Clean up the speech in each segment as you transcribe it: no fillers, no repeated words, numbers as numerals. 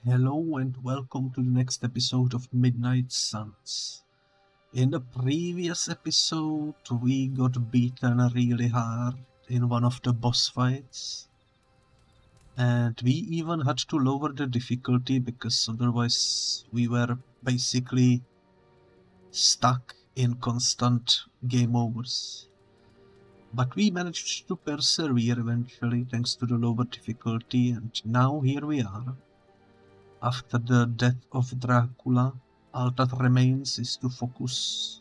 Hello and welcome to the next episode of Midnight Suns. In the previous episode, we got beaten really hard in one of the boss fights. And we even had to lower the difficulty because otherwise we were basically stuck in constant game overs. But we managed to persevere eventually thanks to the lower difficulty, and now here we are. After the death of Dracula, all that remains is to focus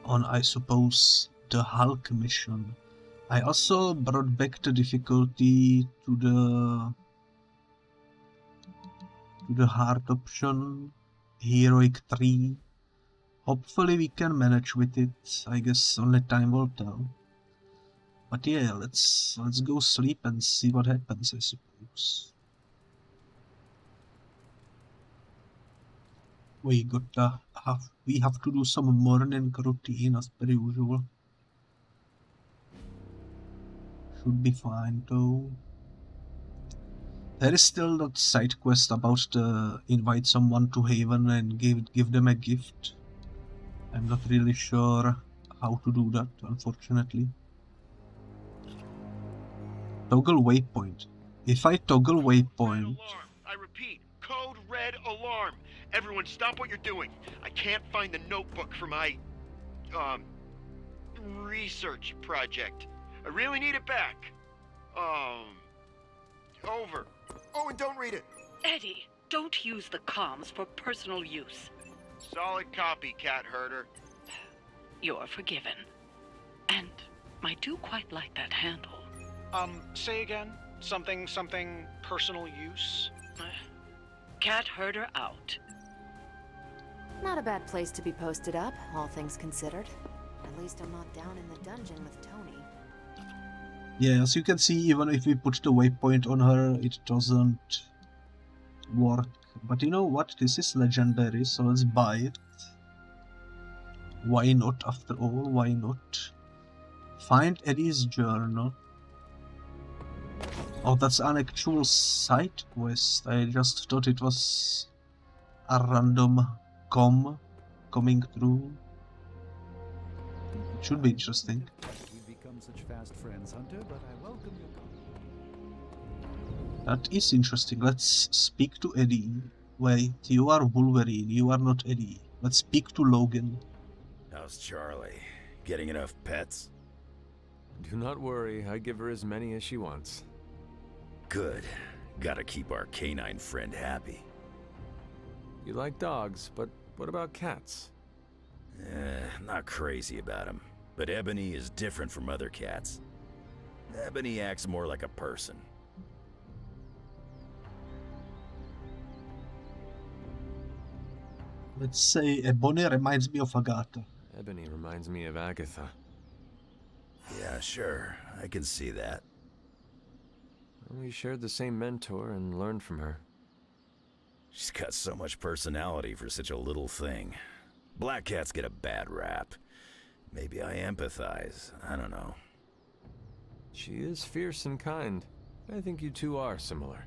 on, I suppose, the Hulk mission. I also brought back the difficulty to the hard option, Heroic 3. Hopefully we can manage with it. I guess only time will tell. But yeah, let's go sleep and see what happens, I suppose. We have to do some morning routine as per usual. Should be fine though. There is still that side quest about the invite someone to Haven and give them a gift. I'm not really sure how to do that, unfortunately. Toggle waypoint. If I toggle waypoint... I repeat, code red alarm. Everyone stop what you're doing. I can't find the notebook for my, research project. I really need it back. Over. Oh, and don't read it. Eddie, don't use the comms for personal use. Solid copy, cat herder. You're forgiven. And I do quite like that handle. Say again? Something personal use? Cat herder out. Not a bad place to be posted up, all things considered. At least I'm not down in the dungeon with Tony. Yeah, as you can see, even if we put the waypoint on her, it doesn't work. But you know what? This is legendary, so let's buy it. Why not, after all? Why not? Find Eddie's journal. Oh, that's an actual side quest. I just thought it was a random coming through. It should be interesting. We've become such fast friends, Hunter, but I welcome your company. That is interesting. Let's speak to Eddie. Wait, you are Wolverine, you are not Eddie. Let's speak to Logan. How's Charlie? Getting enough pets? Do not worry, I give her as many as she wants. Good. Gotta keep our canine friend happy. You like dogs, but what about cats? Not crazy about him. But Ebony is different from other cats. Ebony acts more like a person. Let's say Ebony reminds me of Agatha. Ebony reminds me of Agatha. Yeah, sure. I can see that. We shared the same mentor and learned from her. She's got so much personality for such a little thing. Black cats get a bad rap. Maybe I empathize. I don't know. She is fierce and kind. I think you two are similar.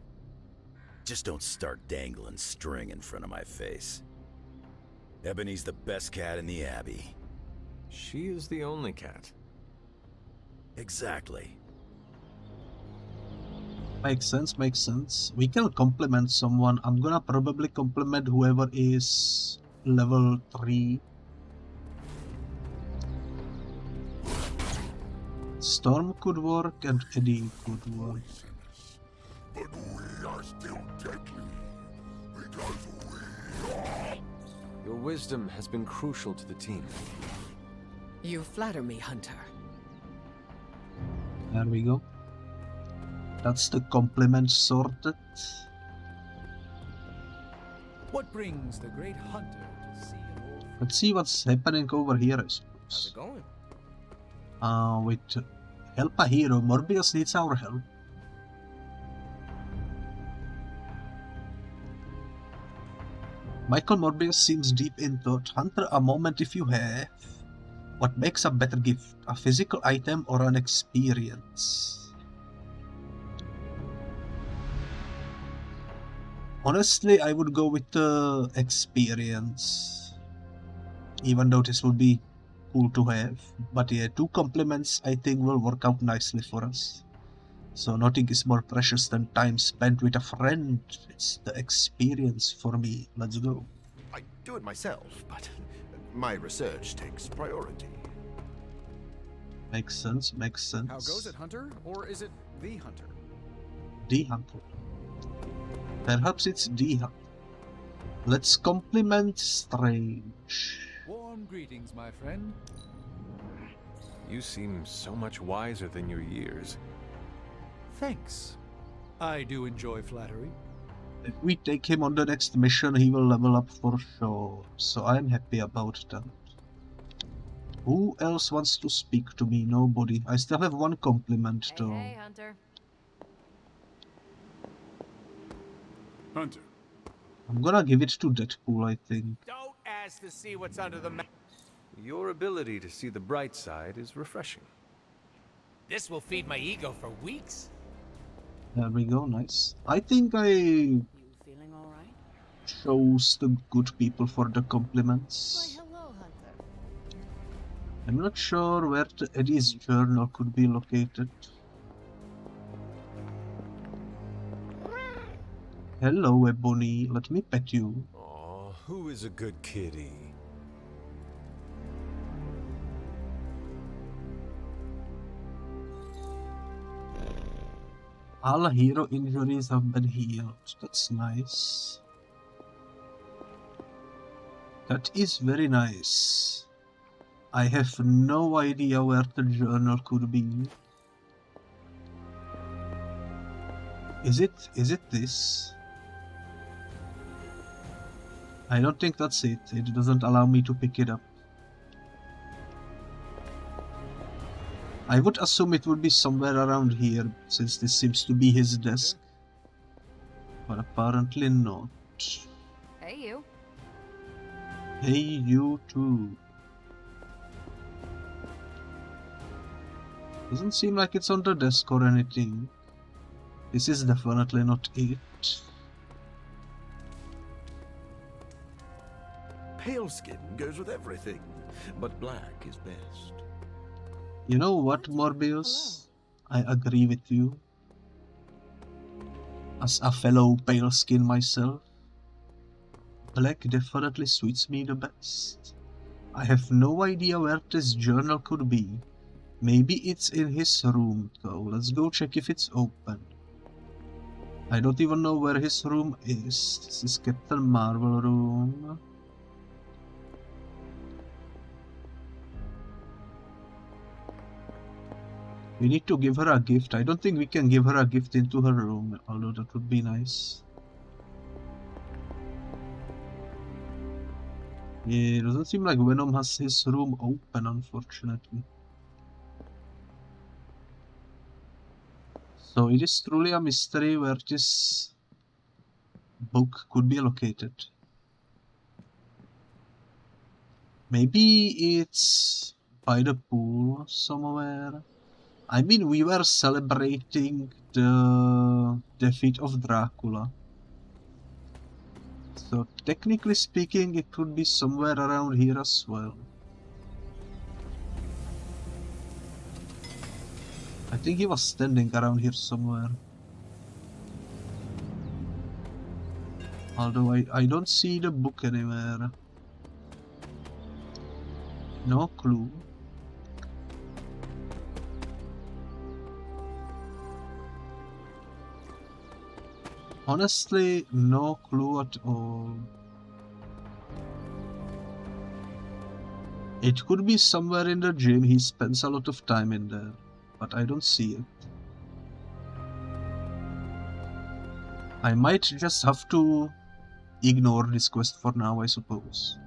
Just don't start dangling string in front of my face. Ebony's the best cat in the Abbey. She is the only cat. Exactly. Makes sense. We can compliment someone. I'm gonna probably compliment whoever is level 3. Storm could work and Eddie could work. But we are still deadly because we are. Your wisdom has been crucial to the team. You flatter me, Hunter. There we go. That's the compliment sorted. What brings the great hunter to see an old friend? Let's see what's happening over here, I suppose. How's it going? Wait. Help a hero. Morbius needs our help. Michael Morbius seems deep in thought. Hunter, a moment if you have. What makes a better gift? A physical item or an experience? Honestly, I would go with the experience. Even though this would be cool to have. But yeah, 2 compliments I think will work out nicely for us. So nothing is more precious than time spent with a friend. It's the experience for me. Let's go. I do it myself, but my research takes priority. Makes sense, makes sense. How goes it, Hunter? Or is it the Hunter? The Hunter. Perhaps it's the Hunter. Let's compliment Strange. Warm greetings, my friend. You seem so much wiser than your years. Thanks. I do enjoy flattery. If we take him on the next mission, he will level up for sure. So I'm happy about that. Who else wants to speak to me? Nobody. I still have 1 compliment though. Hey, Hunter. Hunter. I'm gonna give it to Deadpool, I think. Don't ask to see what's under the map. Your ability to see the bright side is refreshing. This will feed my ego for weeks. There we go, nice. I think I You feeling all right? chose the good people for the compliments. Why, hello, Hunter. I'm not sure where the Eddie's journal could be located. Hello, Ebony. Let me pet you. Aw, who is a good kitty? All hero injuries have been healed. That's nice. That is very nice. I have no idea where the journal could be. Is it this? I don't think that's it. It doesn't allow me to pick it up. I would assume it would be somewhere around here, since this seems to be his desk. But apparently not. Hey, you. Hey, you too. Doesn't seem like it's on the desk or anything. This is definitely not it. Pale skin goes with everything, but black is best. You know what, Morbius? I agree with you. As a fellow pale skin myself, black definitely suits me the best. I have no idea where this journal could be. Maybe it's in his room though. Let's go check if it's open. I don't even know where his room is. This is Captain Marvel room. We need to give her a gift. I don't think we can give her a gift into her room, although that would be nice. Yeah, it doesn't seem like Venom has his room open, unfortunately. So it is truly a mystery where this book could be located. Maybe it's by the pool somewhere. I mean, we were celebrating the defeat of Dracula. So technically speaking, it could be somewhere around here as well. I think he was standing around here somewhere. Although I don't see the book anywhere. No clue. Honestly, no clue at all. It could be somewhere in the gym. He spends a lot of time in there, but I don't see it. I might just have to ignore this quest for now, I suppose.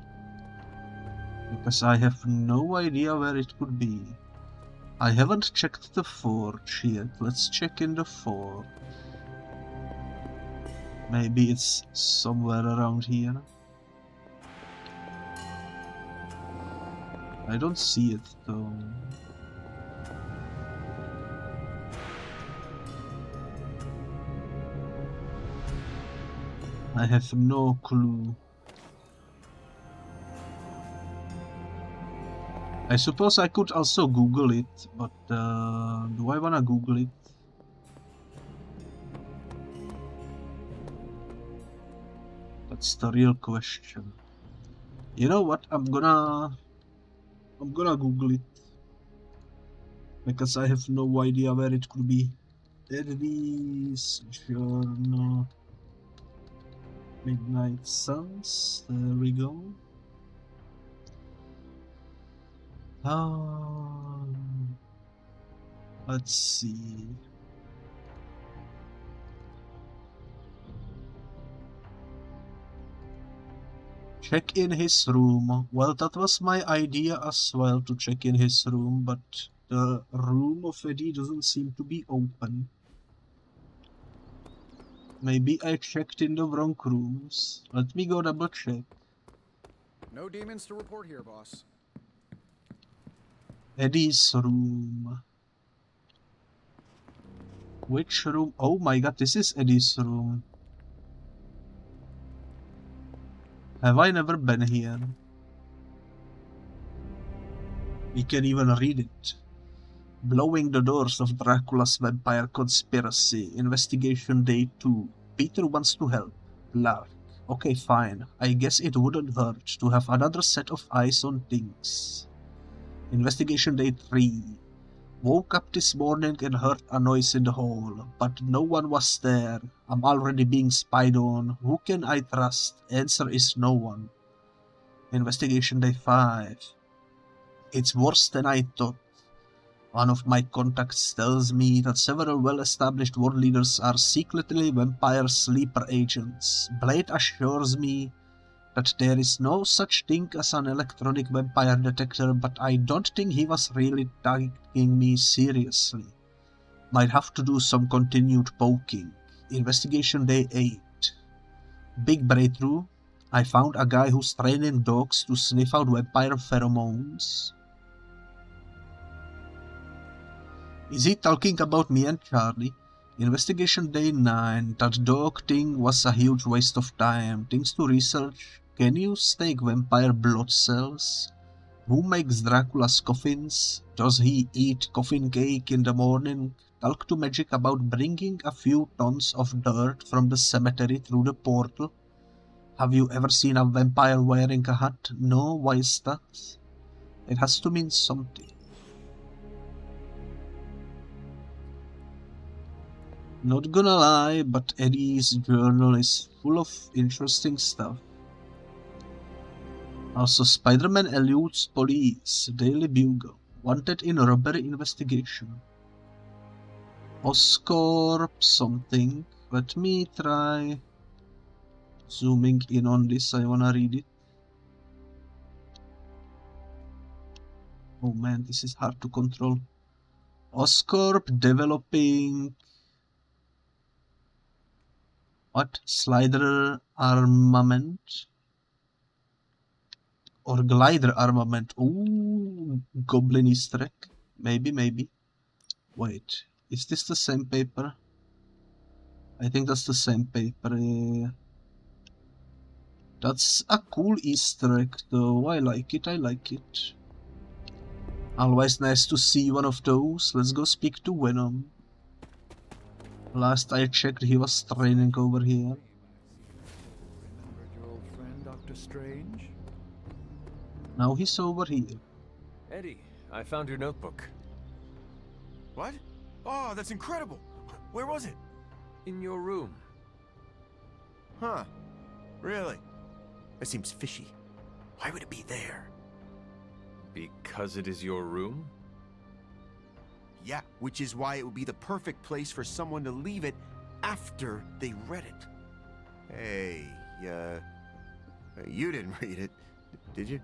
Because I have no idea where it could be. I haven't checked the forge yet. Let's check in the forge. Maybe it's somewhere around here. I don't see it though. I have no clue. I suppose I could also Google it, but do I wanna Google it? That's the real question. You know what? I'm gonna Google it because I have no idea where it could be. Eddie's Journal, Midnight Suns. There we go. Let's see. Check in his room. Well, that was my idea as well, to check in his room, but the room of Eddie doesn't seem to be open. Maybe I checked in the wrong rooms. Let me go double check. No demons to report here, boss. Eddie's room. Which room? Oh my god, this is Eddie's room. Have I never been here? We can even read it. Blowing the doors of Dracula's vampire conspiracy. Investigation day 2. Peter wants to help. Lark. Okay, fine. I guess it wouldn't hurt to have another set of eyes on things. Investigation day 3. Woke up this morning and heard a noise in the hall, but no one was there. I'm already being spied on. Who can I trust? Answer is no one. Investigation day 5. It's worse than I thought. One of my contacts tells me that several well-established world leaders are secretly vampire sleeper agents. Blade assures me that there is no such thing as an electronic vampire detector, but I don't think he was really taking me seriously. Might have to do some continued poking. Investigation day 8. Big breakthrough. I found a guy who's training dogs to sniff out vampire pheromones. Is he talking about me and Charlie? Investigation day 9. That dog thing was a huge waste of time. Things to research. Can you stake vampire blood cells? Who makes Dracula's coffins? Does he eat coffin cake in the morning? Talk to Magic about bringing a few tons of dirt from the cemetery through the portal. Have you ever seen a vampire wearing a hat? No, why is that? It has to mean something. Not gonna lie, but Eddie's journal is full of interesting stuff. Also, Spider-Man eludes police. Daily Bugle. Wanted in robbery investigation. Oscorp something. Let me try zooming in on this. I wanna read it. Oh man, this is hard to control. Oscorp developing... What? Slider armament? Or glider armament? Ooh, Goblin Easter egg. Maybe. Wait, is this the same paper? I think that's the same paper. That's a cool Easter egg though. I like it. Always nice to see one of those. Let's go speak to Venom. Last I checked, he was training over here. Remembered your old friend, Dr. Strange? Now he's over here. Eddie, I found your notebook. What? Oh, that's incredible! Where was it? In your room. Huh. Really? That seems fishy. Why would it be there? Because it is your room? Yeah, which is why it would be the perfect place for someone to leave it after they read it. Hey, you didn't read it, did you?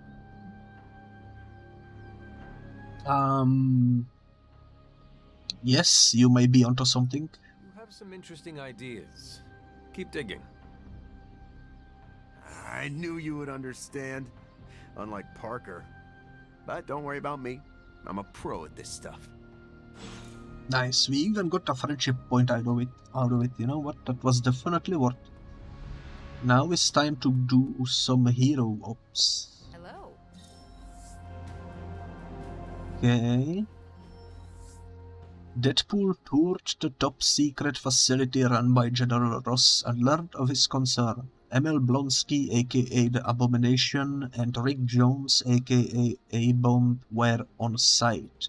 Yes, you may be onto something. You have some interesting ideas. Keep digging. I knew you would understand. Unlike Parker. But don't worry about me. I'm a pro at this stuff. Nice, we even got a friendship point out of it. You know what? That was definitely worth it. Now it's time to do some hero ops. Hello. Okay. Deadpool toured the top-secret facility run by General Ross and learned of his concern. ML Blonsky, aka The Abomination, and Rick Jones, aka A-Bomb, were on site.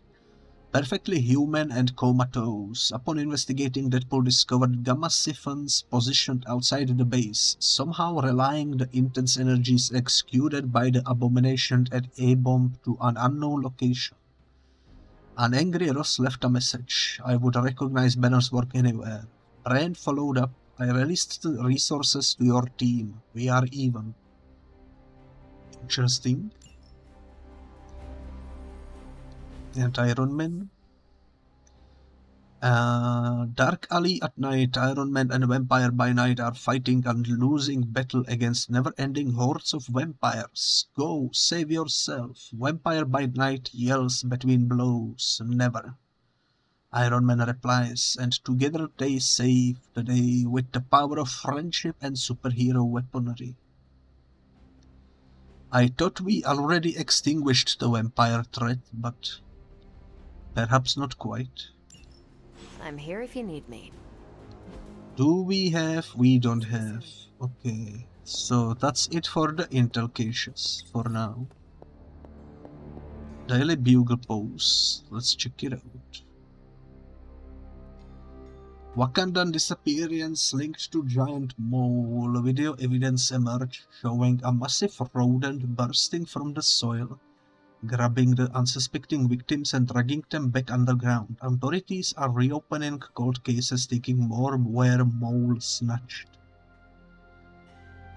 Perfectly human and comatose. Upon investigating, Deadpool discovered gamma siphons positioned outside the base, somehow relaying the intense energies executed by the Abomination and A-Bomb to an unknown location. An angry Ross left a message. I would recognize Banner's work anywhere. Brand followed up. I released the resources to your team. We are even. Interesting. And Iron Man. Dark Alley at night, Iron Man and Vampire by night are fighting and losing battle against never-ending hordes of vampires. Go, save yourself. Vampire by night yells between blows. Never. Iron Man replies, and together they save the day with the power of friendship and superhero weaponry. I thought we already extinguished the vampire threat, but perhaps not quite. I'm here if you need me. Do we have? We don't have. Okay, so that's it for the intel caches for now. Daily Bugle Pose. Let's check it out. Wakandan disappearance linked to giant mole. Video evidence emerged showing a massive rodent bursting from the soil, grabbing the unsuspecting victims and dragging them back underground. Authorities are reopening cold cases taking more where mole snatched.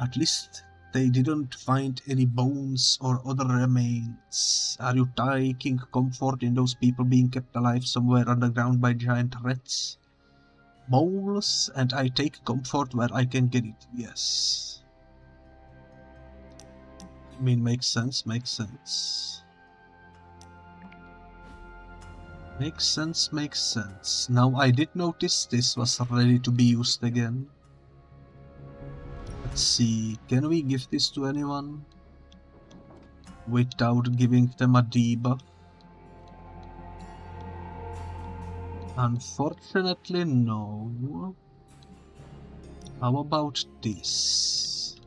At least they didn't find any bones or other remains. Are you taking comfort in those people being kept alive somewhere underground by giant rats? Moles, and I take comfort where I can get it, yes. I mean, makes sense, makes sense. Makes sense, makes sense. Now I did notice this was ready to be used again. Let's see, can we give this to anyone without giving them a debuff? Unfortunately, no. How about this?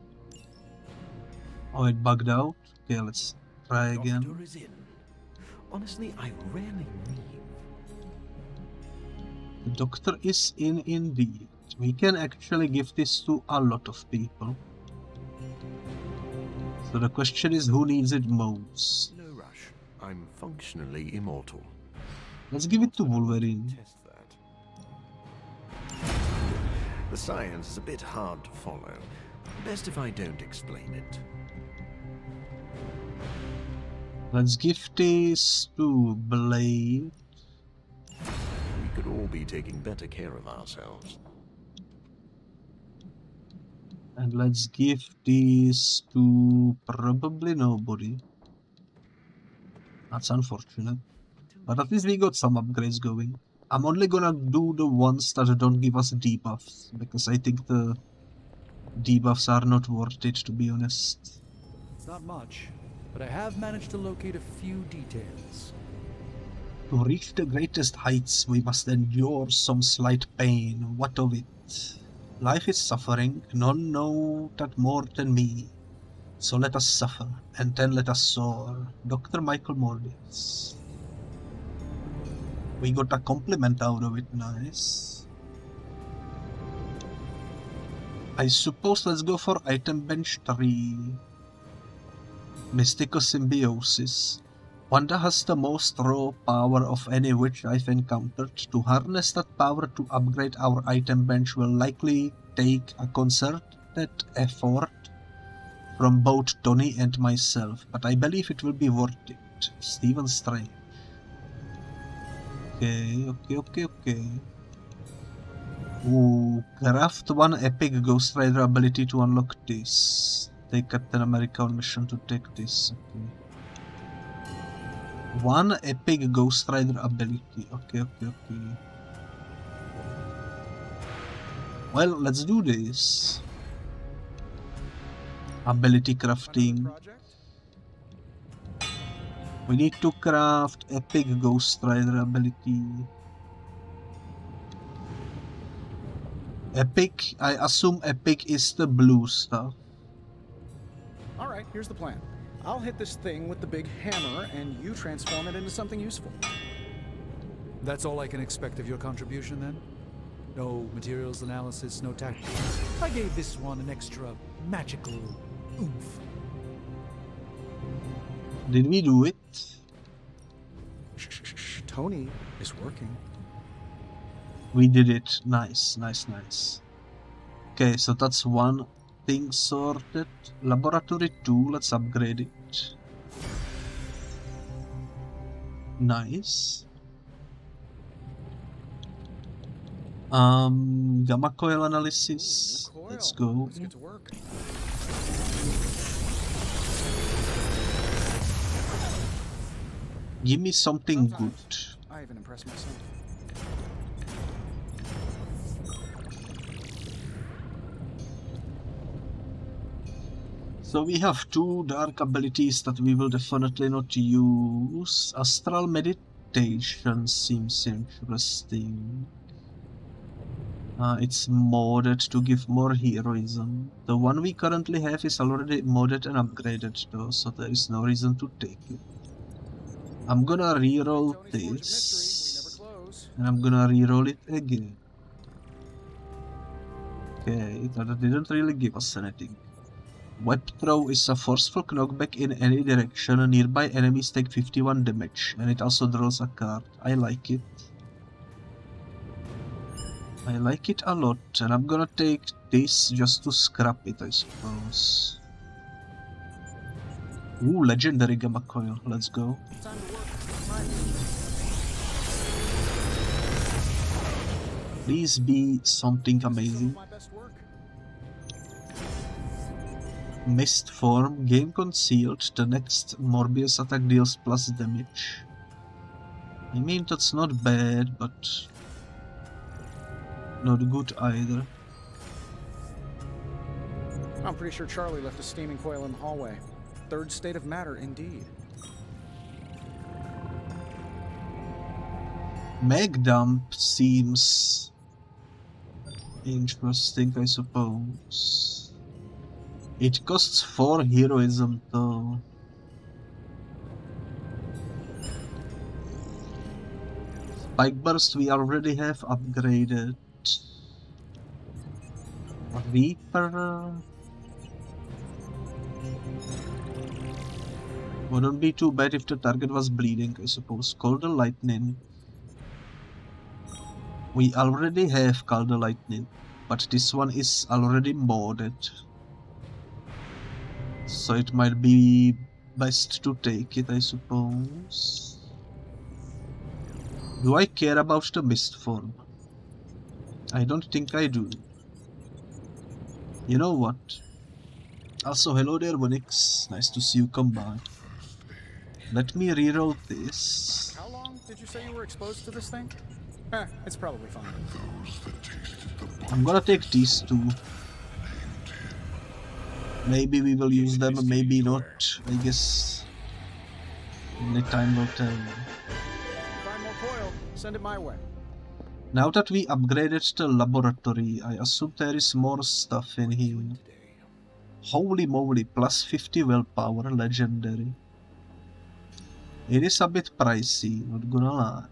Oh, it bugged out? Okay, let's try again. Doctor is in. Honestly, I rarely leave. The doctor is in indeed. We can actually give this to a lot of people. So the question is, who needs it most? No rush. I'm functionally immortal. Let's give it to Wolverine. Test that. The science is a bit hard to follow. Best if I don't explain it. Let's give this to Blade. We could all be taking better care of ourselves. And let's give this to probably nobody. That's unfortunate. But at least we got some upgrades going. I'm only gonna do the ones that don't give us debuffs, because I think the debuffs are not worth it, to be honest. It's not much, but I have managed to locate a few details. To reach the greatest heights, we must endure some slight pain. What of it? Life is suffering, none know that more than me. So let us suffer, and then let us soar. Dr. Michael Morbius. We got a compliment out of it, nice. I suppose let's go for item bench 3. Mystical Symbiosis. Wanda has the most raw power of any witch I've encountered. To harness that power to upgrade our item bench will likely take a concerted effort from both Tony and myself, but I believe it will be worth it. Stephen Strange. Okay. Ooh, craft one epic Ghost Rider ability to unlock this. Take Captain America on mission to take this. Okay. One epic Ghost Rider ability. Okay. Well, let's do this. ability crafting. We need to craft epic Ghost Rider ability. Epic, I assume epic is the blue stuff. Alright, here's the plan. I'll hit this thing with the big hammer, and you transform it into something useful. That's all I can expect of your contribution, then? No materials analysis, no tactics. I gave this one an extra magical oomph. Did we do it? Shh, Tony is working. We did it. Nice, nice, nice. Okay, so that's one thing sorted. Laboratory 2, let's upgrade it. Nice. Gamma coil analysis. Ooh, Let's go. Let's get to work. Give me something good. I even impressed myself. So we have two dark abilities that we will definitely not use. Astral meditation seems interesting. It's modded to give more heroism. The one we currently have is already modded and upgraded though, so there is no reason to take it. I'm gonna reroll this, and I'm gonna reroll it again. Okay, that didn't really give us anything. Web throw is a forceful knockback in any direction. Nearby enemies take 51 damage, and it also draws a card. I like it. I like it a lot, and I'm gonna take this just to scrap it, I suppose. Ooh, legendary gamma coil. Let's go. Please be something amazing. Mist form, game concealed, the next Morbius attack deals plus damage. I mean, that's not bad, but not good either. I'm pretty sure Charlie left a steaming coil in the hallway. Third state of matter, indeed. Mag dump seems interesting, I suppose. It costs 4 heroism though. Spike burst we already have upgraded. Reaper wouldn't be too bad if the target was bleeding, I suppose. Call the lightning. We already have Call the lightning, but this one is already modded. So it might be best to take it, I suppose. Do I care about the mist form? I don't think I do. You know what? Also, hello there, Bonix. Nice to see you come by. Let me reroll this. How long did you say you were exposed to this thing? It's probably fine. I'm gonna take these two. Maybe we will use them, maybe not. I guess only time will tell. Find more coil, send it my way. Now that we upgraded the laboratory, I assume there is more stuff in here. Holy moly, plus 50 willpower, legendary. It is a bit pricey, not gonna lie.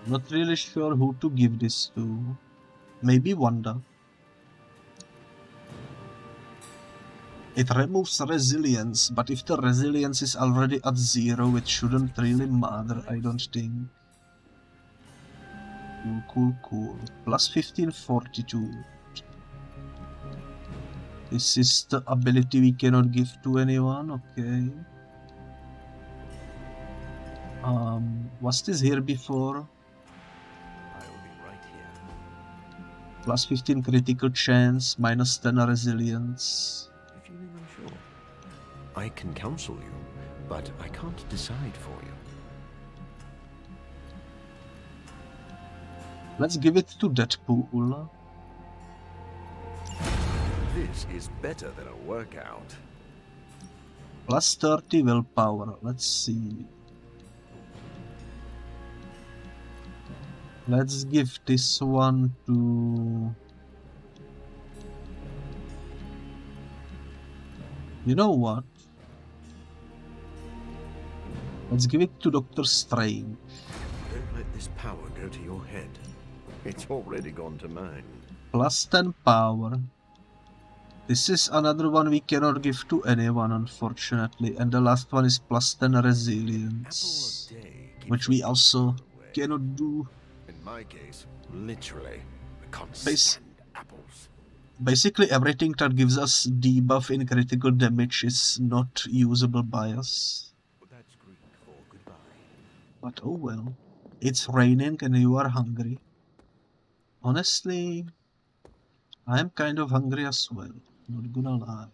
Not really sure who to give this to. Maybe Wanda. It removes resilience, but if the resilience is already at 0, it shouldn't really matter, I don't think. Cool. Plus 15 fortitude. This is the ability we cannot give to anyone, okay. Was this here before? Plus 15 critical chance, minus 10 resilience. If you remain sure, I can counsel you, but I can't decide for you. Let's give it to Deadpool. This is better than a workout. Plus 30 willpower. Let's see. Let's give this one to... You know what? Let's give it to Doctor Strange. Don't let this power go to your head. It's already gone to mine. Plus 10 power. This is another one we cannot give to anyone, unfortunately. And the last one is plus 10 resilience, which we also cannot do. In my case, literally, I can't stand apples. Basically everything that gives us debuff in critical damage is not usable by us. That's Greek for goodbye. But oh well. It's raining and you are hungry. Honestly, I am kind of hungry as well, not gonna lie.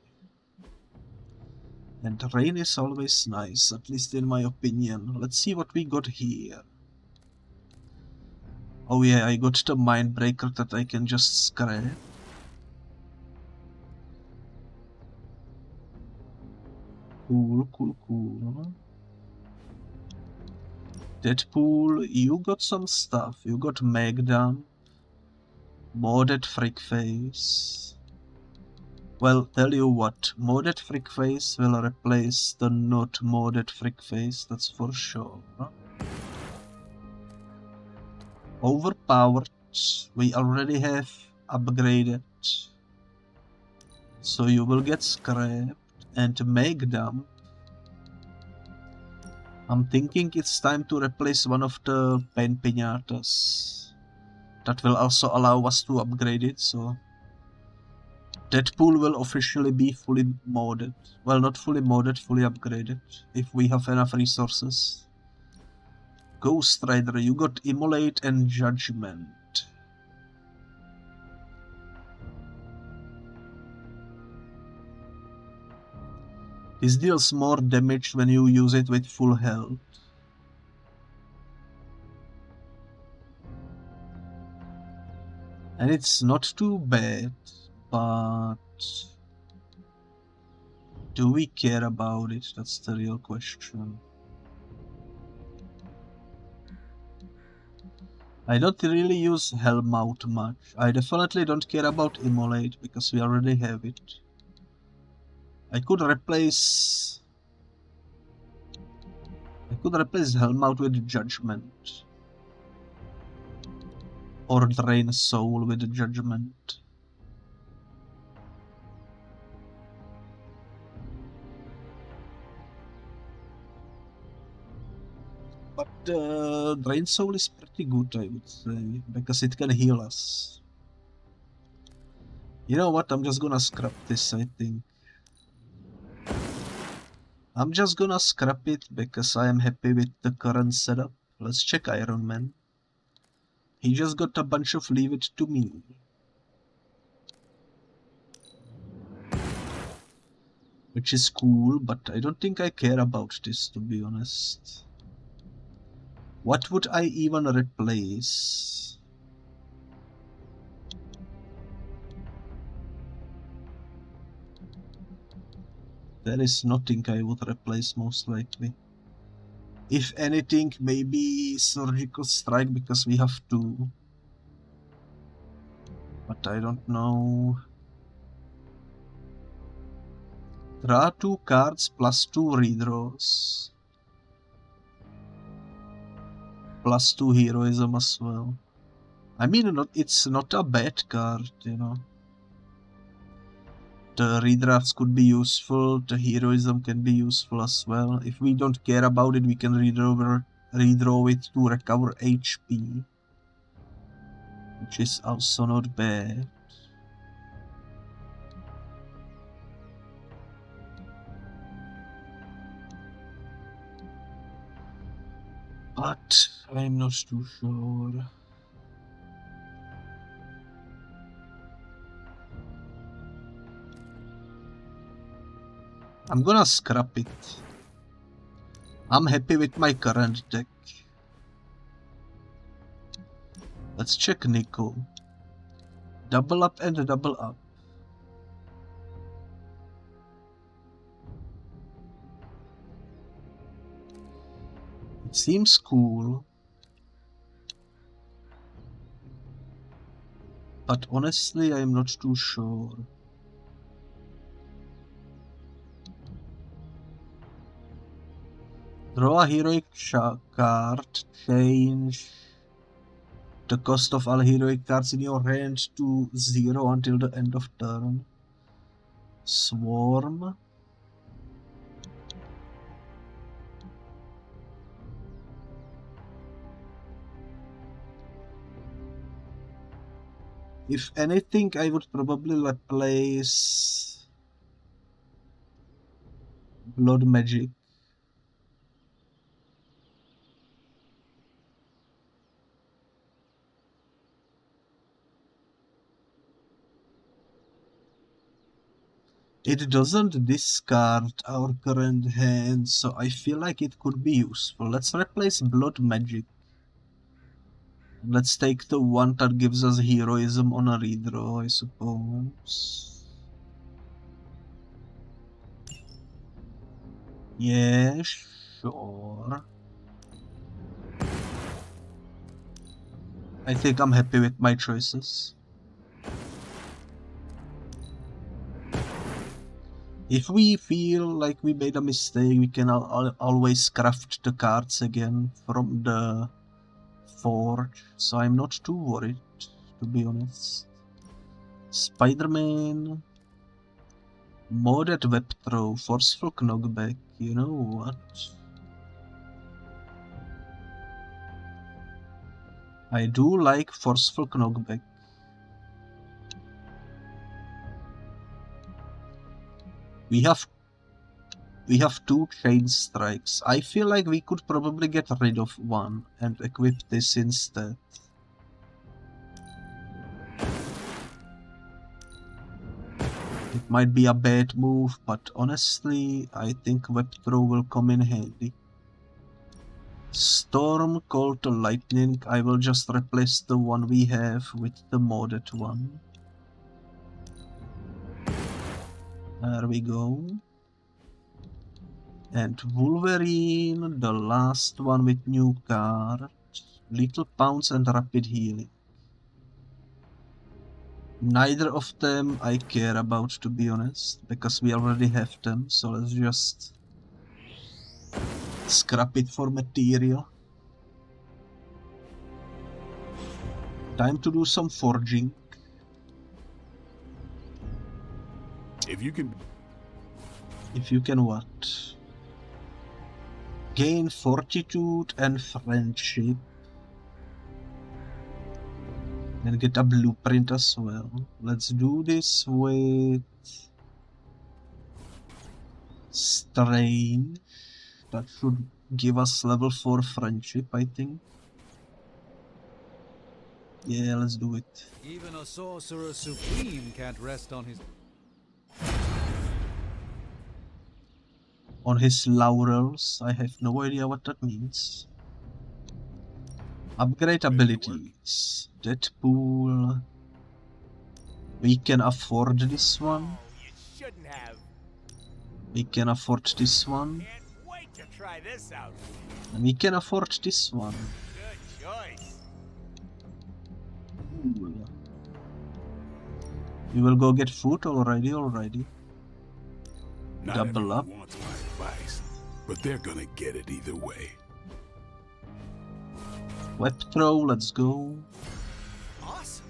And rain is always nice, at least in my opinion. Let's see what we got here. Oh yeah, I got the Mindbreaker that I can just scrap. Cool, cool, cool. Deadpool, you got some stuff. You got Magdam, Modded Freakface. Well, tell you what, Modded Freakface will replace the not Modded Freakface, that's for sure. Overpowered, we already have upgraded. So you will get scrapped. And Magdam, I'm thinking it's time to replace one of the Pain Pinatas. That will also allow us to upgrade it, so... Deadpool will officially be fully modded. Well, not fully modded, fully upgraded, if we have enough resources. Ghost Rider, you got Immolate and Judgment. This deals more damage when you use it with full health. And it's not too bad, but... do we care about it? That's the real question. I don't really use Hellmouth much. I definitely don't care about Immolate because we already have it. I could replace Hellmouth with Judgment. Or Drain Soul with Judgment. But Drain Soul is pretty good, I would say, because it can heal us. You know what, I'm just gonna scrap this, I think. I'm just gonna scrap it because I am happy with the current setup. Let's check Iron Man. He just got a bunch of Leave It to Me. Which is cool, but I don't think I care about this, to be honest. What would I even replace? There is nothing I would replace most likely. If anything, maybe Surgical Strike because we have to. But I don't know. Draw 2 cards plus 2 redraws. Plus 2 heroism as well. I mean, it's not a bad card, you know. The redrafts could be useful, the heroism can be useful as well. If we don't care about it, we can redraw it to recover HP. Which is also not bad. But I'm not too sure. I'm gonna scrap it. I'm happy with my current deck. Let's check Nico. Double up and double up. It seems cool. But honestly, I'm not too sure. Draw a heroic card, change the cost of all heroic cards in your hand to 0 until the end of turn. Swarm. If anything, I would probably replace Blood Magic. It doesn't discard our current hand, so I feel like it could be useful. Let's replace Blood Magic. Let's take the one that gives us heroism on a redraw, I suppose. Yeah, sure. I think I'm happy with my choices. If we feel like we made a mistake, we can always craft the cards again from the forge, so I'm not too worried, to be honest. Spider-Man. Modded web throw, forceful knockback, you know what? I do like forceful knockback. We have 2 chain strikes. I feel like we could probably get rid of one and equip this instead. It might be a bad move, but honestly, I think web throw will come in handy. Storm, Cold Lightning. I will just replace the one we have with the modded one. There we go. And Wolverine, the last one with new card. Little Pounce and Rapid Healing. Neither of them I care about, to be honest, because we already have them, so let's just scrap it for material. Time to do some forging. If you can what? Gain fortitude and friendship. And get a blueprint as well. Let's do this with Strange. That should give us level 4 friendship, I think. Yeah, let's do it. Even a sorcerer supreme can't rest on his laurels. I have no idea what that means. Upgrade abilities. Deadpool. We can afford this one. You shouldn't have. We can afford this one. Can't wait to try this out. And we can afford this one. Good choice. Ooh. We will go get food already. Double up. Wants my advice, but they're gonna get it either way. Web throw, let's go. Awesome.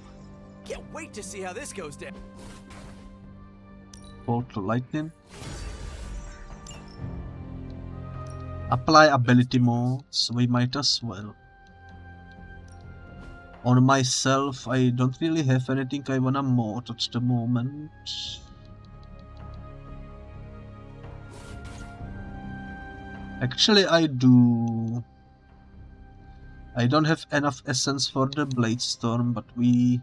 Can't wait to see how this goes down. Bolt to lightning. Apply ability modes, we might as well. On myself, I don't really have anything I wanna mod at the moment. Actually, I do. I don't have enough essence for the Blade Storm, but we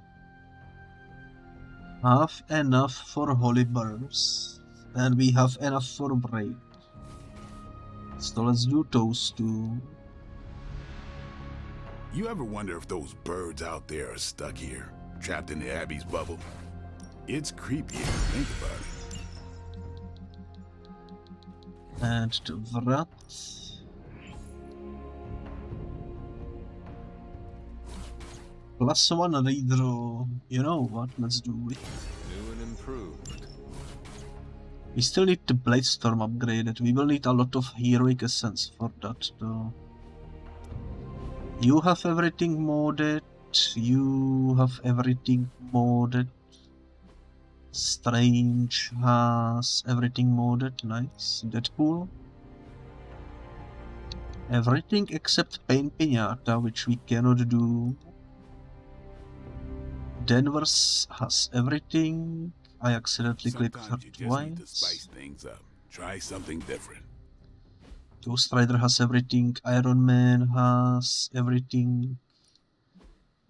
have enough for Holy Burst, and we have enough for Braid. So let's do those two. You ever wonder if those birds out there are stuck here, trapped in the Abbey's bubble? It's creepy if you think about it. And the Vrat. +1 redraw. You know what? Let's do it. New and improved. We still need the Bladestorm upgraded. We will need a lot of heroic essence for that though. You have everything modded. You have everything modded. Strange has everything modded. Nice. Deadpool. Everything except Pain Pinata, which we cannot do. Denver's has everything. I accidentally clicked her Sometimes you just need to spice twice. things up. Try something different. Ghost Rider has everything. Iron Man has everything.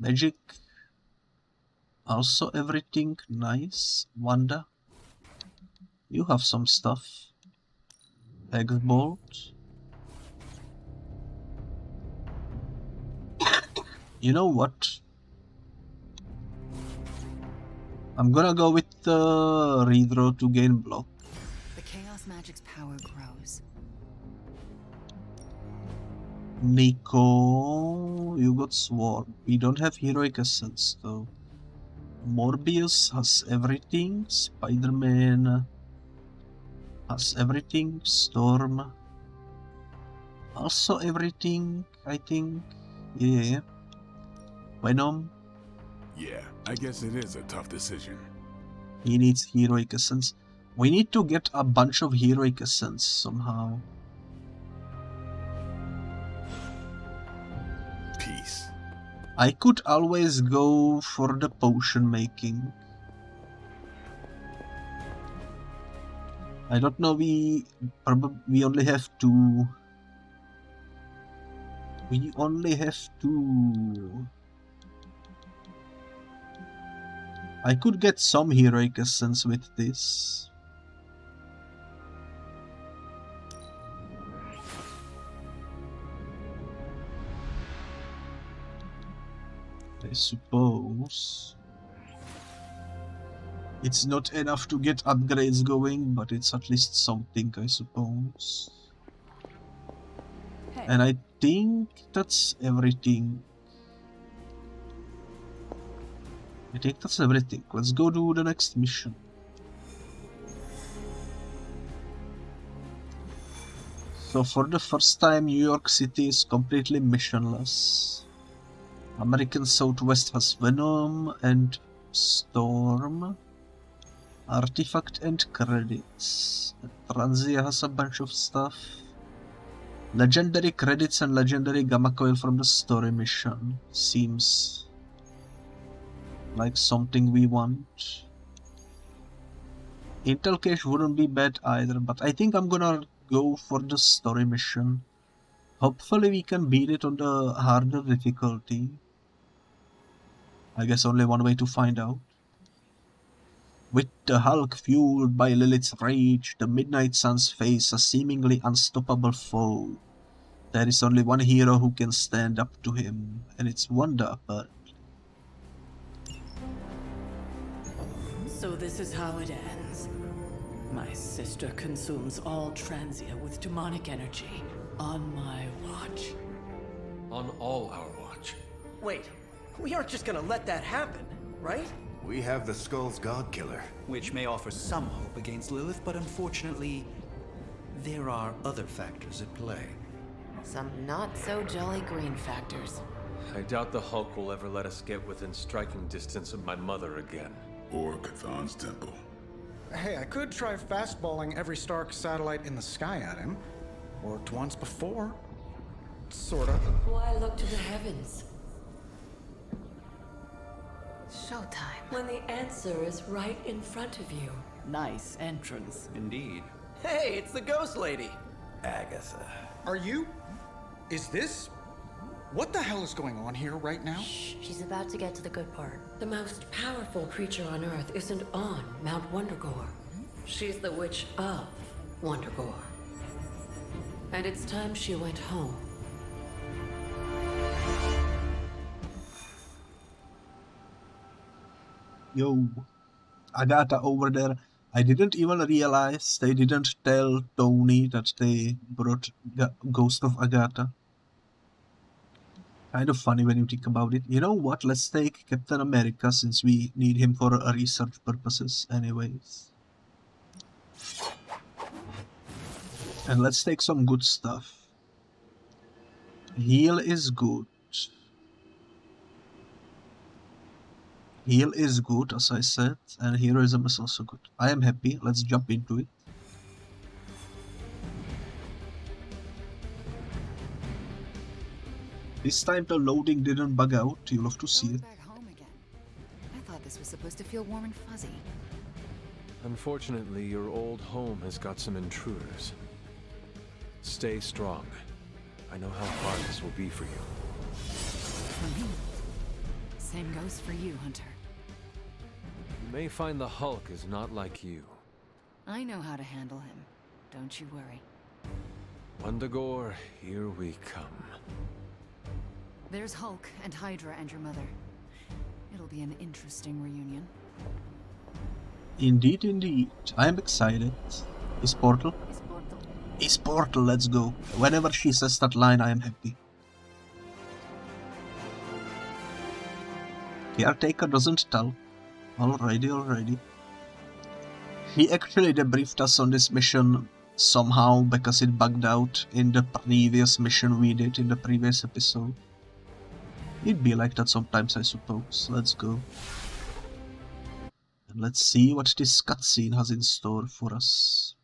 Magic. Also everything. Nice. Wanda. You have some stuff. X-Bolt. You know what? I'm gonna go with the redraw to gain block. The Chaos Magic's power grows. Nico, you got Swarm. We don't have Heroic Essence though. Morbius has everything. Spider-Man has everything. Storm also everything, I think. Yeah. Venom. Yeah, I guess it is a tough decision. He needs Heroic Essence. We need to get a bunch of Heroic Essence somehow. Peace. I could always go for the potion making. I don't know, we only have two. We only have two. I could get some Heroic Essence with this. I suppose. It's not enough to get upgrades going, but it's at least something, I suppose. Hey. And I think that's everything. I think that's everything. Let's go do the next mission. So for the first time, New York City is completely missionless. American Southwest has Venom and Storm. Artifact and credits. Transia has a bunch of stuff. Legendary credits and legendary gamma coil from the story mission. Seems like something we want. Intel cache wouldn't be bad either, but I think I'm gonna go for the story mission. Hopefully we can beat it on the harder difficulty. I guess only one way to find out. With the Hulk fueled by Lilith's rage, the Midnight Suns face a seemingly unstoppable foe. There is only one hero who can stand up to him, and it's Wanda, but So this is how it ends. My sister consumes all Transia with demonic energy on my watch. On all our watch. Wait, we aren't just gonna let that happen, right? We have the Skull's God Killer. Which may offer some hope against Lilith, but unfortunately, there are other factors at play. Some not-so-jolly green factors. I doubt the Hulk will ever let us get within striking distance of my mother again. Or Cathan's temple. Hey, I could try fastballing every Stark satellite in the sky at him. Worked once before. Sorta. Why look to the heavens? Showtime. When the answer is right in front of you. Nice entrance. Indeed. Hey, it's the Ghost Lady. Agatha. Are you? Is this? What the hell is going on here right now? Shh, she's about to get to the good part. The most powerful creature on Earth isn't on Mount Wondergore. She's the witch of Wondergore. And it's time she went home. Yo, Agatha over there. I didn't even realize they didn't tell Tony that they brought the ghost of Agatha. Kind of funny when you think about it. You know what? Let's take Captain America since we need him for research purposes anyways. And let's take some good stuff. Heal is good. Heal is good, as I said, and heroism is also good. I am happy. Let's jump into it. This time the loading didn't bug out. You'll have to see it. Back home again. I thought this was supposed to feel warm and fuzzy. Unfortunately, your old home has got some intruders. Stay strong. I know how hard this will be for you. For me. Same goes for you, Hunter. You may find the Hulk is not like you. I know how to handle him. Don't you worry. Wanda, here we come. There's Hulk and Hydra and your mother. It'll be an interesting reunion. Indeed, indeed. I am excited. Is Portal? Is Portal, let's go. Whenever she says that line, I am happy. Caretaker doesn't tell. Alrighty. He actually debriefed us on this mission somehow because it bugged out in the previous mission we did in the previous episode. It'd be like that sometimes, I suppose. Let's go. And let's see what this cutscene has in store for us.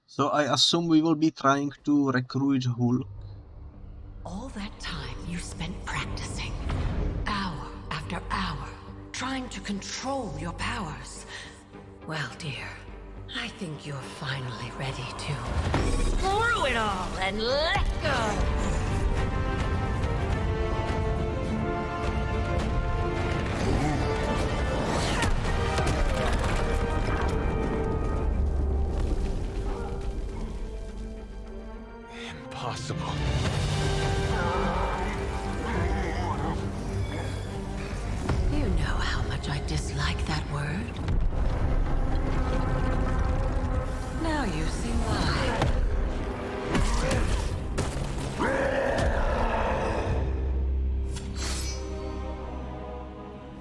So I assume we will be trying to recruit Hulk. All that time you spent practicing, hour after hour, trying to control your powers. Well, dear, I think you're finally ready to screw it all and let go. Impossible. You know how much I dislike that word. Now you see why.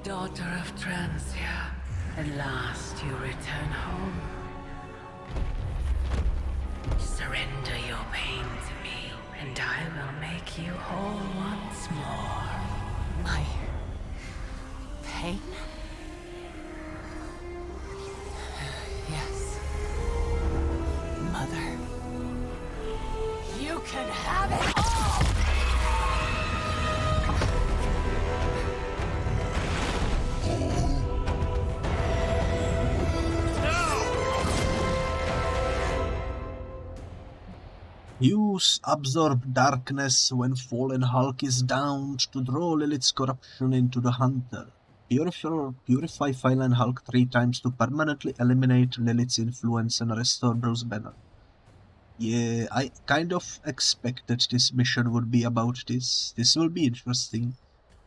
Daughter of Transia, at last you return home. Surrender your pain to me, and I will make you whole once more. My pain? Yes. Mother. You can have it all! Use Absorb Darkness when Fallen Hulk is downed to draw Lilith's corruption into the Hunter. Purify Fallen Hulk 3 times to permanently eliminate Lilith's influence and restore Bruce Banner. Yeah, I kind of expected this mission would be about this. This will be interesting.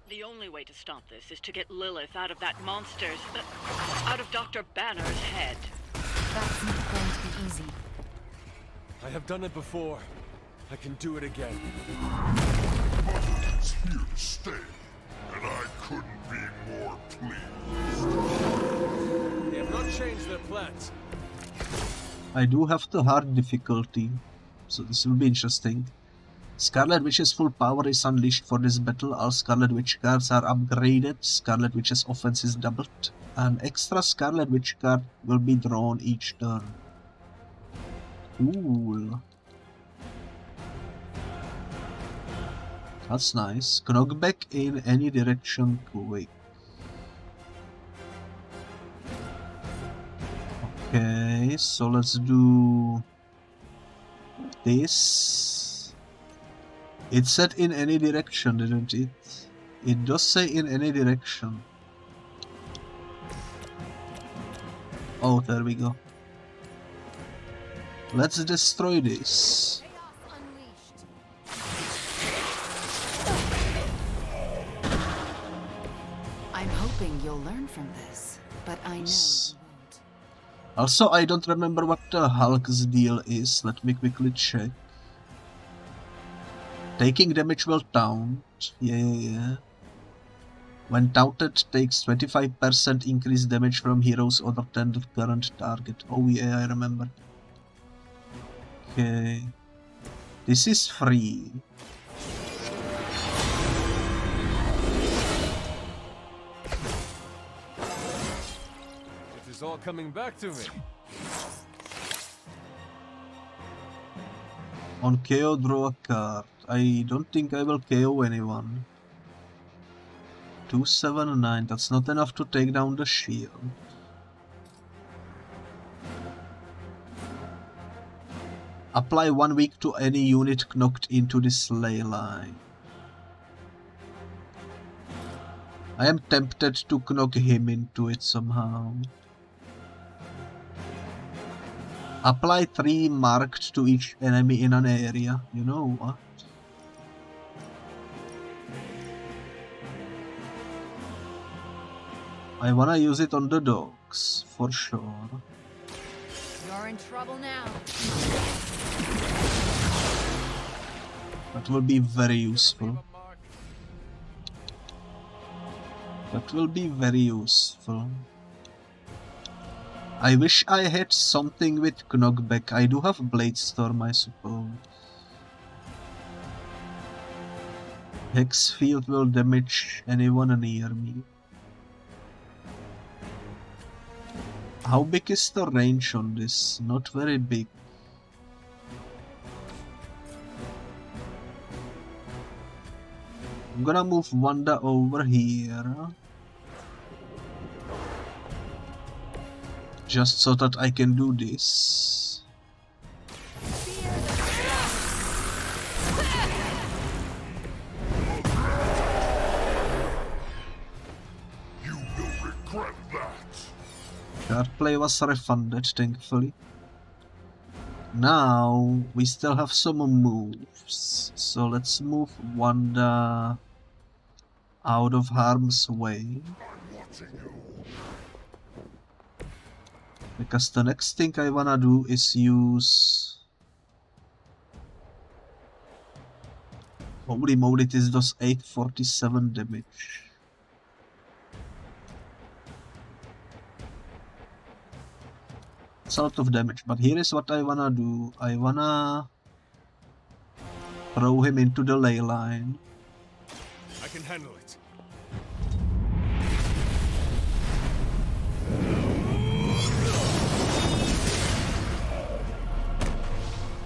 The only way to stop this is to get Lilith out of that monster's... out of Dr. Banner's head. That's not going to be easy. I have done it before. I can do it again. It's here to stay, and I couldn't be more pleased. They have not changed their plans. I do have the hard difficulty, so this will be interesting. Scarlet Witch's full power is unleashed for this battle. All Scarlet Witch cards are upgraded. Scarlet Witch's offense is doubled. An extra Scarlet Witch card will be drawn each turn. Cool. That's nice. Knockback in any direction quick. Okay, so let's do this. It said in any direction, didn't it? It does say in any direction. Oh, there we go. Let's destroy this. I'm hoping you'll learn from this, but I know you won't. Also, I don't remember what the Hulk's deal is. Let me quickly check. Taking damage will taunt. Yeah. When taunted, takes 25% increased damage from heroes other than the current target. Oh yeah, I remember. Okay. This is free. It is all coming back to me. On KO, draw a card. I don't think I will KO anyone. 279, that's not enough to take down the shield. Apply 1 week to any unit knocked into this ley line. I am tempted to knock him into it somehow. Apply 3 marked to each enemy in an area. You know what? I wanna use it on the dogs, for sure. You're in trouble now. That will be very useful. That will be very useful. I wish I had something with knockback. I do have Blade Storm, I suppose. Hex Field will damage anyone near me. How big is the range on this? Not very big. I'm gonna move Wanda over here. Just so that I can do this. You will regret that. Card play was refunded, thankfully. Now we still have some moves, so let's move Wanda out of harm's way. Because the next thing I wanna do is use... Holy moly, this does 847 damage. It's a lot of damage, but here is what I wanna do. I wanna throw him into the ley line. I can handle it.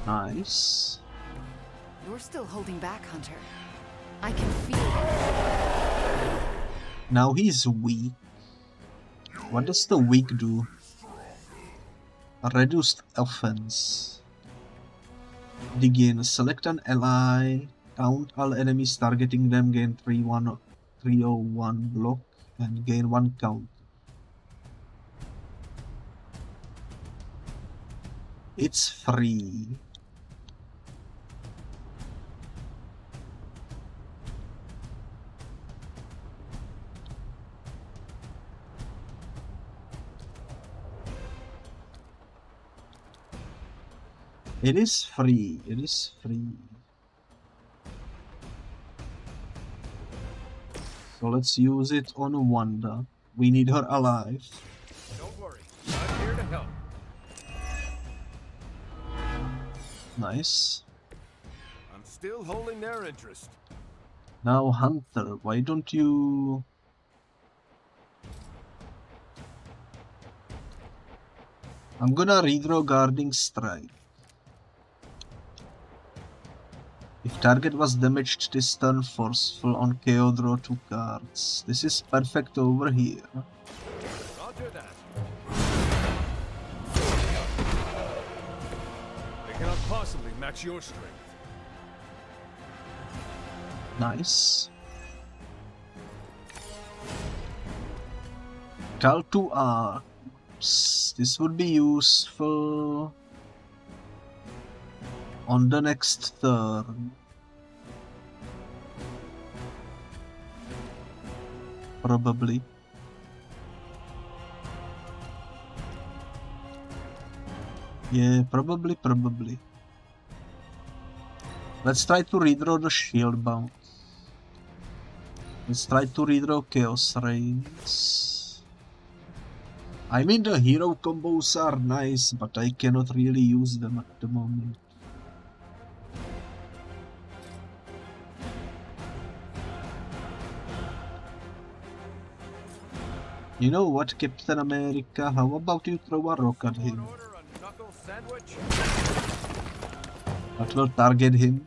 Nice. You're still holding back, Hunter. I can feel it. Now he's weak. What does the weak do? A reduced offense. Begin. Select an ally. Count all enemies targeting them. Gain 301 block and gain 1 count. It's free. It is free. It is free. So let's use it on Wanda. We need her alive. Don't worry, I'm here to help. Nice. I'm still holding their interest. Now Hunter, why don't you... I'm gonna redraw Guarding Strike. If target was damaged this turn, forceful on KO, draw 2 cards. This is perfect over here. Roger that. They cannot possibly match your strength. Nice. Call to arms. This would be useful On the next turn. Probably. Yeah, probably. Let's try to redraw the shield bounce. Let's try to redraw chaos rays. I mean, the hero combos are nice, but I cannot really use them at the moment. You know what, Captain America? How about you throw a rock at him? That will target him.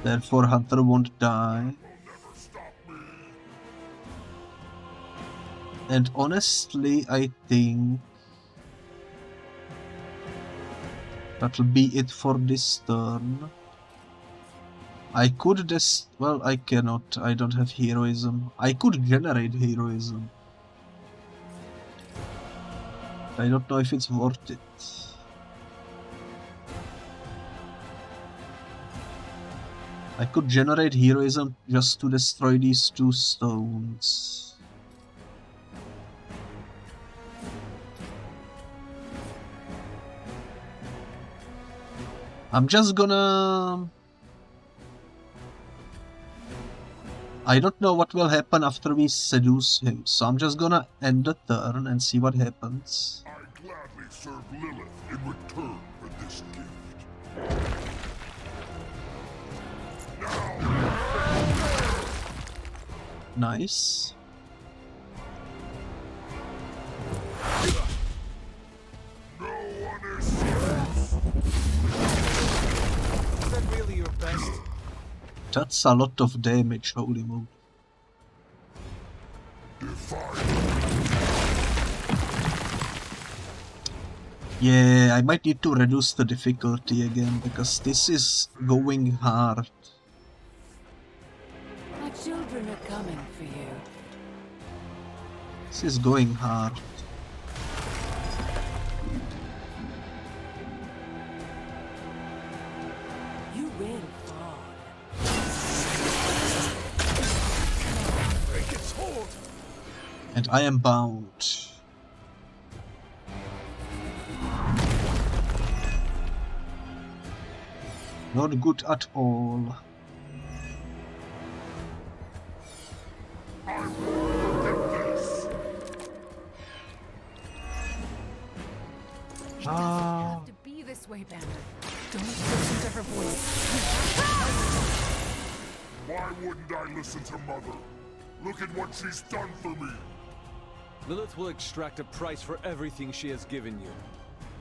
Therefore, Hunter won't die. And honestly, I think that'll be it for this turn. I could well, I cannot. I don't have heroism. I could generate heroism. I don't know if it's worth it. I could generate heroism just to destroy these 2 stones. I'm just gonna... I don't know what will happen after we seduce him, so I'm just gonna end the turn and see what happens. I gladly serve Lilith in return for this gift. Nice. No one is safe. Is that really your best? That's a lot of damage, holy moly. Yeah, I might need to reduce the difficulty again, because this is going hard. My children are coming for you. This is going hard. You win, Vroid. Break its hold. And I am bound. Not good at all. I will get this. It doesn't have to be this way, Banner. Don't listen to her voice. Why wouldn't I listen to Mother? Look at what she's done for me. Lilith will extract a price for everything she has given you.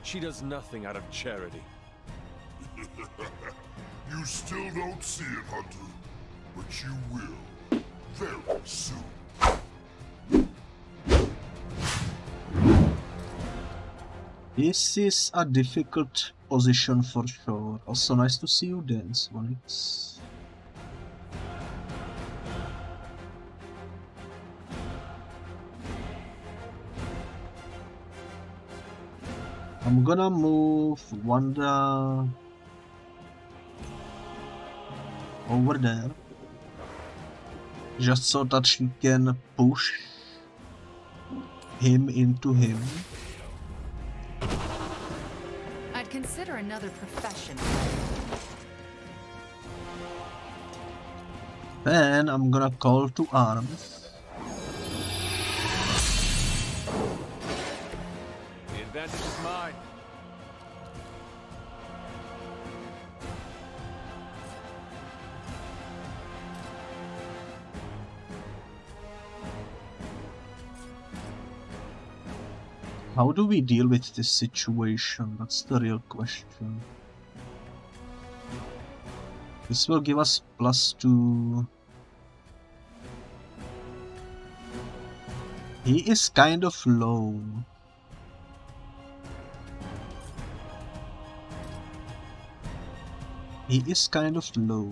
She does nothing out of charity. You still don't see it, Hunter, but you will very soon. This is a difficult position for sure. Also nice to see you dance, Onyx. I'm gonna move Wanda over there, just so that she can push him into him. I'd consider another profession. Then I'm gonna call to arms. The advantage is mine. How do we deal with this situation? That's the real question. This will give us +2. He is kind of low. He is kind of low.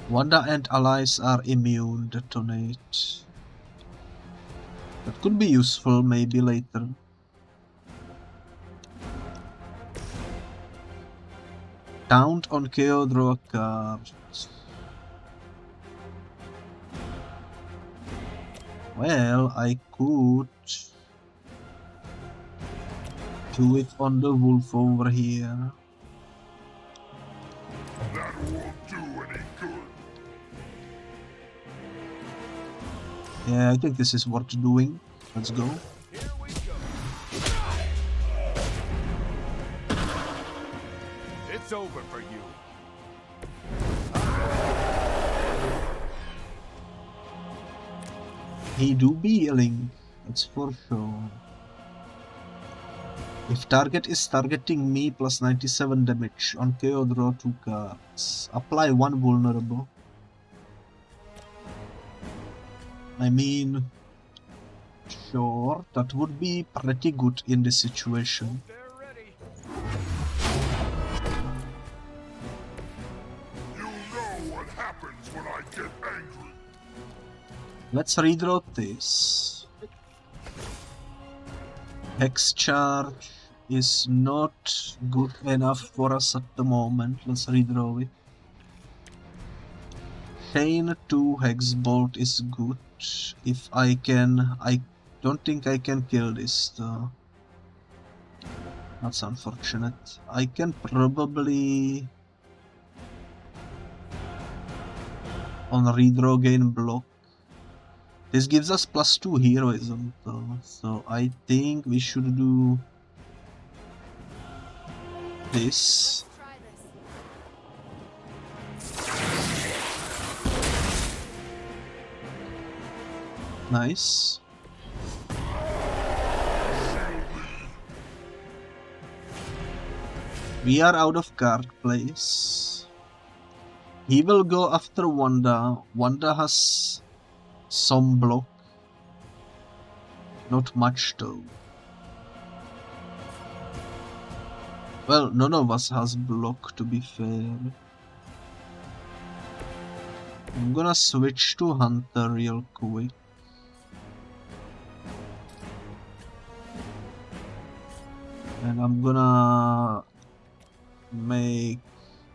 Wanda and allies are immune, detonate. That could be useful maybe later. Count on Keodro cards. Well, I could do it on the wolf over here. That won't do any good. Yeah, I think this is worth doing. Let's go. It's over for you. He do be healing, that's for sure. If target is targeting me, plus 97 damage. On KO, draw 2 cards. Apply 1 vulnerable. I mean, sure, that would be pretty good in this situation. You know what happens when I get angry. Let's redraw this. Hex charge is not good enough for us at the moment. Let's redraw it. Chain 2 Hex Bolt is good. If I can... I don't think I can kill this though. That's unfortunate. I can probably... on redraw gain block. This gives us plus 2 heroism though, so I think we should do this. Nice. We are out of card plays. He will go after Wanda. Wanda has some block. Not much though. Well, none of us has block, to be fair. I'm gonna switch to Hunter real quick. And I'm gonna make...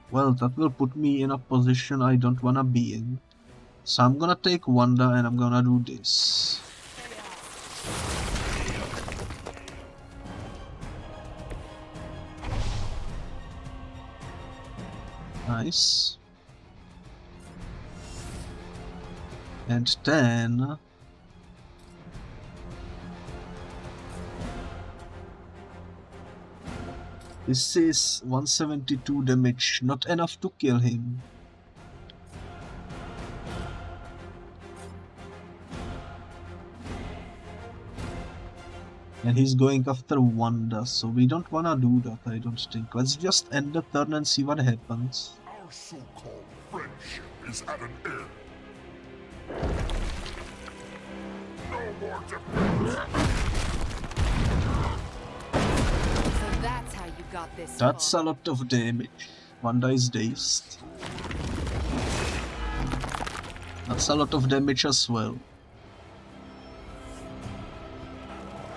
well, that will put me in a position I don't wanna be in. So I'm gonna take Wanda and I'm gonna do this. Nice. And then... this is 172 damage, not enough to kill him. And he's going after Wanda, so we don't wanna do that, I don't think. Let's just end the turn and see what happens. Our so-called friendship is at an end. No more defense. So that's how you got this. That's a lot of damage. Wanda is dazed. That's a lot of damage as well.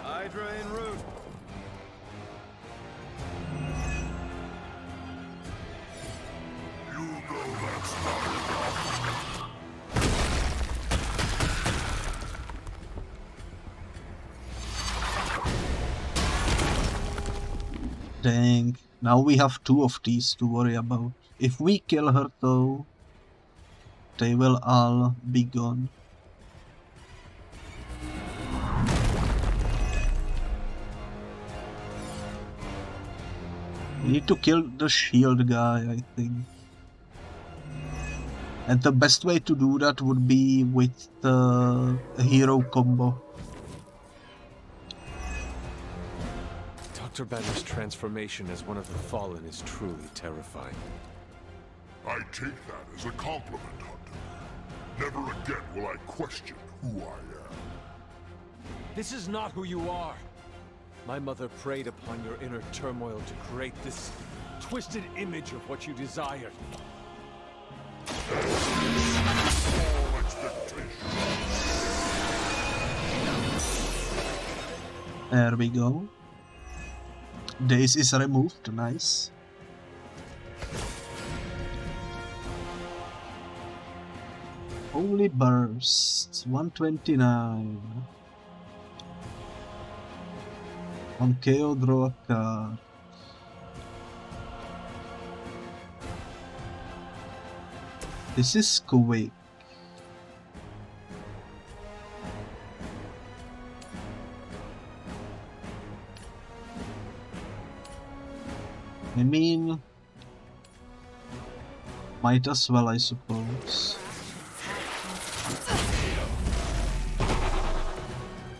Hydra en route. You know that's not enough. Dang. Now we have 2 of these to worry about. If we kill her though, they will all be gone. We need to kill the shield guy, I think. And the best way to do that would be with the hero combo. Dr. Banner's transformation as one of the Fallen is truly terrifying. I take that as a compliment, Hunter. Never again will I question who I am. This is not who you are. My mother preyed upon your inner turmoil to create this twisted image of what you desired. All expectations. There we go. Daze is removed, nice. Holy Burst, 129. On KO, draw a card. This is quick. I mean, might as well, I suppose.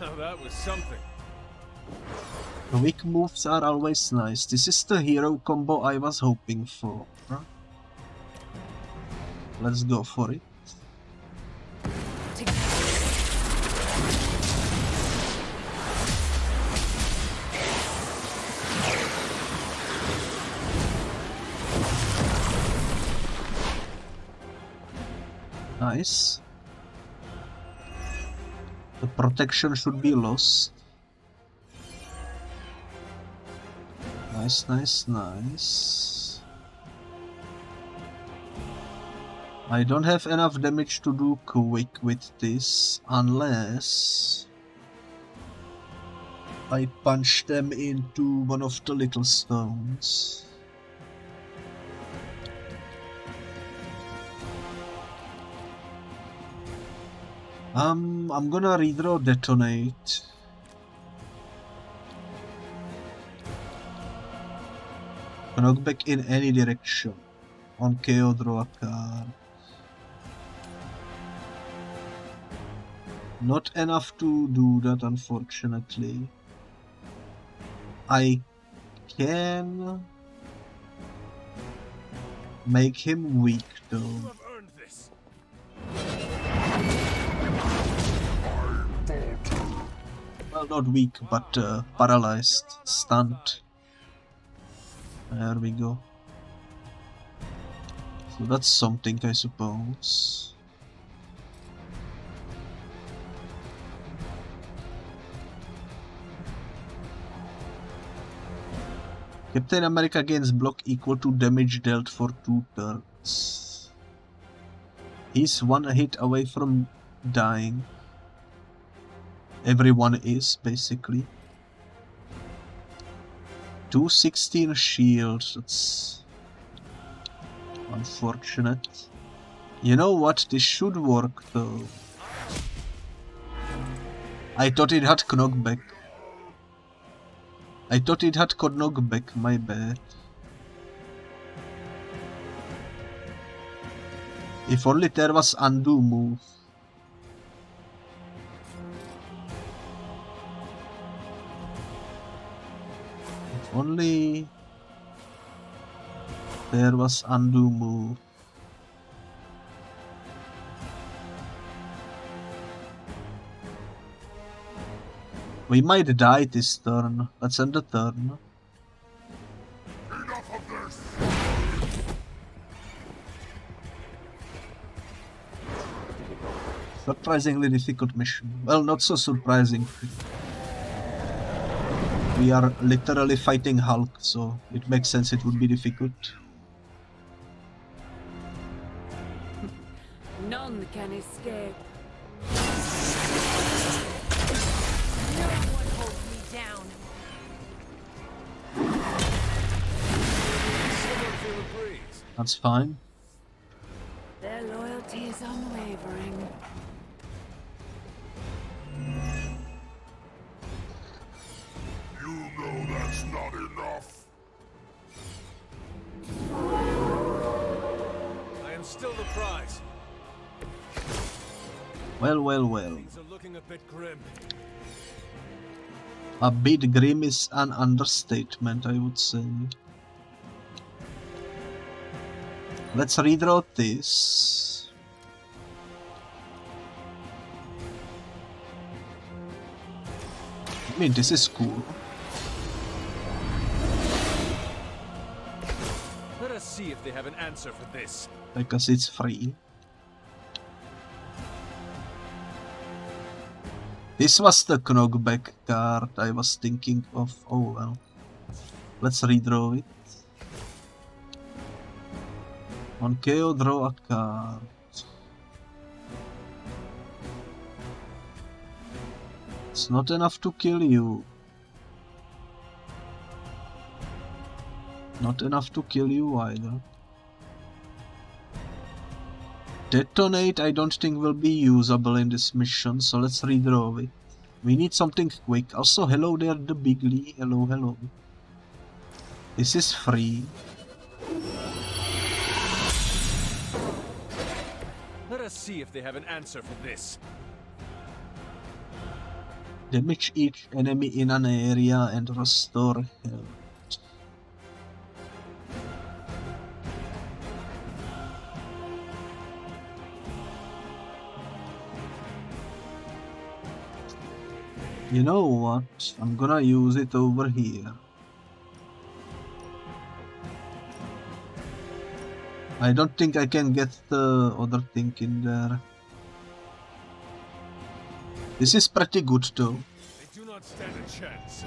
Now that was something. Quick moves are always nice. This is the hero combo I was hoping for. Let's go for it. Nice. The protection should be lost. Nice, nice, nice. I don't have enough damage to do quick with this unless I punch them into one of the little stones. I'm gonna redraw detonate. Knockback in any direction. On KO, draw a card. Not enough to do that, unfortunately. I can make him weak though. Well, not weak, but paralyzed, stunned. There we go. So that's something, I suppose. Captain America gains block equal to damage dealt for 2 turns. He's 1 hit away from dying. Everyone is, basically. 216 shields, that's unfortunate. You know what, this should work though. I thought it had knockback. I thought it had knockback, my bad. If only there was undo move. Only there was undo move. We might die this turn. Let's end the turn. Enough of this. Surprisingly difficult mission. Well, not so surprising. We are literally fighting Hulk, so it makes sense it would be difficult. None can escape. No one holds me down. That's fine. Their loyalty is unwavering. You know that's not enough. I am still the prize. Well, well, well. Things are looking a bit grim. A bit grim is an understatement, I would say. Let's redraw this. I mean, this is cool. Let us see if they have an answer for this. Because it's free. This was the knockback card I was thinking of. Oh well. Let's redraw it. On KO, draw a card. It's not enough to kill you. Not enough to kill you either. Detonate I don't think will be usable in this mission, so let's redraw it. We need something quick. Also, hello there, the Bigly. Hello, hello. This is free. Let us see if they have an answer for this. Damage each enemy in an area and restore health. You know what? I'm gonna use it over here. I don't think I can get the other thing in there. This is pretty good though. They do not stand a chance.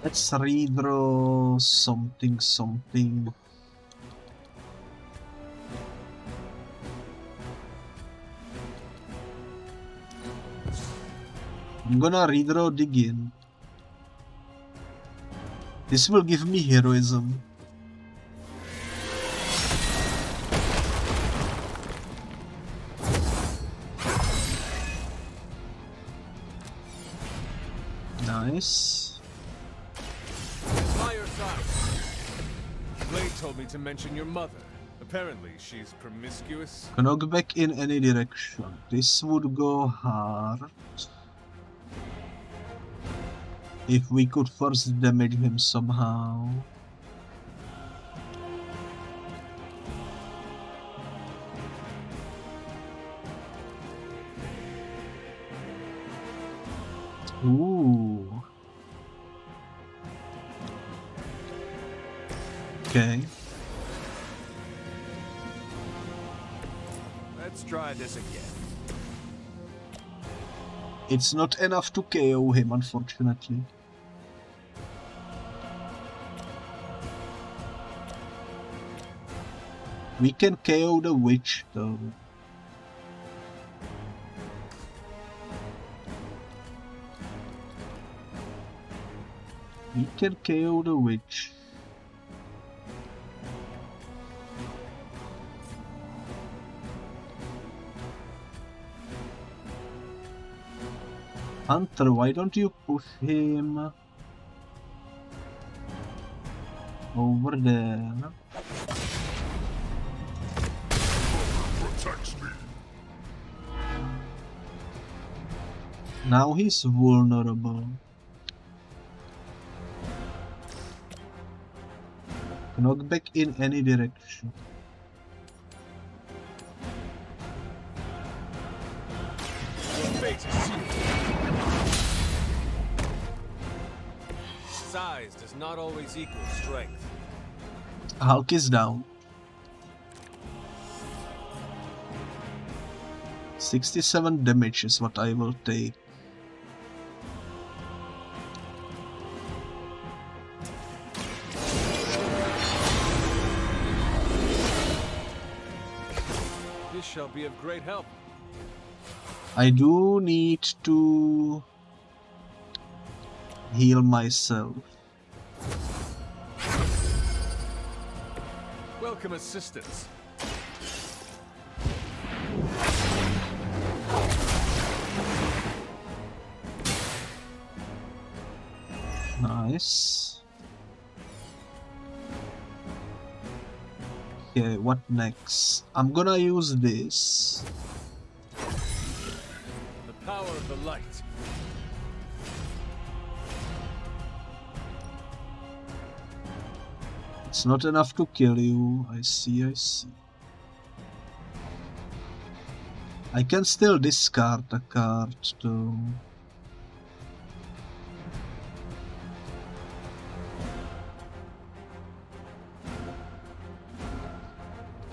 Let's redraw something. I'm gonna redraw Digin. This will give me heroism. Nice. Blade told me to mention your mother. Apparently, she's promiscuous. Knockback in any direction. This would go hard. If we could first damage him somehow. Ooh. Okay. Let's try this again. It's not enough to KO him, unfortunately. We can KO the witch, though. We can KO the witch. Hunter, why don't you push him over there? Now he's vulnerable. Knockback in any direction. Size does not always equal strength. Hulk is down. 67 damage is what I will take. This shall be of great help. I do need to heal myself. Welcome assistance. Nice. Okay, what next? I'm gonna use this. The power of the light. It's not enough to kill you. I see. I can still discard a card though.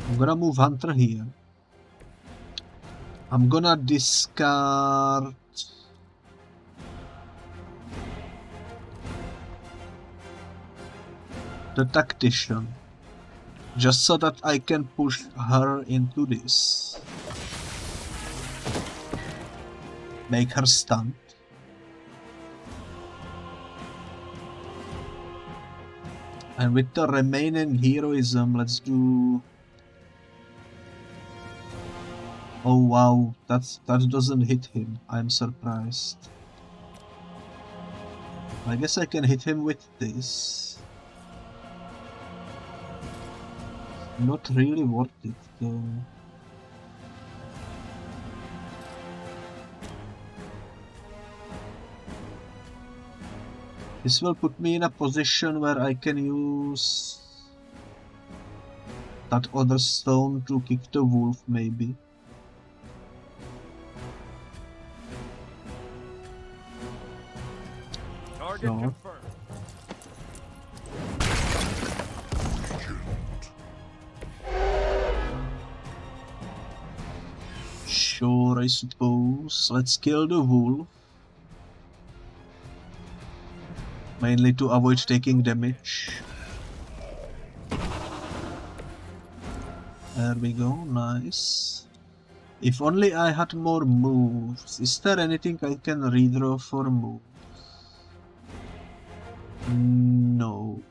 I'm gonna move Hunter here. I'm gonna discard the tactician, just so that I can push her into this. Make her stunned. And with the remaining heroism, let's do... Oh wow, that doesn't hit him. I'm surprised. I guess I can hit him with this. Not really worth it though. This will put me in a position where I can use that other stone to kick the wolf, maybe. Target confirmed. Sure, I suppose. Let's kill the wolf. Mainly to avoid taking damage. There we go, nice. If only I had more moves. Is there anything I can redraw for moves? No.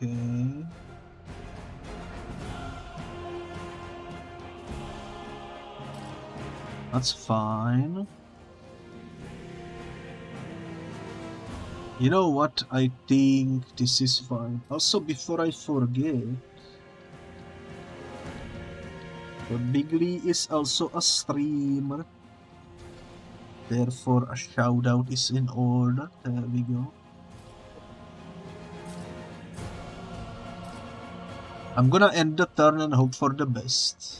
Okay. That's fine. You know what? I think this is fine. Also, before I forget, the Bigly is also a streamer. Therefore, a shout out is in order. There we go. I'm gonna end the turn and hope for the best.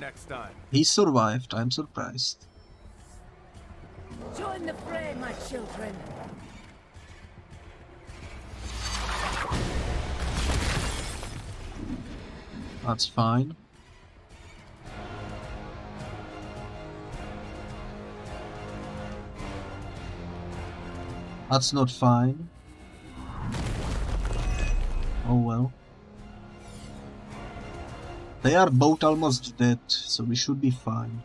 Next time. He survived, I'm surprised. Join the fray, my children. That's fine. That's not fine. Oh well. They are both almost dead, so we should be fine.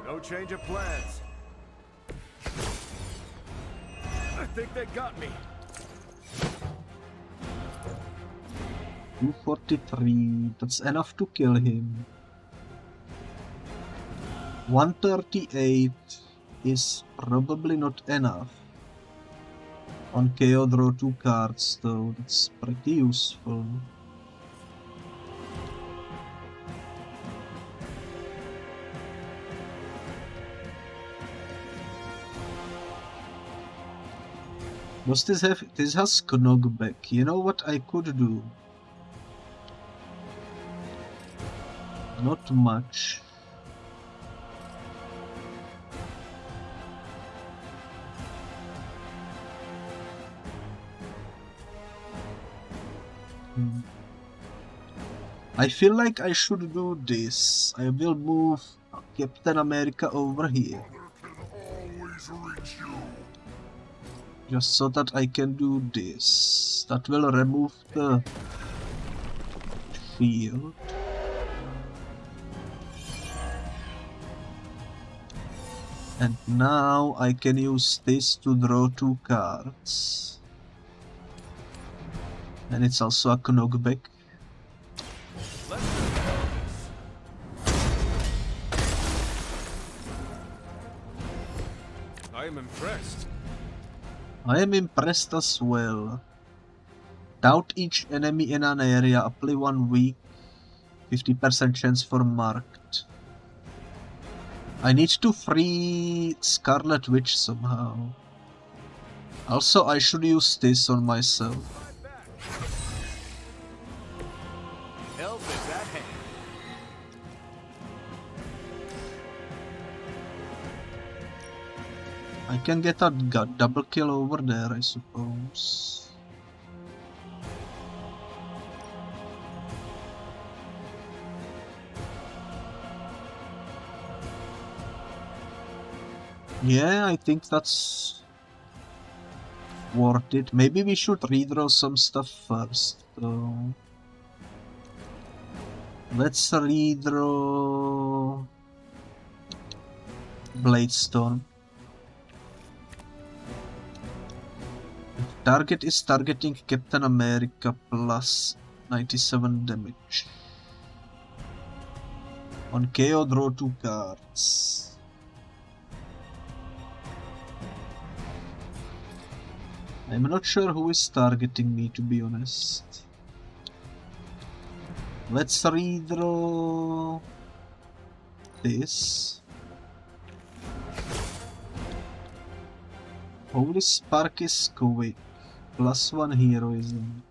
No change of plans. I think they got me. 243, that's enough to kill him. 138 is probably not enough. On KO draw 2 cards though, that's pretty useful. Does this have... this has knockback. You know what I could do? Not much. I feel like I should do this. I will move Captain America over here. Just so that I can do this. That will remove the shield. And now I can use this to draw 2 cards. And it's also a knockback. I am impressed. I am impressed as well. Doubt each enemy in an area, apply 1 week, 50% chance for marked. I need to free Scarlet Witch somehow. Also, I should use this on myself. Help is at hand. I can get a double kill over there, I suppose. Yeah, I think that's worth it. Maybe we should redraw some stuff first, though. Let's redraw Bladestone. Target is targeting Captain America plus 97 damage. On KO, draw 2 cards. I'm not sure who is targeting me, to be honest. Let's redraw this. Holy Spark is quick. +1 heroism.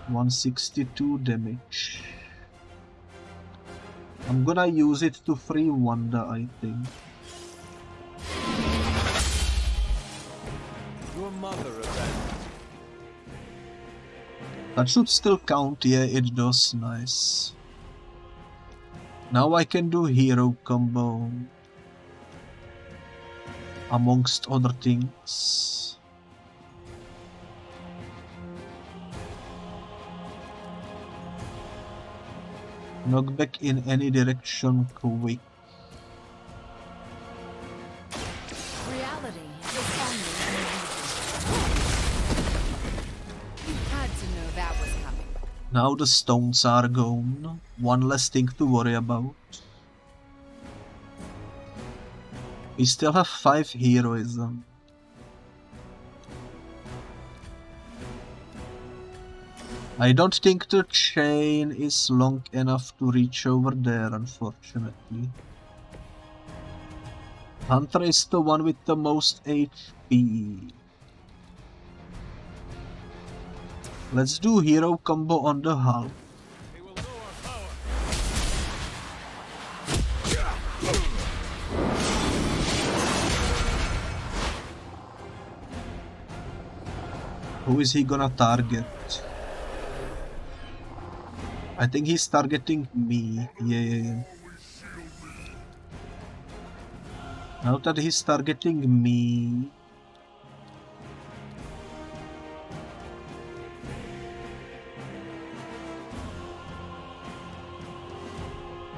162 damage. I'm gonna use it to free Wanda, I think. Your mother abandoned. That should still count, yeah, it does, nice. Now I can do hero combo. Amongst other things. Knockback in any direction, quick. Reality is only an illusion. You had to know that was coming. Now the stones are gone. One less thing to worry about. We still have 5 heroism. I don't think the chain is long enough to reach over there, unfortunately. Hunter is the one with the most HP. Let's do hero combo on the Hulk. Who is he gonna target? I think he's targeting me. Yeah. Now that he's targeting me,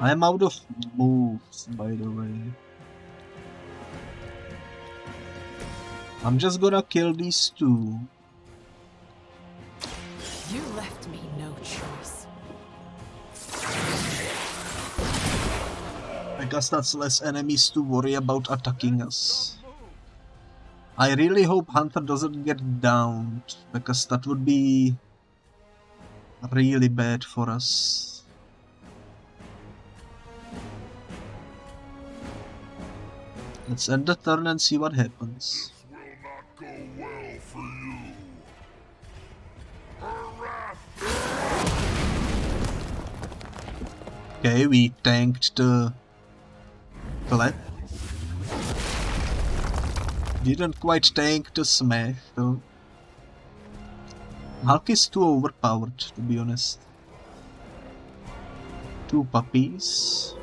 I am out of moves, by the way. I'm just gonna kill these two. You left me no choice. I guess that's less enemies to worry about attacking us. I really hope Hunter doesn't get downed, because that would be really bad for us. Let's end the turn and see what happens. Okay, we tanked the clap. Didn't quite tank the smash though. Hulk is too overpowered, to be honest. 2 puppies.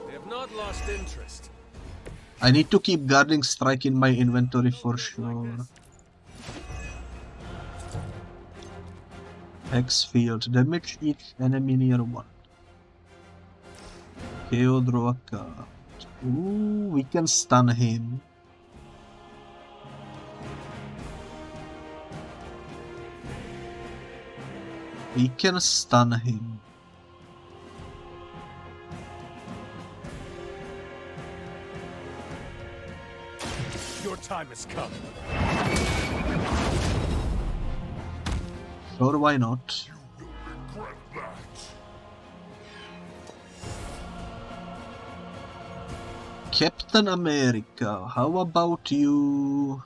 They have not lost interest. I need to keep guarding strike in my inventory for sure. Hex field. Damage each enemy near 1. KO, draw a card. Ooh, we can stun him. We can stun him. Your time has come. Sure, why not? Captain America, how about you?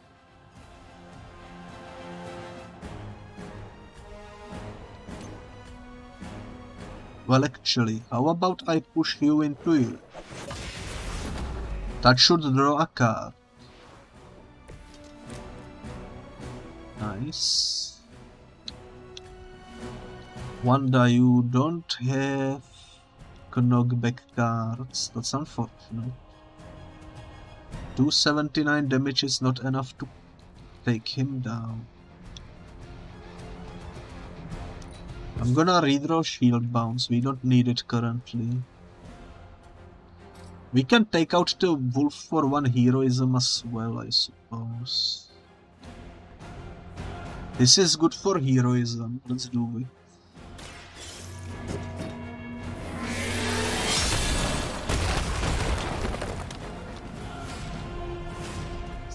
Well, actually, how about I push you into it? That should draw a card. Nice. Wanda, you don't have knockback cards. That's unfortunate. 279 damage is not enough to take him down. I'm gonna redraw Shield Bounce. We don't need it currently. We can take out the wolf for 1 heroism as well, I suppose. This is good for heroism. Let's do it.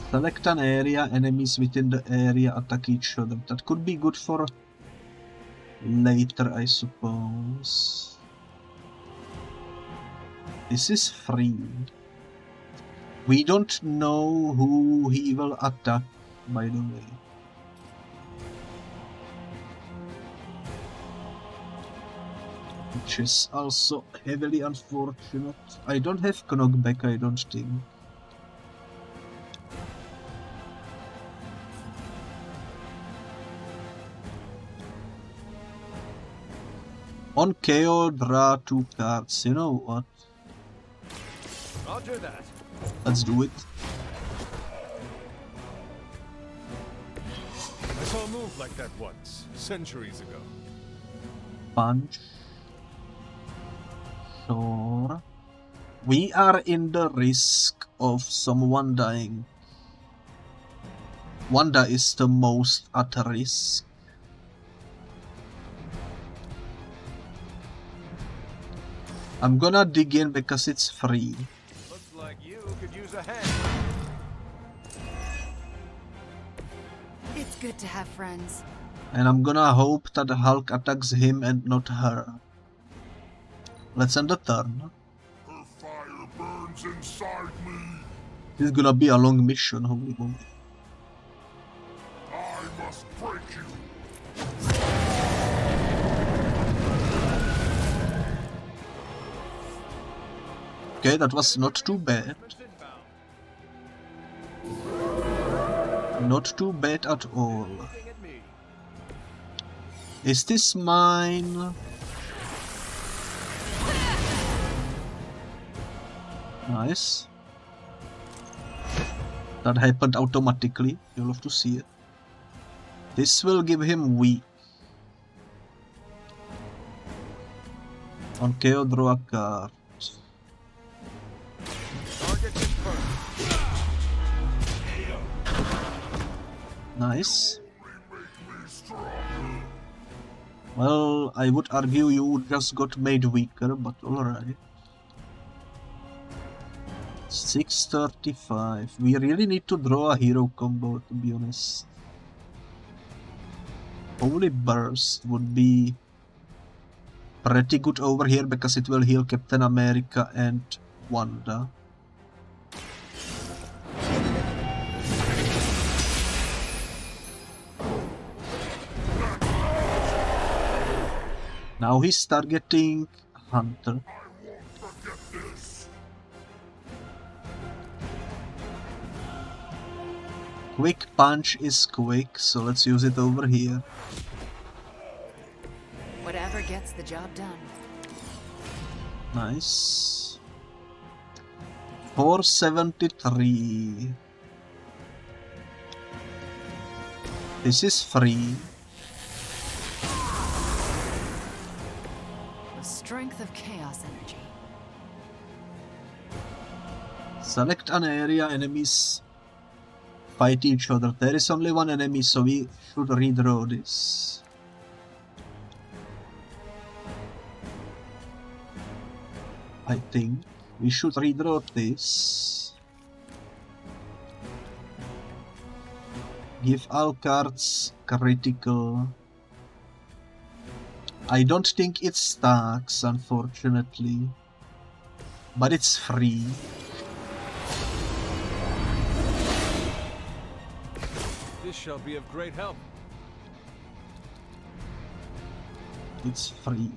Select an area, enemies within the area attack each other. That could be good for later, I suppose. This is free. We don't know who he will attack, by the way. Which is also heavily unfortunate. I don't have knockback, I don't think. On KO, draw 2 cards. You know what? Roger that. Let's do it. I saw a move like that once, centuries ago. Punch. Sure. We are in the risk of someone dying. Wanda is the most at risk. I'm gonna dig in because it's free. Looks like you could use a hand. It's good to have friends. And I'm gonna hope that the Hulk attacks him and not her. Let's end the turn. Her fire burns inside me. This is gonna be a long mission, holy moly. I must break you. Okay, that was not too bad. Not too bad at all. Is this mine? Nice. That happened automatically. You'll have to see it. This will give him weak. On KO, draw a card. Nice. Well, I would argue you just got made weaker, but alright. 635. We really need to draw a hero combo, to be honest. Holy Burst would be pretty good over here because it will heal Captain America and Wanda. Now he's targeting Hunter. Quick punch is quick, so let's use it over here. Whatever gets the job done. Nice. 473. This is free. The strength of chaos energy. Select an area, enemies fight each other. There is only one enemy, so we should redraw this. I think we should redraw this. Give all cards critical. I don't think it stacks, unfortunately. But it's free. This shall be of great help. It's free.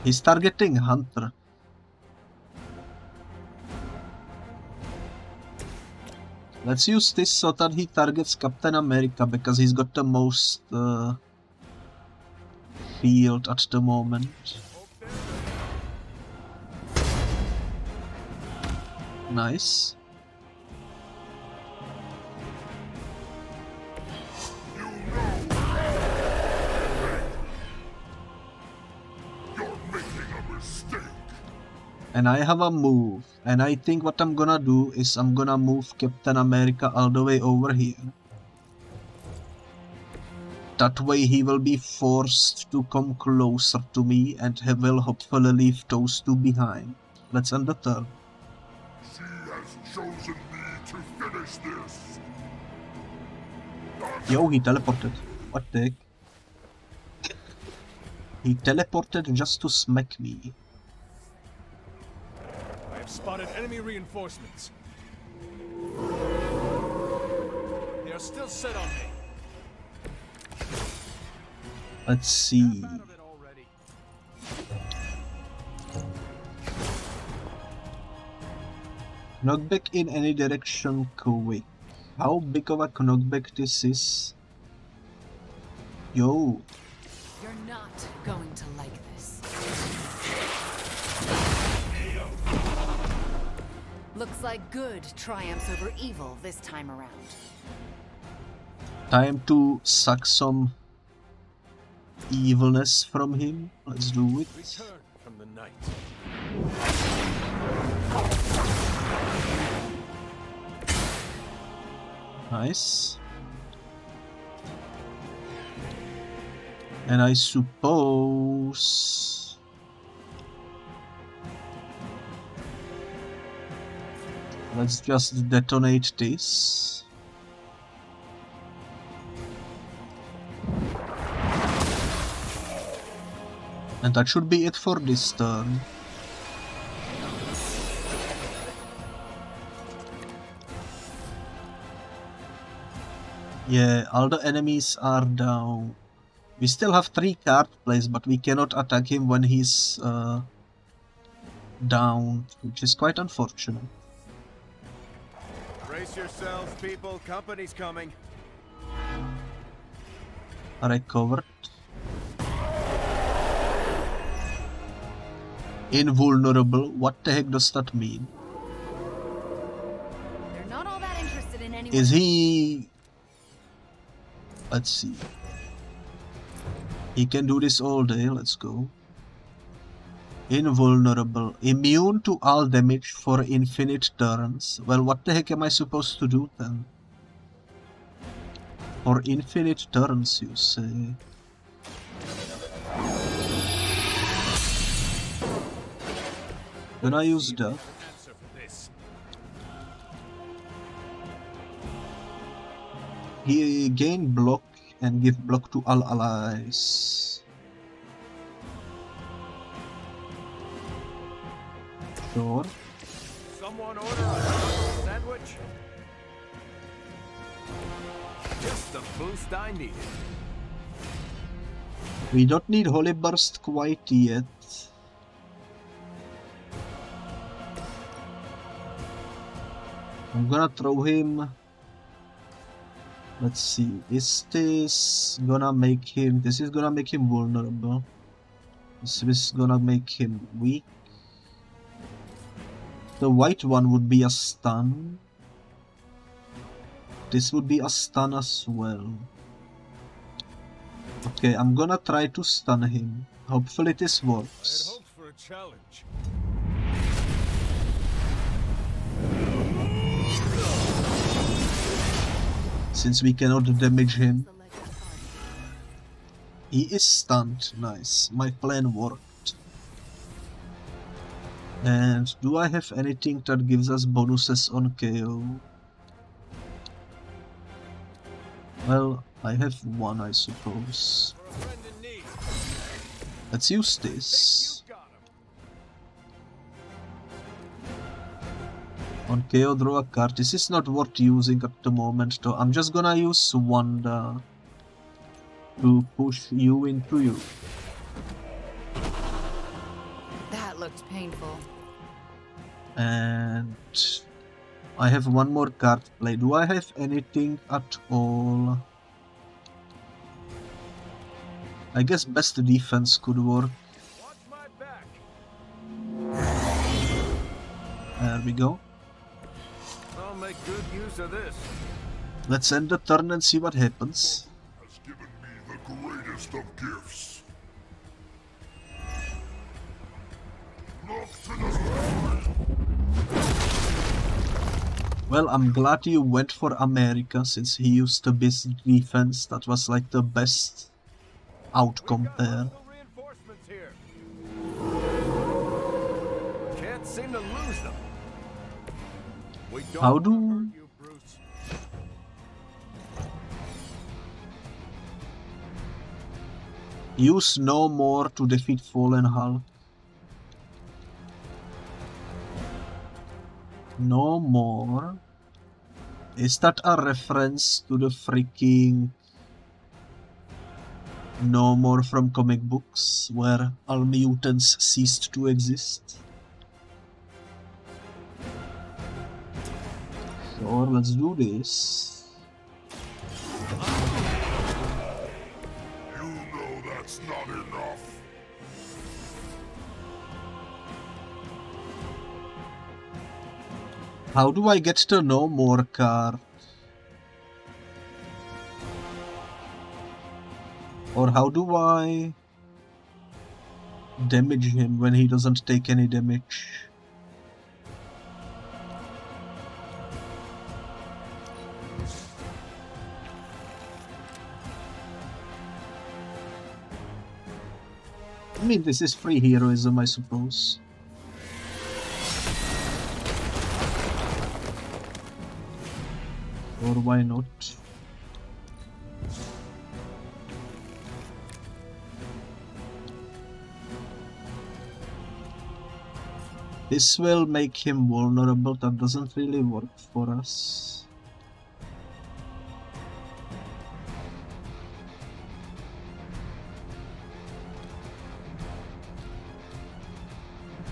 He's targeting Hunter. Let's use this so that he targets Captain America because he's got the most field at the moment. Nice. And I have a move, and I think what I'm gonna do is I'm gonna move Captain America all the way over here. That way he will be forced to come closer to me and he will hopefully leave those two behind. Let's end the turn. She has chosen me to finish this. Yo, he teleported. What the heck? He teleported just to smack me. I have spotted enemy reinforcements. They are still set on me. Let's see. Knockback in any direction quick. How big of a knockback this is? Yo. You're not going to like this. Looks like good triumphs over evil this time around. Time to suck some evilness from him. Let's do it. Return from the night. Nice. And I suppose let's just detonate this. And that should be it for this turn. Yeah, all the enemies are down. We still have 3 card plays, but we cannot attack him when he's down, which is quite unfortunate. Brace yourselves, people. Company's coming. Recovered. Invulnerable. What the heck does that mean? They're not all that interested in anyone. Is he... Let's see. He can do this all day. Let's go. Invulnerable. Immune to all damage for infinite turns. Well, what the heck am I supposed to do then? For infinite turns, you say? Gonna use that. He gain block and give block to all allies. Sure. Someone order a sandwich? Just the boost I needed. We don't need Holy Burst quite yet. I'm gonna throw him. Let's see. Is this gonna make him... This is gonna make him vulnerable. This is gonna make him weak. The white one would be a stun. This would be a stun as well. Okay, I'm gonna try to stun him. Hopefully this works. I had hoped for a challenge. Since we cannot damage him. He is stunned. Nice. My plan worked. And do I have anything that gives us bonuses on KO? Well, I have one, I suppose. Let's use this. On KO, draw a card. This is not worth using at the moment, though. I'm just gonna use Wanda to push you into you. That looked painful. And I have one more card to play. Do I have anything at all? I guess best defense could work. There we go. I'll make good use of this. Let's end the turn and see what happens. Has given me the greatest of gifts. Well, I'm glad you went for America, since he used the best defense. That was like the best outcome there. Can't seem to lose them. How do... Use no more to defeat Fallen Hulk. No more. Is that a reference to the freaking No More from comic books, where all mutants ceased to exist? Sure, let's do this. You know that's not enough. How do I get the No More card? Or how do I damage him when he doesn't take any damage? I mean, this is free heroism, I suppose. Or why not? This will make him vulnerable. That doesn't really work for us.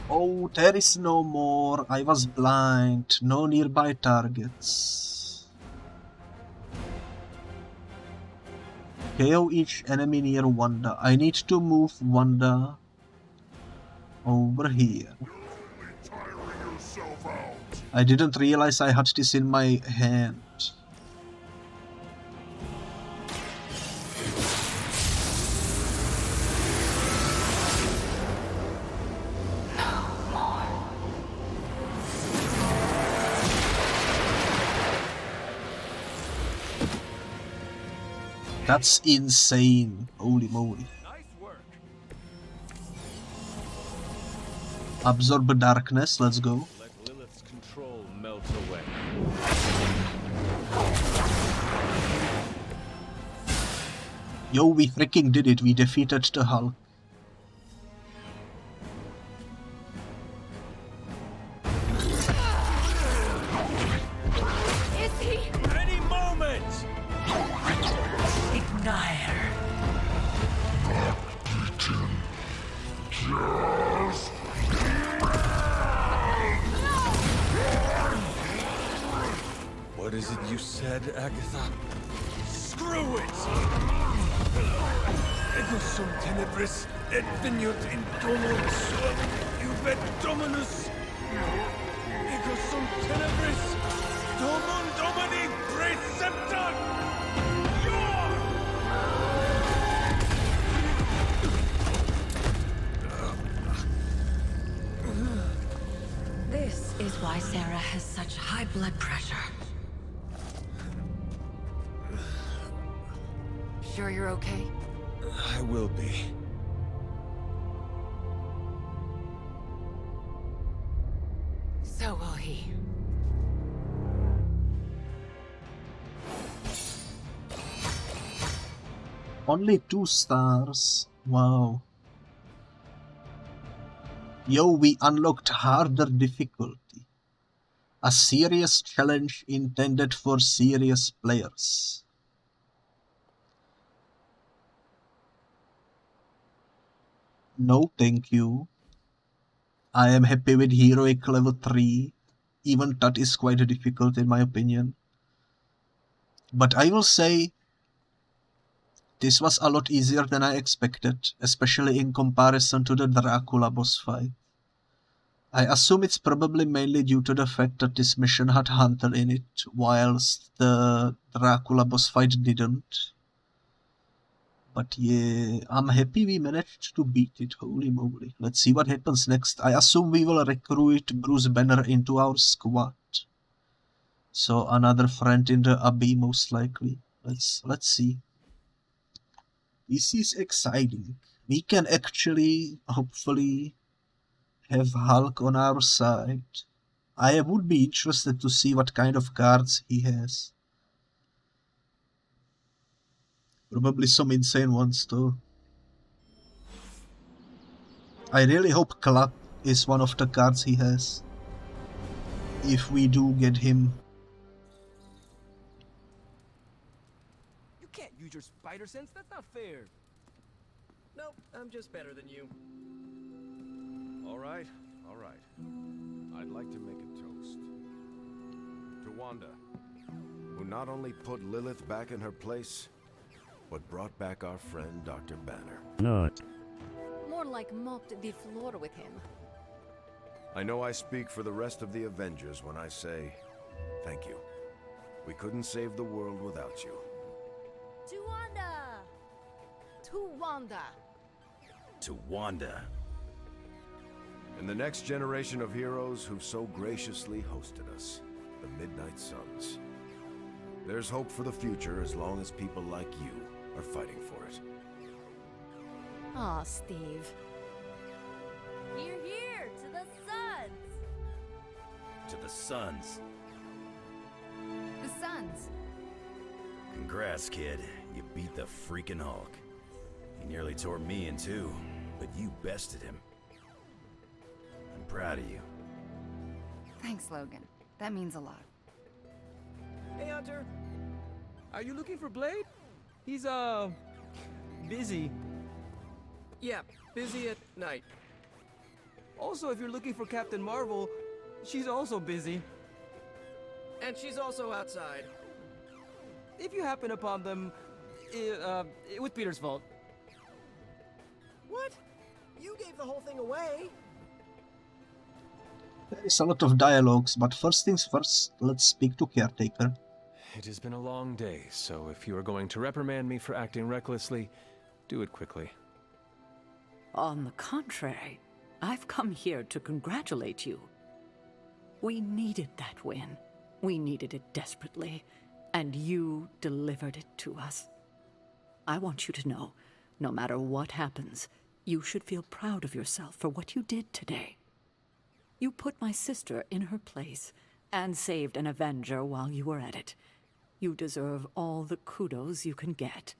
Oh, there is no more. I was blind. No nearby targets. KO each enemy near Wanda. I need to move Wanda over here. I didn't realize I had this in my hand. That's insane. Holy moly. Absorb darkness, let's go. Let Lilith's control melt away. Yo, we freaking did it. We defeated the Hulk. Is he? Any moment! Ignite. What is it you said, Agatha? Screw it! Ego sum tenebris et veniut in domo suum iubet dominus. Ego sum tenebris domum domini preceptor. This is why Sarah has such high blood pressure. Sure you're okay? I will be. So will he. Only 2 stars. Wow. Yo, we unlocked harder difficulty. A serious challenge intended for serious players. No, thank you. I am happy with heroic level 3. even that is quite difficult in my opinion. But I will say this was a lot easier than I expected, especially in comparison to the Dracula boss fight. I assume it's probably mainly due to the fact that this mission had Hunter in it, whilst the Dracula boss fight didn't. But yeah, I'm happy we managed to beat it, holy moly. Let's see what happens next. I assume we will recruit Bruce Banner into our squad. So another friend in the Abbey most likely. Let's see. This is exciting. We can actually, hopefully, have Hulk on our side. I would be interested to see what kind of cards he has. Probably some insane ones too. I really hope Clap is one of the cards he has. If we do get him. You can't use your spider sense, that's not fair. Nope, I'm just better than you. All right. I'd like to make a toast. To Wanda, who not only put Lilith back in her place, but brought back our friend Dr. Banner. Not. More like mopped the floor with him. I know I speak for the rest of the Avengers when I say thank you. We couldn't save the world without you. To Wanda! To Wanda! To Wanda. And the next generation of heroes who've so graciously hosted us, the Midnight Suns. There's hope for the future as long as people like you are fighting for it. Aw, Steve. Here, to the Suns! To the Suns. The Suns. Congrats, kid. You beat the freaking Hulk. He nearly tore me in two, but you bested him. I'm proud of you. Thanks, Logan. That means a lot. Hey, Hunter. Are you looking for Blade? He's, busy. Yeah, busy at night. Also, if you're looking for Captain Marvel, she's also busy. And she's also outside. If you happen upon them, it was Peter's fault. What? You gave the whole thing away. There is a lot of dialogues, but first things first, let's speak to Caretaker. It has been a long day, so if you are going to reprimand me for acting recklessly, do it quickly. On the contrary, I've come here to congratulate you. We needed that win. We needed it desperately, and you delivered it to us. I want you to know, no matter what happens, you should feel proud of yourself for what you did today. You put my sister in her place and saved an Avenger while you were at it. You deserve all the kudos you can get.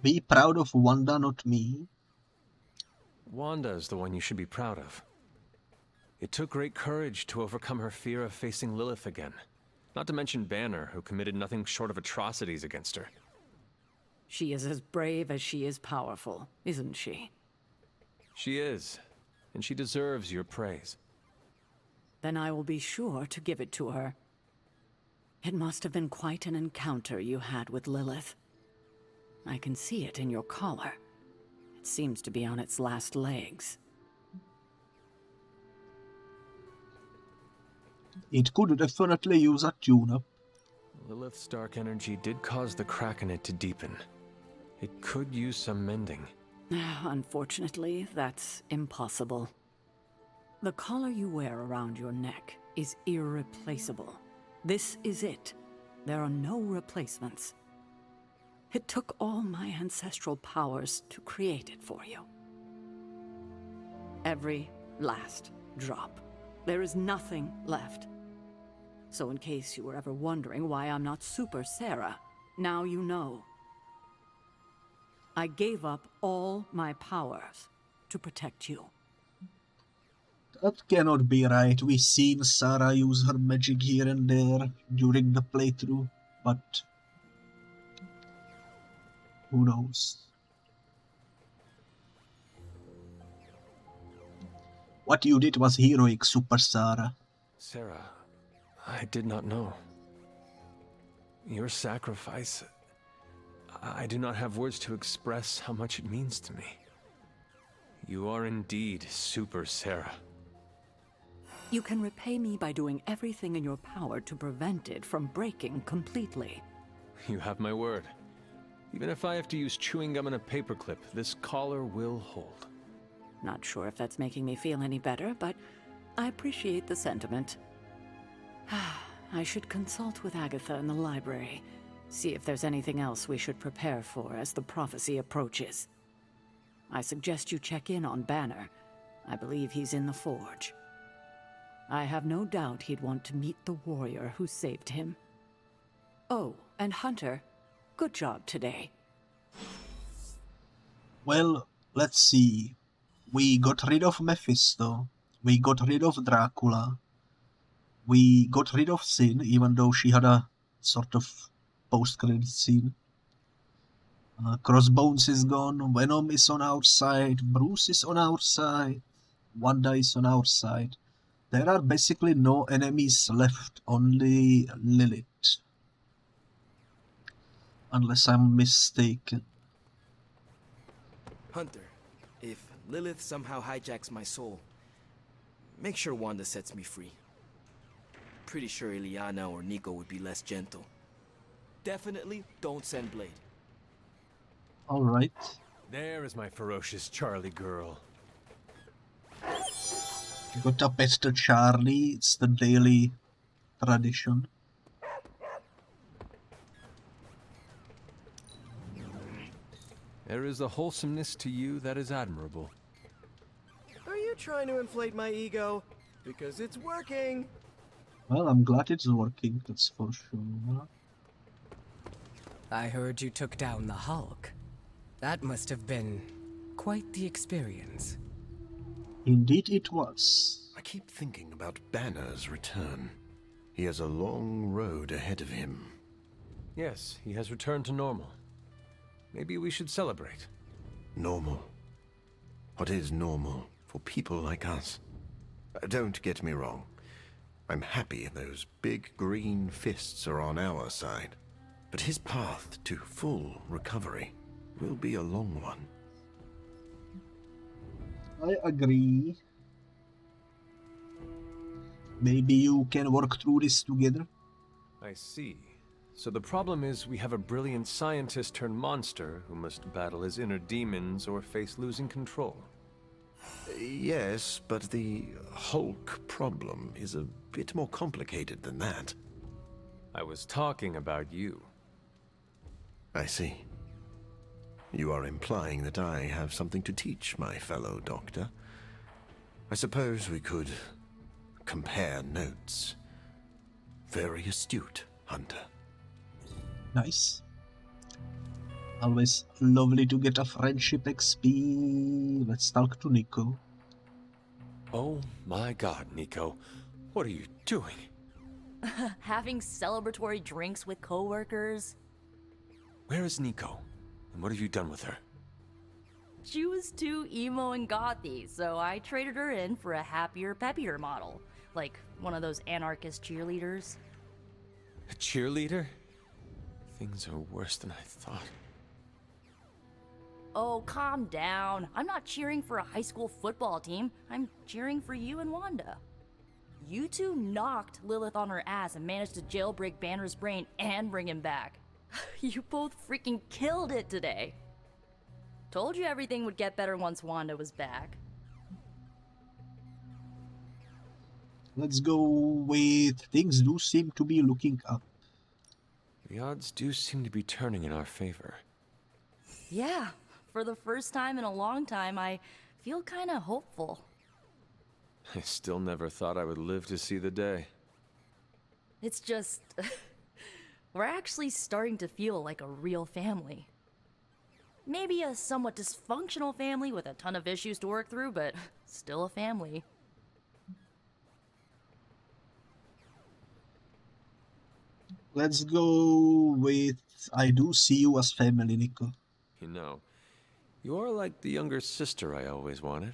Be proud of Wanda, not me. Wanda is the one you should be proud of. It took great courage to overcome her fear of facing Lilith again. Not to mention Banner, who committed nothing short of atrocities against her. She is as brave as she is powerful, isn't she? She is, and she deserves your praise. Then I will be sure to give it to her. It must have been quite an encounter you had with Lilith. I can see it in your collar. It seems to be on its last legs. It could definitely use a tune-up. Lilith's dark energy did cause the crack in it to deepen. It could use some mending. Unfortunately, that's impossible. The collar you wear around your neck is irreplaceable. This is it. There are no replacements. It took all my ancestral powers to create it for you. Every last drop. There is nothing left. So in case you were ever wondering why I'm not Super Sarah, now you know. I gave up all my powers to protect you. That cannot be right. We've seen Sara use her magic here and there during the playthrough, but who knows? What you did was heroic, Super Sara. Sarah, I did not know. Your sacrifice... I do not have words to express how much it means to me. You are indeed Super Sarah. You can repay me by doing everything in your power to prevent it from breaking completely. You have my word. Even if I have to use chewing gum and a paperclip, this collar will hold. Not sure if that's making me feel any better, but I appreciate the sentiment. I should consult with Agatha in the library, see if there's anything else we should prepare for as the prophecy approaches. I suggest you check in on Banner. I believe he's in the forge. I have no doubt he'd want to meet the warrior who saved him. Oh, and Hunter, good job today. Well, let's see. We got rid of Mephisto. We got rid of Dracula. We got rid of Sin, even though she had a sort of post-credit scene. Crossbones is gone. Venom is on our side. Bruce is on our side. Wanda is on our side. There are basically no enemies left, only Lilith. Unless I'm mistaken. Hunter, if Lilith somehow hijacks my soul, make sure Wanda sets me free. Pretty sure Ileana or Nico would be less gentle. Definitely don't send Blade. Alright. There is my ferocious Charlie girl. Got a pet to Charlie, it's the daily tradition. There is a wholesomeness to you that is admirable. Are you trying to inflate my ego? Because it's working! Well, I'm glad it's working, that's for sure. I heard you took down the Hulk. That must have been quite the experience. Indeed it was. I keep thinking about Banner's return. He has a long road ahead of him. Yes, he has returned to normal. Maybe we should celebrate. Normal? What is normal for people like us? Don't get me wrong. I'm happy those big green fists are on our side. But his path to full recovery will be a long one. I agree. Maybe you can work through this together? I see. So the problem is we have a brilliant scientist turned monster who must battle his inner demons or face losing control. Yes, but the Hulk problem is a bit more complicated than that. I was talking about you. I see. You are implying that I have something to teach my fellow doctor. I suppose we could compare notes. Very astute, Hunter. Nice. Always lovely to get a friendship XP. Let's talk to Nico. Oh my god, Nico. What are you doing? Having celebratory drinks with coworkers. Where is Nico? And what have you done with her? She was too emo and gothy, so I traded her in for a happier, peppier model. Like one of those anarchist cheerleaders. A cheerleader? Things are worse than I thought. Oh, calm down. I'm not cheering for a high school football team. I'm cheering for you and Wanda. You two knocked Lilith on her ass and managed to jailbreak Banner's brain and bring him back. You both freaking killed it today. Told you everything would get better once Wanda was back. Let's go with things do seem to be looking up. The odds do seem to be turning in our favor. Yeah, for the first time in a long time, I feel kinda hopeful. I still never thought I would live to see the day. It's just... we're actually starting to feel like a real family. Maybe a somewhat dysfunctional family with a ton of issues to work through, but still a family. Let's go with I do see you as family, Nico. You know, you are like the younger sister I always wanted.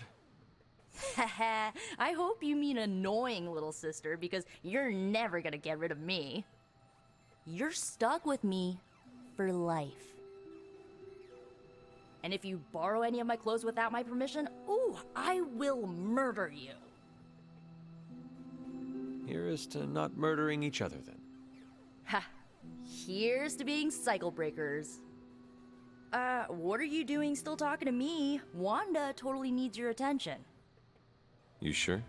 I hope you mean annoying, little sister, because you're never gonna get rid of me. You're stuck with me for life. And if you borrow any of my clothes without my permission, ooh, I will murder you. Here is to not murdering each other, then. Ha! Here's to being cycle breakers. What are you doing still talking to me? Wanda totally needs your attention. You sure?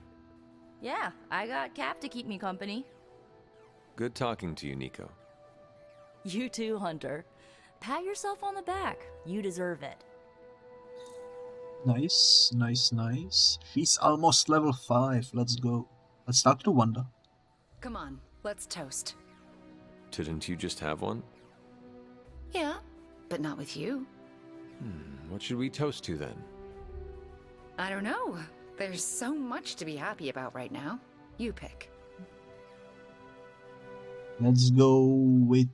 Yeah, I got Cap to keep me company. Good talking to you, Nico. You too, Hunter. Pat yourself on the back. You deserve it. Nice, nice, nice. She's almost level 5. Let's go. Let's talk to Wanda. Come on, let's toast. Didn't you just have one? Yeah, but not with you. What should we toast to then? I don't know. There's so much to be happy about right now. You pick. Let's go with...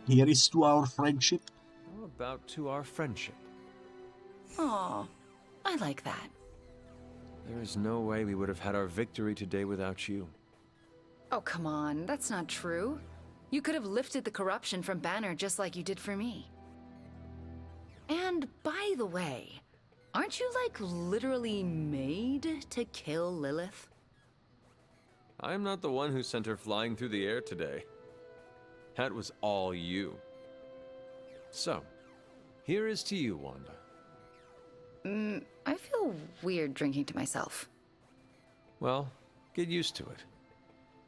Here is to our friendship. How about to our friendship? Aw, I like that. There is no way we would have had our victory today without you. Oh, come on, that's not true. You could have lifted the corruption from Banner just like you did for me. And by the way, aren't you like literally made to kill Lilith? I am not the one who sent her flying through the air today. That was all you. So, here is to you, Wanda. I feel weird drinking to myself. Well, get used to it.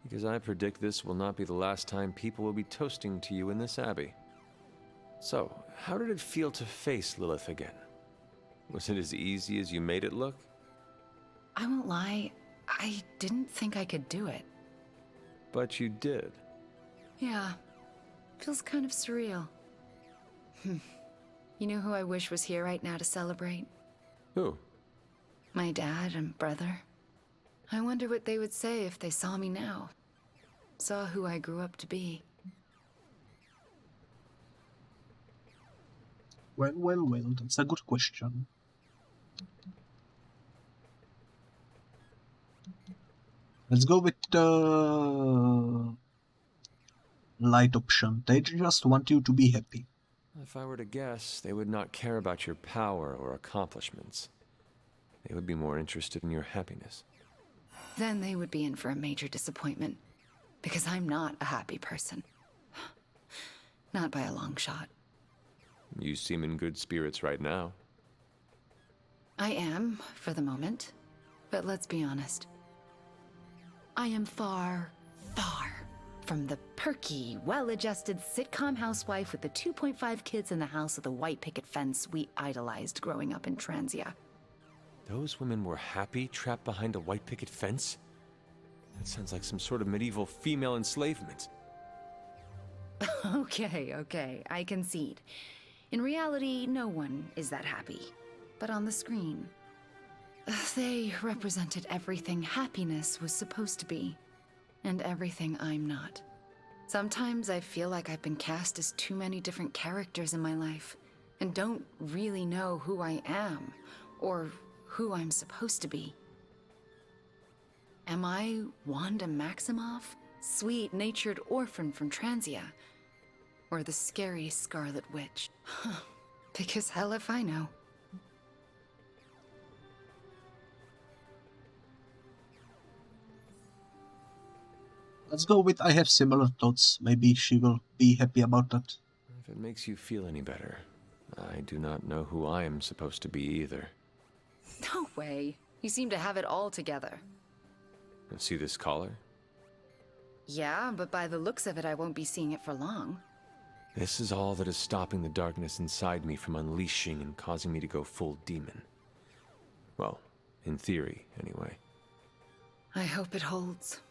Because I predict this will not be the last time people will be toasting to you in this abbey. So, how did it feel to face Lilith again? Was it as easy as you made it look? I won't lie, I didn't think I could do it. But you did. Yeah, feels kind of surreal. You know who I wish was here right now to celebrate? Who? My dad and brother. I wonder what they would say if they saw me now. Saw who I grew up to be. Well, that's a good question. Let's go with the light option. They just want you to be happy. If I were to guess, they would not care about your power or accomplishments. They would be more interested in your happiness. Then they would be in for a major disappointment. Because I'm not a happy person. Not by a long shot. You seem in good spirits right now. I am, for the moment. But let's be honest. I am far, far from the perky, well-adjusted sitcom housewife with the 2.5 kids in the house with the white picket fence we idolized growing up in Transia. Those women were happy trapped behind a white picket fence? That sounds like some sort of medieval female enslavement. Okay, I concede. In reality, no one is that happy. But on the screen, they represented everything happiness was supposed to be. And everything I'm not. Sometimes I feel like I've been cast as too many different characters in my life, and don't really know who I am, or who I'm supposed to be. Am I Wanda Maximoff, sweet-natured orphan from Transia? Or the scary Scarlet Witch? Because hell if I know. Let's go with I have similar thoughts. Maybe she will be happy about that. If it makes you feel any better, I do not know who I am supposed to be either. No way. You seem to have it all together. See this collar? Yeah, but by the looks of it, I won't be seeing it for long. This is all that is stopping the darkness inside me from unleashing and causing me to go full demon. Well, in theory, anyway. I hope it holds.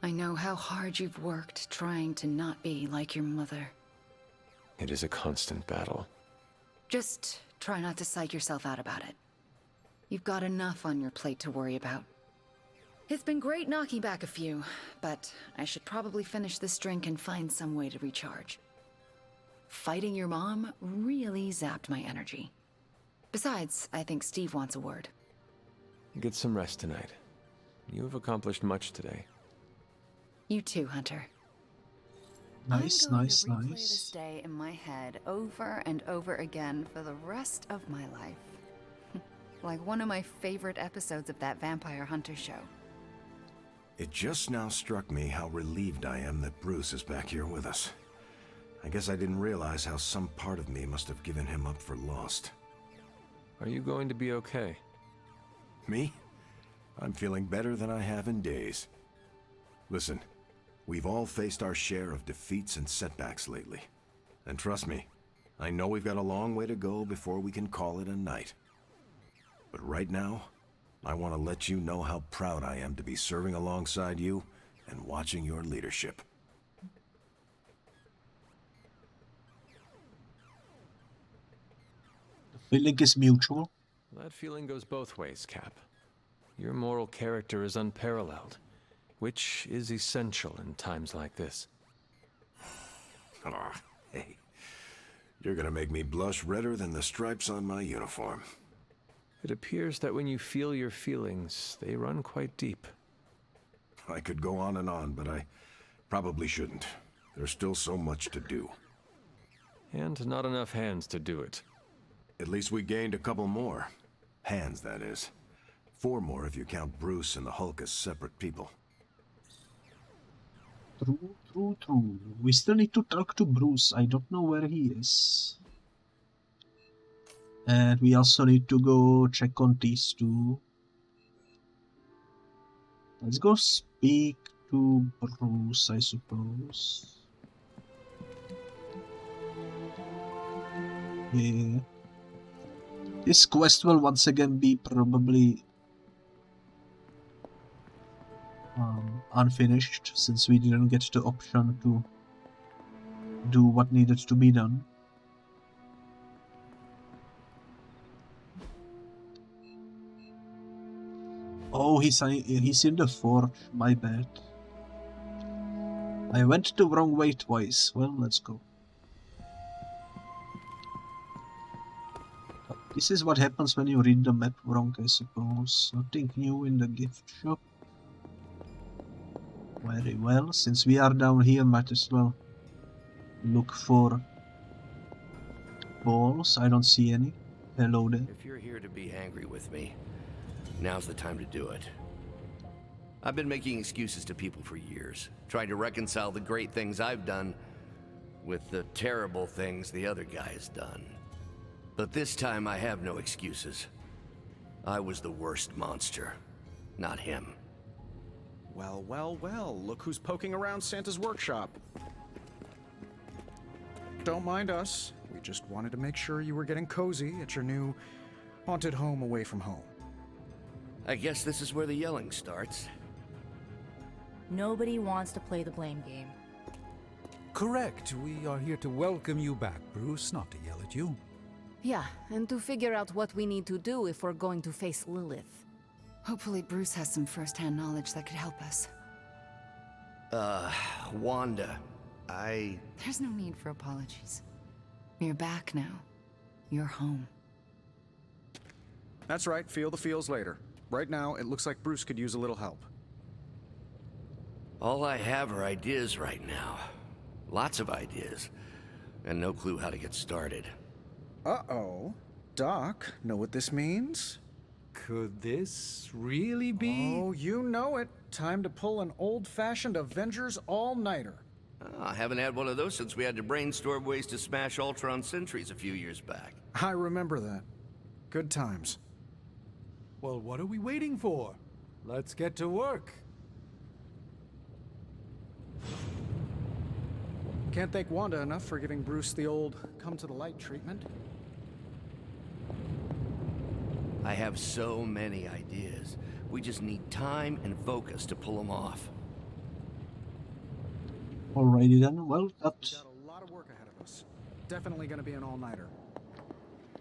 I know how hard you've worked trying to not be like your mother. It is a constant battle. Just try not to psych yourself out about it. You've got enough on your plate to worry about. It's been great knocking back a few, but I should probably finish this drink and find some way to recharge. Fighting your mom really zapped my energy. Besides, I think Steve wants a word. Get some rest tonight. You have accomplished much today. You too, Hunter. Nice, I'm going nice, to replay nice. this day in my head over and over again for the rest of my life. Like one of my favorite episodes of that Vampire Hunter show. It just now struck me how relieved I am that Bruce is back here with us. I guess I didn't realize how some part of me must have given him up for lost. Are you going to be okay? Me? I'm feeling better than I have in days. Listen, we've all faced our share of defeats and setbacks lately. And trust me, I know we've got a long way to go before we can call it a night. But right now, I want to let you know how proud I am to be serving alongside you and watching your leadership. The feeling is mutual. That feeling goes both ways, Cap. Your moral character is unparalleled, which is essential in times like this. Ah, hey. You're gonna make me blush redder than the stripes on my uniform. It appears that when you feel your feelings, they run quite deep. I could go on and on, but I probably shouldn't. There's still so much to do. And not enough hands to do it. At least we gained a couple more. Hands, that is. 4 more if you count Bruce and the Hulk as separate people. True, true, true. We still need to talk to Bruce. I don't know where he is. And we also need to go check on these two. Let's go speak to Bruce, I suppose. Yeah. This quest will once again be probably unfinished, since we didn't get the option to do what needed to be done. Oh, he's in the forge, my bad. I went the wrong way twice. Well, let's go. This is what happens when you read the map wrong, I suppose. Nothing new in the gift shop. Very well, since we are down here, might as well look for balls. I don't see any. Hello there. If you're here to be angry with me, now's the time to do it. I've been making excuses to people for years, trying to reconcile the great things I've done with the terrible things the other guy has done. But this time I have no excuses. I was the worst monster, not him. Well, well, well, look who's poking around Santa's workshop. Don't mind us. We just wanted to make sure you were getting cozy at your new haunted home away from home. I guess this is where the yelling starts. Nobody wants to play the blame game. Correct. We are here to welcome you back, Bruce, not to yell at you. Yeah, and to figure out what we need to do if we're going to face Lilith. Hopefully Bruce has some first-hand knowledge that could help us. Wanda, There's no need for apologies. You're back now. You're home. That's right, feel the feels later. Right now, it looks like Bruce could use a little help. All I have are ideas right now. Lots of ideas. And no clue how to get started. Uh-oh. Doc, know what this means? Could this really be? Oh, you know it. Time to pull an old-fashioned Avengers all-nighter. I haven't had one of those since we had to brainstorm ways to smash Ultron sentries a few years back. I remember that. Good times. Well, what are we waiting for? Let's get to work. Can't thank Wanda enough for giving Bruce the old come-to-the-light treatment. I have so many ideas. We just need time and focus to pull them off. Alrighty then, well, We've got a lot of work ahead of us. Definitely gonna be an all-nighter.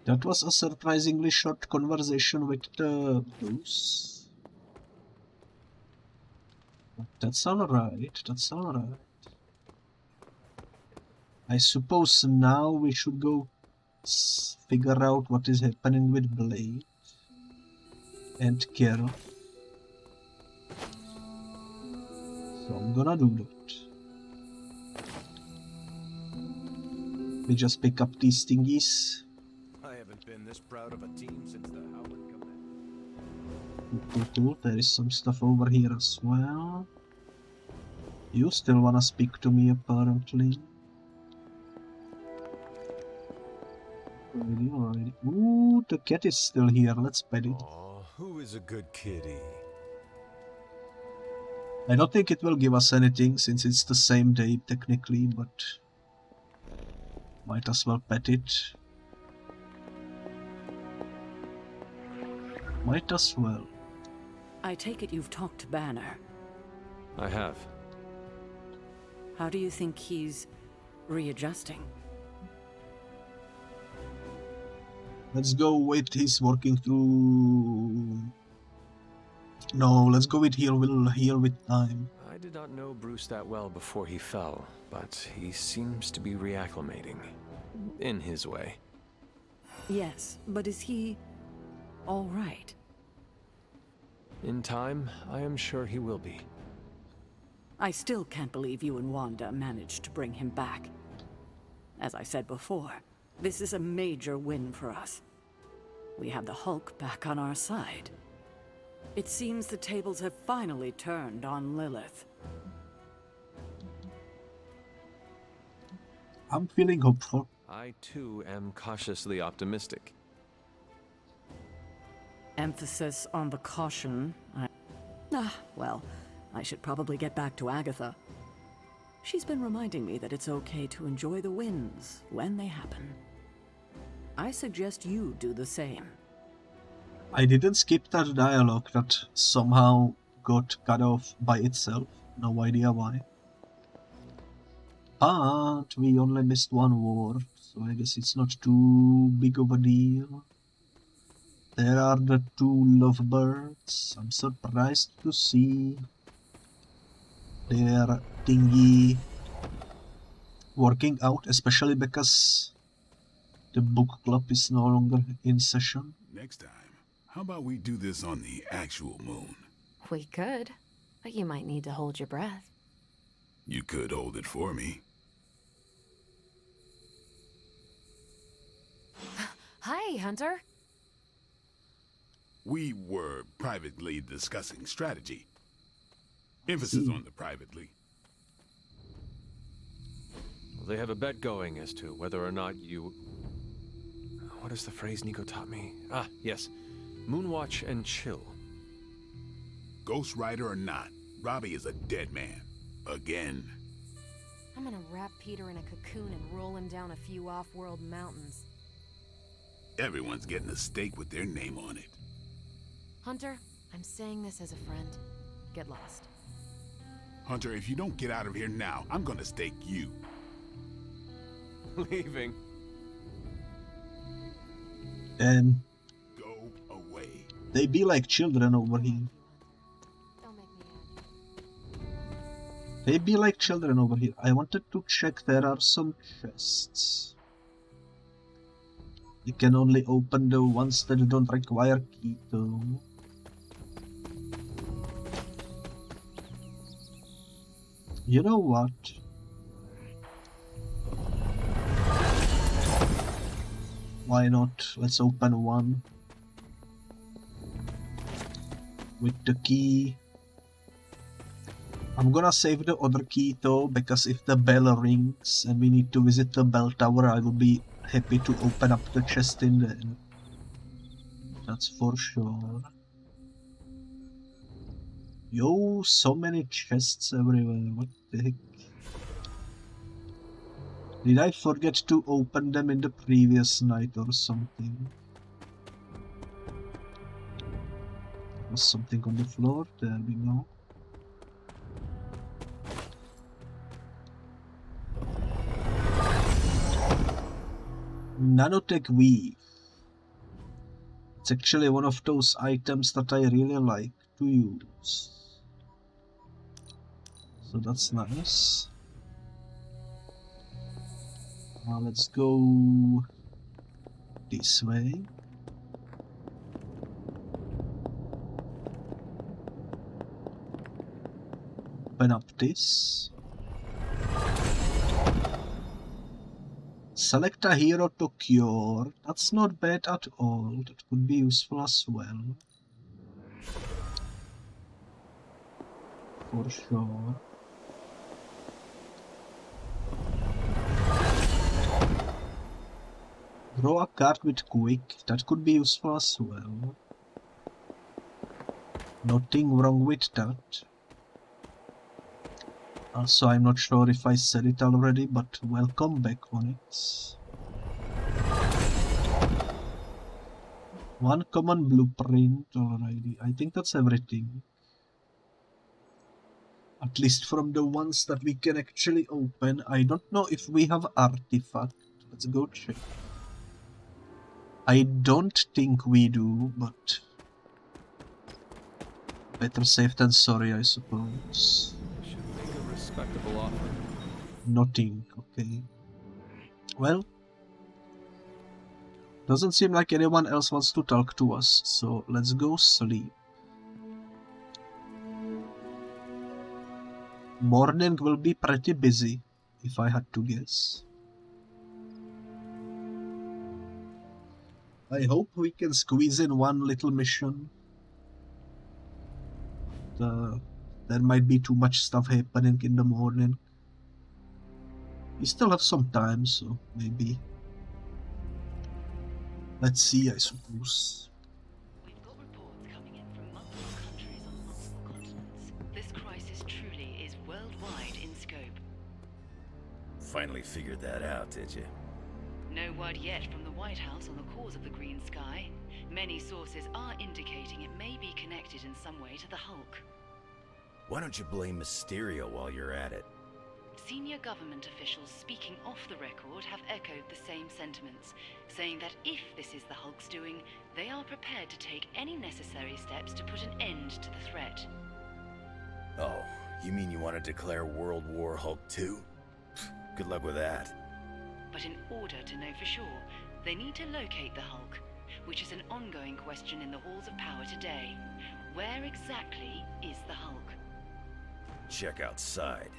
that was a surprisingly short conversation with Bruce. But that's alright, that's alright. I suppose now we should go Let's figure out what is happening with Blade and Karl. So I'm gonna do that. We just pick up these thingies. I haven't been this proud of a team since the Howard Command. Cool. There is some stuff over here as well. You still wanna speak to me apparently. Alrighty. Ooh, the cat is still here. Let's pet it. Who is a good kitty? I don't think it will give us anything since it's the same day technically, but might as well pet it. Might as well. I take it you've talked to Banner. I have. How do you think he's readjusting? Let's go with he's working through... No, let's go with heal with time. I did not know Bruce that well before he fell, but he seems to be reacclimating. In his way. Yes, but is he all right? In time, I am sure he will be. I still can't believe you and Wanda managed to bring him back. As I said before, this is a major win for us. We have the Hulk back on our side. It seems the tables have finally turned on Lilith. I'm feeling hopeful. I too am cautiously optimistic. Emphasis on the caution. Well, I should probably get back to Agatha. She's been reminding me that it's okay to enjoy the wins when they happen. I suggest you do the same. I didn't skip that dialogue that somehow got cut off by itself. No idea why. But we only missed one word, so I guess it's not too big of a deal. There are the two lovebirds. I'm surprised to see their thingy working out, especially because the book club is no longer in session. Next time, how about we do this on the actual moon? We could, but you might need to hold your breath. You could hold it for me. Hi, Hunter. We were privately discussing strategy. Emphasis on the privately. Well, they have a bet going as to whether or not you... What is the phrase Nico taught me? Ah, yes. Moonwatch and chill. Ghost Rider or not, Robbie is a dead man. Again. I'm gonna wrap Peter in a cocoon and roll him down a few off-world mountains. Everyone's getting a stake with their name on it. Hunter, I'm saying this as a friend. Get lost. Hunter, if you don't get out of here now, I'm gonna stake you. Leaving. Go away. They be like children over here. They be like children over here. I wanted to check, there are some chests. You can only open the ones that don't require key though. You know what? Why not? Let's open one. With the key. I'm gonna save the other key though, because if the bell rings and we need to visit the bell tower, I will be happy to open up the chest in there. That's for sure. Yo, so many chests everywhere, what the heck? Did I forget to open them in the previous night or something? Was something on the floor? There we go. Nanotech Weave. It's actually one of those items that I really like to use. So that's nice. Now let's go this way. Open up this. Select a hero to cure. That's not bad at all. That could be useful as well. For sure. Draw a card with quick. That could be useful as well. Nothing wrong with that. Also, I'm not sure if I said it already, but welcome back, Onyx. One common blueprint already. I think that's everything. At least from the ones that we can actually open. I don't know if we have artifact. Let's go check. I don't think we do, but better safe than sorry, I suppose. Respectable offer. Nothing, okay. Well, doesn't seem like anyone else wants to talk to us, so let's go sleep. Morning will be pretty busy, if I had to guess. I hope we can squeeze in one little mission. There might be too much stuff happening in the morning. We still have some time, so maybe. Let's see, I suppose. We've got reports coming in from multiple countries on multiple continents. This crisis truly is worldwide in scope. Finally figured that out, did you? No word yet from the White House on the cause of the green sky. Many sources are indicating it may be connected in some way to the Hulk. Why don't you blame Mysterio while you're at it? Senior government officials speaking off the record have echoed the same sentiments, saying that if this is the Hulk's doing, they are prepared to take any necessary steps to put an end to the threat. Oh, you mean you want to declare World War Hulk 2? Good luck with that. But in order to know for sure, they need to locate the Hulk, which is an ongoing question in the halls of power today. Where exactly is the Hulk? Check outside.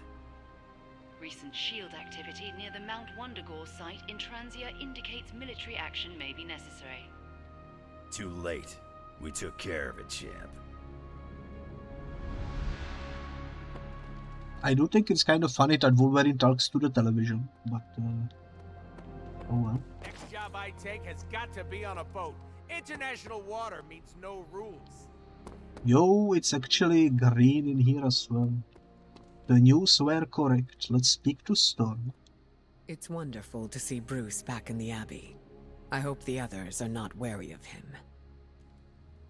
Recent SHIELD activity near the Mount Wondagore site in Transia indicates military action may be necessary. Too late. We took care of it, champ. I do think it's kind of funny that Wolverine talks to the television, but oh well. Next job I take has got to be on a boat. International water means no rules. Yo, it's actually green in here as well. The news were correct. Let's speak to Storm. It's wonderful to see Bruce back in the Abbey. I hope the others are not wary of him.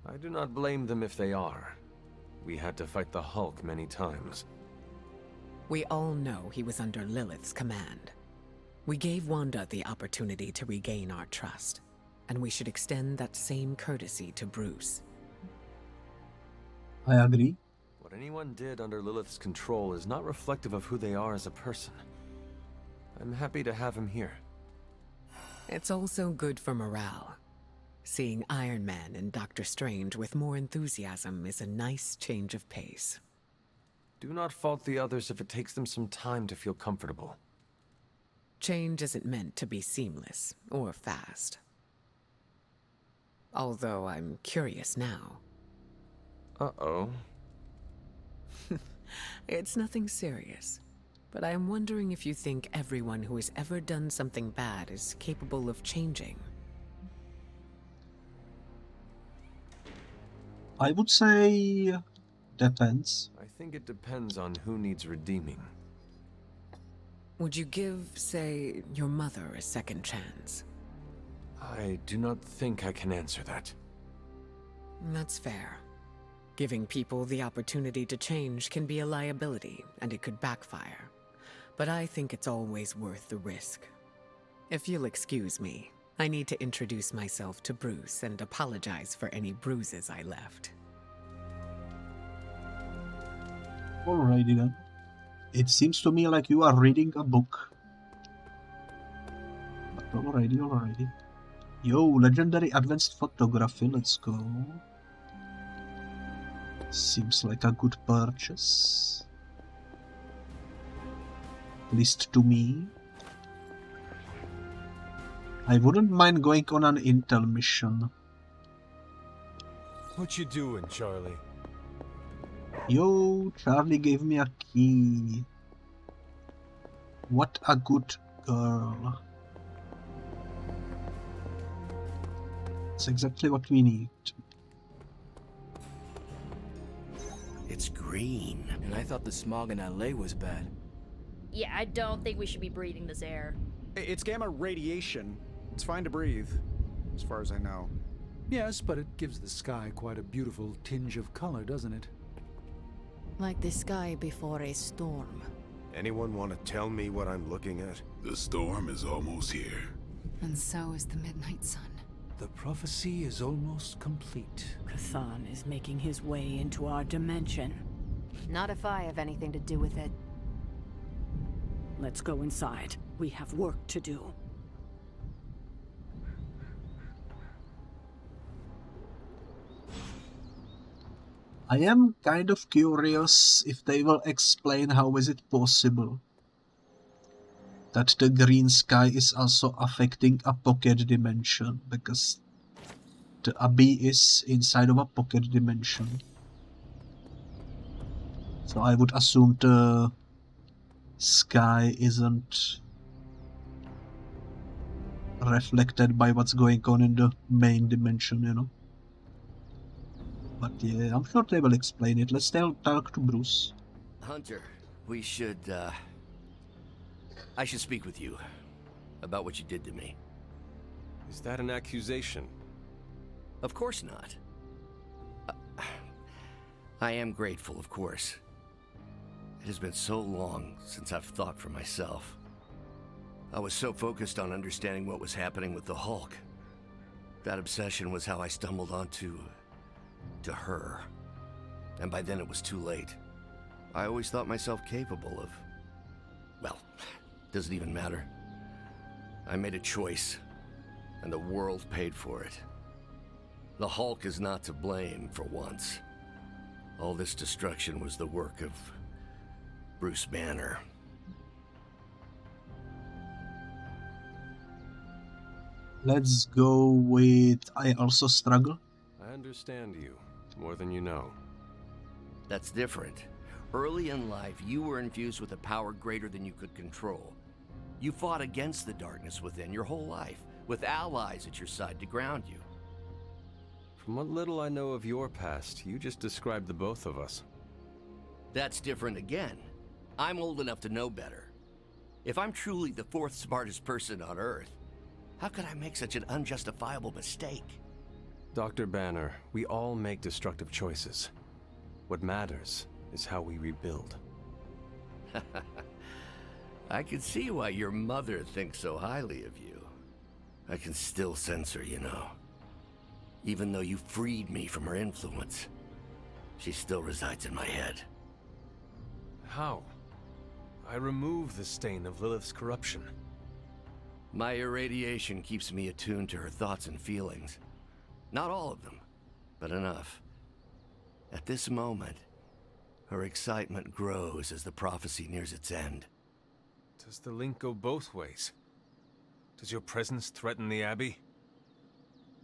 I do not blame them if they are. We had to fight the Hulk many times. We all know he was under Lilith's command. We gave Wanda the opportunity to regain our trust, and we should extend that same courtesy to Bruce. I agree. What anyone did under Lilith's control is not reflective of who they are as a person. I'm happy to have him here. It's also good for morale. Seeing Iron Man and Doctor Strange with more enthusiasm is a nice change of pace. Do not fault the others if it takes them some time to feel comfortable. Change isn't meant to be seamless or fast. Although I'm curious now. Uh-oh. It's nothing serious, but I am wondering if you think everyone who has ever done something bad is capable of changing. I would say depends. I think it depends on who needs redeeming. Would you give, say, your mother a second chance? I do not think I can answer that. That's fair. Giving people the opportunity to change can be a liability, and it could backfire. But I think it's always worth the risk. If you'll excuse me, I need to introduce myself to Bruce and apologize for any bruises I left. Alrighty then. It seems to me like you are reading a book. But alrighty. Yo, legendary advanced photography, let's go. Seems like a good purchase. At least to me. I wouldn't mind going on an intel mission. What you doing, Charlie? Yo, Charlie gave me a key. What a good girl. That's exactly what we need. It's green. And I thought the smog in LA was bad. Yeah, I don't think we should be breathing this air. It's gamma radiation. It's fine to breathe, as far as I know. Yes, but it gives the sky quite a beautiful tinge of color, doesn't it? Like the sky before a storm. Anyone want to tell me what I'm looking at? The storm is almost here. And so is the midnight sun. The prophecy is almost complete. Khathan is making his way into our dimension. Not if I have anything to do with it. Let's go inside. We have work to do. I am kind of curious if they will explain how is it possible that the green sky is also affecting a pocket dimension, because the Abbey is inside of a pocket dimension. So I would assume the sky isn't reflected by what's going on in the main dimension, you know. But yeah, I'm sure they will explain it. Let's talk to Bruce. Hunter, we should, I should speak with you about what you did to me. Is that an accusation? Of course not. I am grateful, of course. It has been so long since I've thought for myself. I was so focused on understanding what was happening with the Hulk. That obsession was how I stumbled onto her. And by then it was too late. I always thought myself capable of... well, doesn't even matter. I made a choice, and the world paid for it. The Hulk is not to blame for once. All this destruction was the work of Bruce Banner. Let's go with I also struggle. I understand you, more than you know. That's different. Early in life, you were infused with a power greater than you could control. You fought against the darkness within your whole life, with allies at your side to ground you. From what little I know of your past, you just described the both of us. That's different again. I'm old enough to know better. If I'm truly the fourth smartest person on Earth, how could I make such an unjustifiable mistake? Dr. Banner, we all make destructive choices. What matters is how we rebuild. I can see why your mother thinks so highly of you. I can still sense her, you know. Even though you freed me from her influence, she still resides in my head. How? I remove the stain of Lilith's corruption. My irradiation keeps me attuned to her thoughts and feelings. Not all of them, but enough. At this moment, her excitement grows as the prophecy nears its end. Does the link go both ways? Does your presence threaten the Abbey?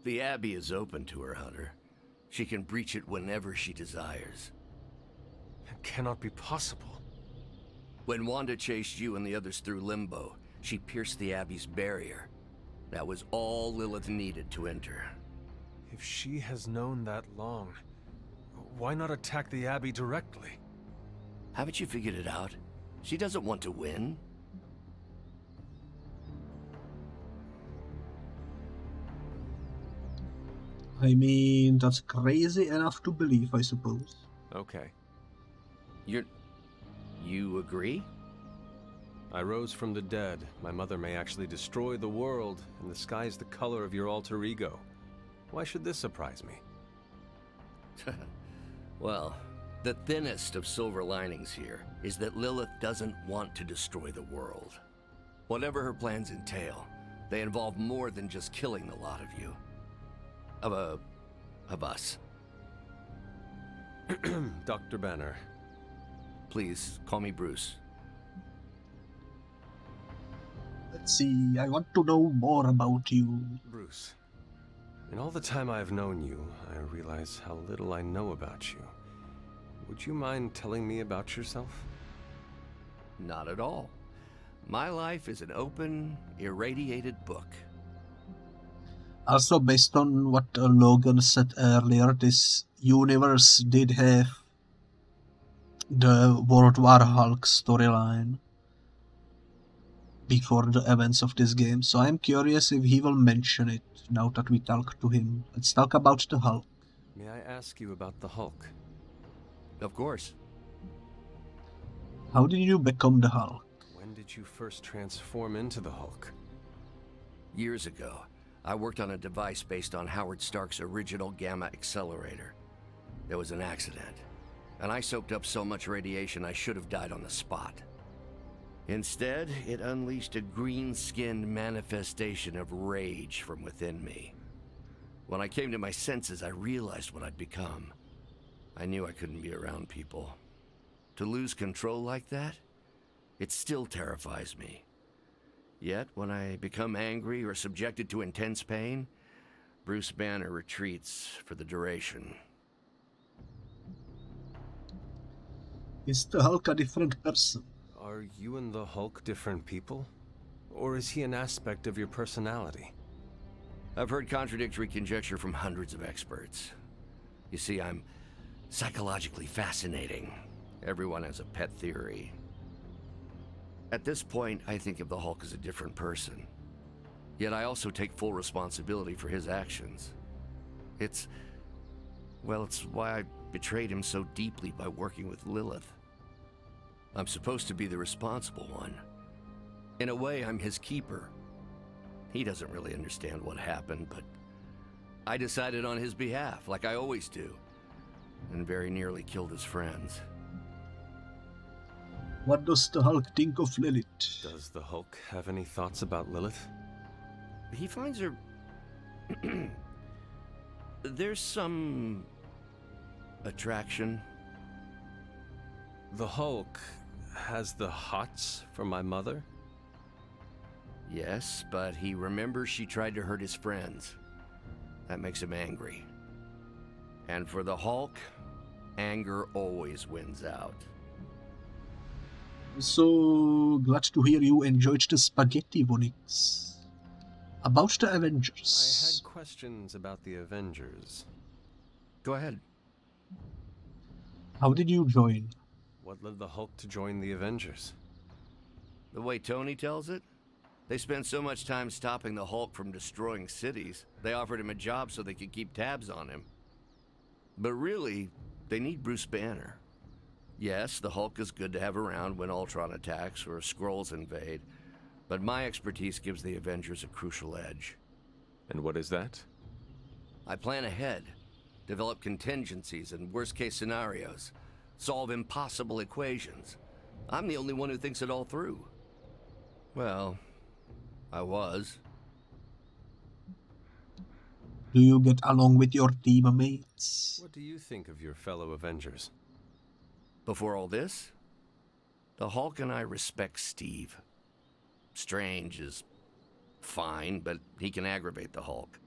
The Abbey is open to her, Hunter. She can breach it whenever she desires. It cannot be possible. When Wanda chased you and the others through Limbo, she pierced the Abbey's barrier. That was all Lilith needed to enter. If she has known that long, why not attack the Abbey directly? Haven't you figured it out? She doesn't want to win. I mean, that's crazy enough to believe, I suppose. Okay. You agree? I rose from the dead. My mother may actually destroy the world, and the sky is the color of your alter ego. Why should this surprise me? Well, the thinnest of silver linings here is that Lilith doesn't want to destroy the world. Whatever her plans entail, They involve more than just killing the lot of you. Of us. Dr. Banner. Please, call me Bruce. Let's see, I want to know more about you. Bruce, in all the time I've known you, I realize how little I know about you. Would you mind telling me about yourself? Not at all. My life is an open, irradiated book. Also, based on what Logan said earlier, this universe did have the World War Hulk storyline before the events of this game, so I'm curious if he will mention it now that we talk to him. Let's talk about the Hulk. May I ask you about the Hulk? Of course. How did you become the Hulk? When did you first transform into the Hulk? Years ago, I worked on a device based on Howard Stark's original gamma accelerator. There was an accident, and I soaked up so much radiation I should have died on the spot. Instead, it unleashed a green-skinned manifestation of rage from within me. When I came to my senses, I realized what I'd become. I knew I couldn't be around people. To lose control like that, it still terrifies me. Yet, when I become angry or subjected to intense pain, Bruce Banner retreats for the duration. Is the Hulk a different person? Are you and the Hulk different people? Or is he an aspect of your personality? I've heard contradictory conjecture from hundreds of experts. You see, I'm psychologically fascinating. Everyone has a pet theory. At this point, I think of the Hulk as a different person. Yet I also take full responsibility for his actions. It's why I betrayed him so deeply by working with Lilith. I'm supposed to be the responsible one. In a way, I'm his keeper. He doesn't really understand what happened, but I decided on his behalf, like I always do, and very nearly killed his friends. What does the Hulk think of Lilith? Does the Hulk have any thoughts about Lilith? He finds her... There's some... attraction. The Hulk has the hots for my mother? Yes, but he remembers she tried to hurt his friends. That makes him angry. And for the Hulk, anger always wins out. So glad to hear you enjoyed the spaghetti, Vonix. About the Avengers. I had questions about the Avengers. Go ahead. How did you join? What led the Hulk to join the Avengers? The way Tony tells it, they spent so much time stopping the Hulk from destroying cities, they offered him a job so they could keep tabs on him. But really, they need Bruce Banner. Yes, the Hulk is good to have around when Ultron attacks or Skrulls invade, but my expertise gives the Avengers a crucial edge. And what is that? I plan ahead, develop contingencies and worst-case scenarios, solve impossible equations. I'm the only one who thinks it all through. Well, I was. Do you get along with your teammates? What do you think of your fellow Avengers? Before all this, the Hulk and I respect Steve. Strange is fine, but he can aggravate the Hulk.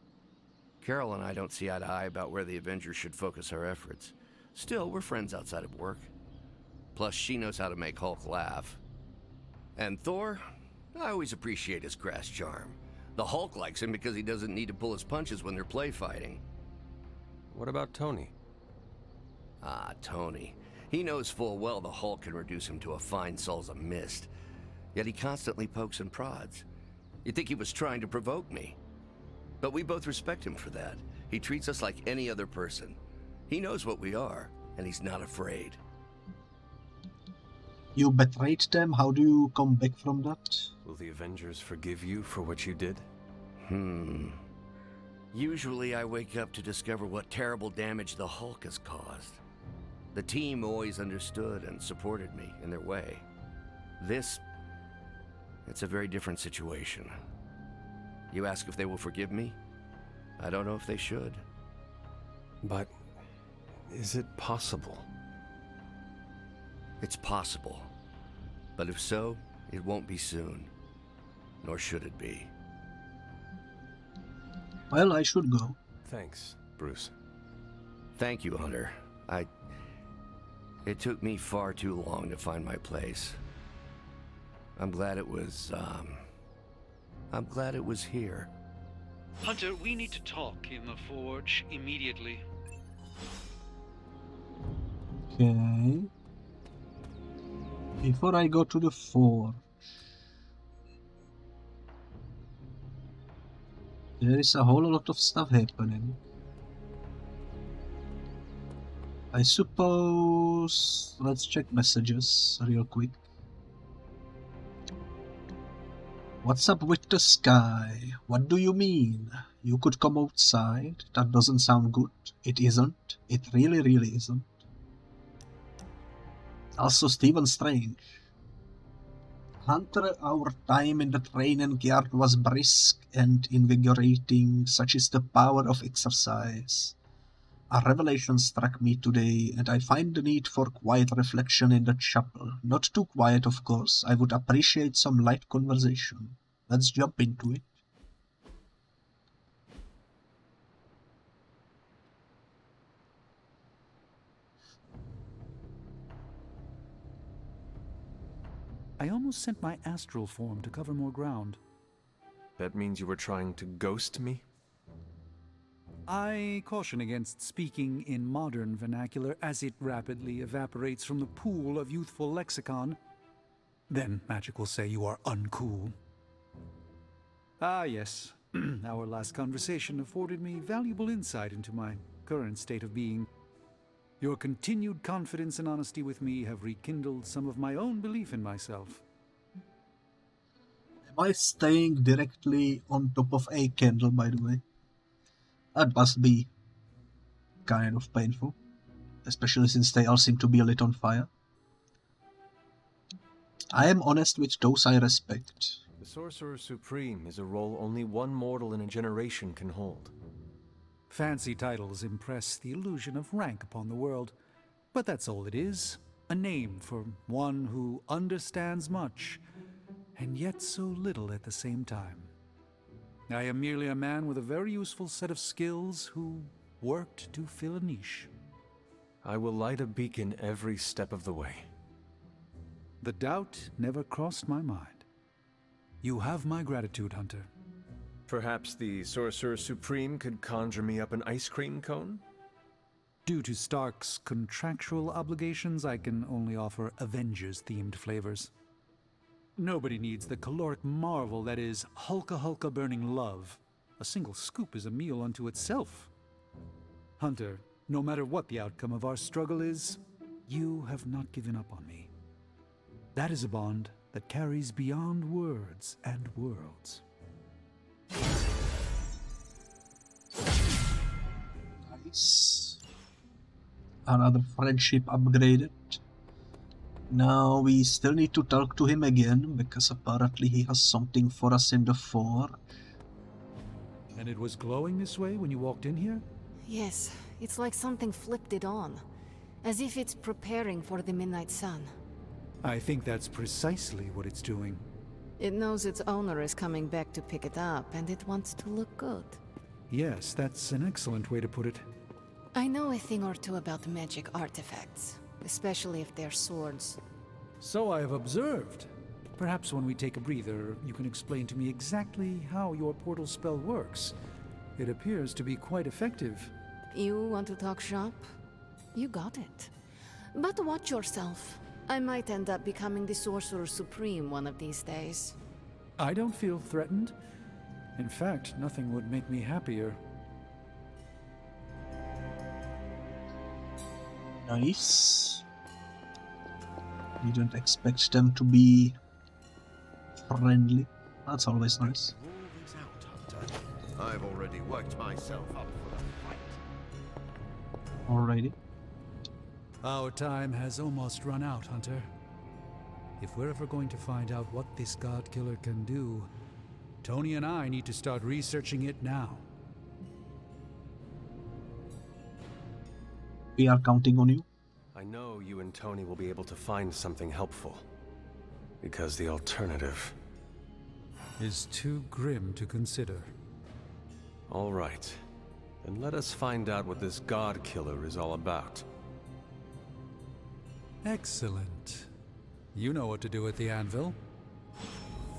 Karl and I don't see eye to eye about where the Avengers should focus our efforts. Still, we're friends outside of work. Plus, she knows how to make Hulk laugh. And Thor, I always appreciate his crass charm. The Hulk likes him because he doesn't need to pull his punches when they're play fighting. What about Tony? Ah, Tony. He knows full well the Hulk can reduce him to a fine salsa mist. Yet he constantly pokes and prods. You'd think he was trying to provoke me. But we both respect him for that. He treats us like any other person. He knows what we are, and he's not afraid. You betrayed them? How do you come back from that? Will the Avengers forgive you for what you did? Usually I wake up to discover what terrible damage the Hulk has caused. The team always understood and supported me in their way. It's a very different situation. You ask if they will forgive me? I don't know if they should. But is it possible? It's possible. But if so, it won't be soon. Nor should it be. Well, I should go. Thanks, Bruce. Thank you, Hunter. It took me far too long to find my place. I'm glad it was here. Hunter, we need to talk in the forge immediately. Okay. Before I go to the forge, there is a whole lot of stuff happening. I suppose let's check messages real quick. What's up with the sky? What do you mean? You could come outside? That doesn't sound good. It isn't. It really, really isn't. Also, Stephen Strange. Hunter, our time in the training yard was brisk and invigorating, such is the power of exercise. A revelation struck me today, and I find the need for quiet reflection in the chapel. Not too quiet, of course. I would appreciate some light conversation. Let's jump into it. I almost sent my astral form to cover more ground. That means you were trying to ghost me? I caution against speaking in modern vernacular as it rapidly evaporates from the pool of youthful lexicon. Then magic will say you are uncool. Ah, yes. Our last conversation afforded me valuable insight into my current state of being. Your continued confidence and honesty with me have rekindled some of my own belief in myself. Am I staying directly on top of a candle, by the way? That must be kind of painful, especially since they all seem to be lit on fire. I am honest with those I respect. The Sorcerer Supreme is a role only one mortal in a generation can hold. Fancy titles impress the illusion of rank upon the world, but that's all it is. A name for one who understands much, and yet so little at the same time. I am merely a man with a very useful set of skills who worked to fill a niche. I will light a beacon every step of the way. The doubt never crossed my mind. You have my gratitude, Hunter. Perhaps the Sorcerer Supreme could conjure me up an ice cream cone? Due to Stark's contractual obligations, I can only offer Avengers-themed flavors. Nobody needs the caloric marvel that is Hulka burning love. A single scoop is a meal unto itself. Hunter, no matter what the outcome of our struggle is, you have not given up on me. That is a bond that carries beyond words and worlds. Nice. Another friendship upgraded. Now we still need to talk to him again, because apparently he has something for us in the forge. And it was glowing this way when you walked in here? Yes, it's like something flipped it on. As if it's preparing for the midnight sun. I think that's precisely what it's doing. It knows its owner is coming back to pick it up, and it wants to look good. Yes, that's an excellent way to put it. I know a thing or two about magic artifacts, especially if they're swords. So I have observed. Perhaps when we take a breather, you can explain to me exactly how your portal spell works. It appears to be quite effective. You want to talk shop? You got it. But watch yourself. I might end up becoming the Sorcerer Supreme one of these days. I don't feel threatened. In fact, nothing would make me happier. Nice. We don't expect them to be friendly. That's always nice. I've already worked myself up for the fight. Alrighty. Our time has almost run out, Hunter. If we're ever going to find out what this god killer can do, Tony and I need to start researching it now. We are counting on you. I know you and Tony will be able to find something helpful. Because the alternative is too grim to consider. All right. Then let us find out what this god killer is all about. Excellent. You know what to do at the anvil.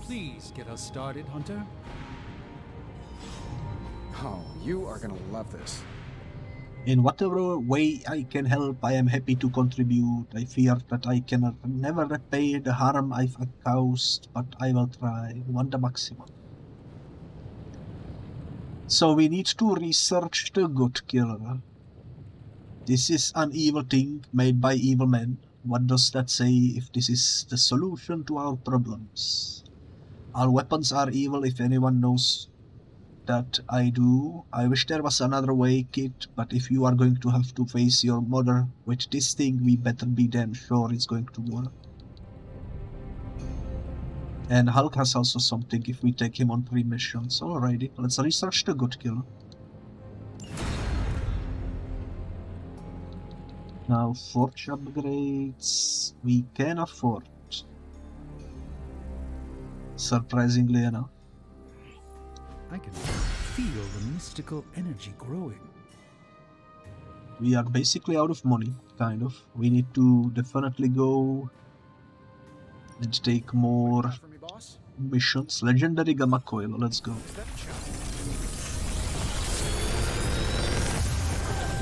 Please get us started, Hunter. Oh, you are gonna love this. In whatever way I can help, I am happy to contribute. I fear that I can never repay the harm I've caused, but I will try. Wanda maximum. So we need to research the god killer. This is an evil thing made by evil men. What does that say if this is the solution to our problems? All weapons are evil if anyone knows that. I do. I wish there was another way, kid, but if you are going to have to face your mother with this thing, we better be damn sure it's going to work. And Hulk has also something if we take him on 3 missions. Alrighty, let's research the god killer. Now, forge upgrades we can afford. Surprisingly enough. I can feel the mystical energy growing. We are basically out of money, kind of. We need to definitely go and take more missions. Legendary Gamma Coil, let's go.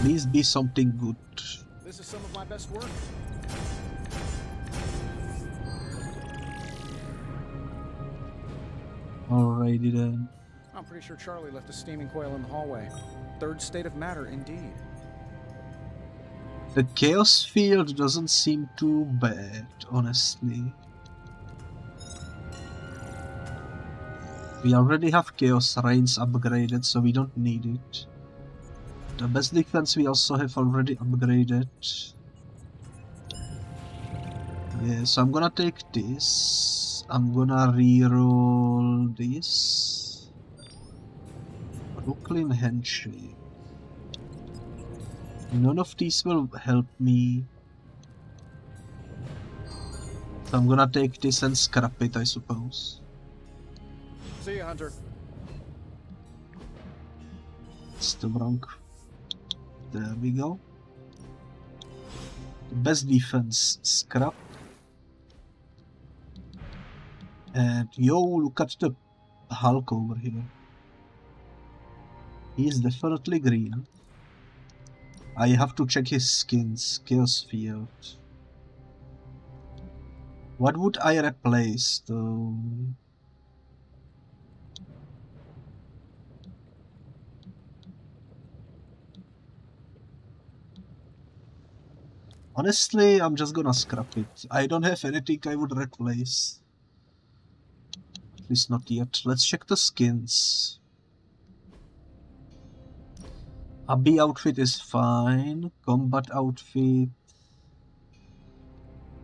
Please be something good. This is some of my best work. Alrighty then. I'm pretty sure Charlie left a steaming coil in the hallway. Third state of matter, indeed. The chaos field doesn't seem too bad, honestly. We already have chaos rains upgraded, so we don't need it. The best defense we also have already upgraded. Yeah, so I'm gonna take this. I'm gonna reroll this. Brooklyn Handshake. None of these will help me. So I'm gonna take this and scrap it, I suppose. See ya, Hunter. It's the wrong. There we go. The best defense, scrap. And yo, look at the Hulk over here. He's definitely green. I have to check his skins. Chaos Field. What would I replace though? Honestly, I'm just gonna scrap it. I don't have anything I would replace. At least not yet. Let's check the skins. Abbey outfit is fine. Combat outfit.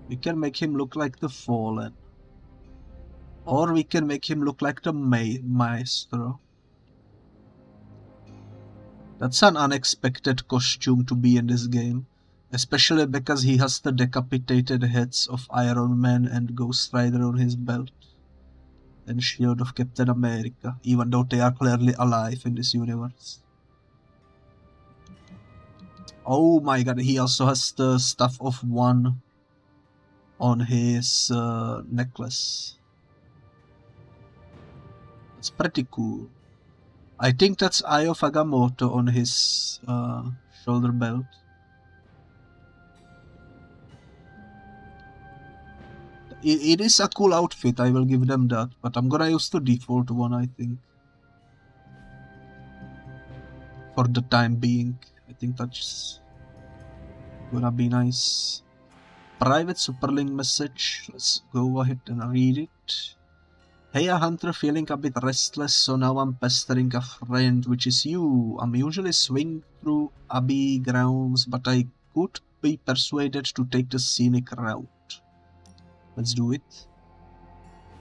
We can make him look like the Fallen. Or we can make him look like the Maestro. That's an unexpected costume to be in this game. Especially because he has the decapitated heads of Iron Man and Ghost Rider on his belt. And shield of Captain America, even though they are clearly alive in this universe. Oh my god, he also has the Staff of One on his necklace. That's pretty cool. I think that's Eye of Agamotto on his shoulder belt. It is a cool outfit, I will give them that, but I'm gonna use the default one, I think. For the time being, I think that's gonna be nice. Private Superlink message, let's go ahead and read it. Hey, a hunter feeling a bit restless, so now I'm pestering a friend, which is you. I'm usually swing through Abbey grounds, but I could be persuaded to take the scenic route. Let's do it.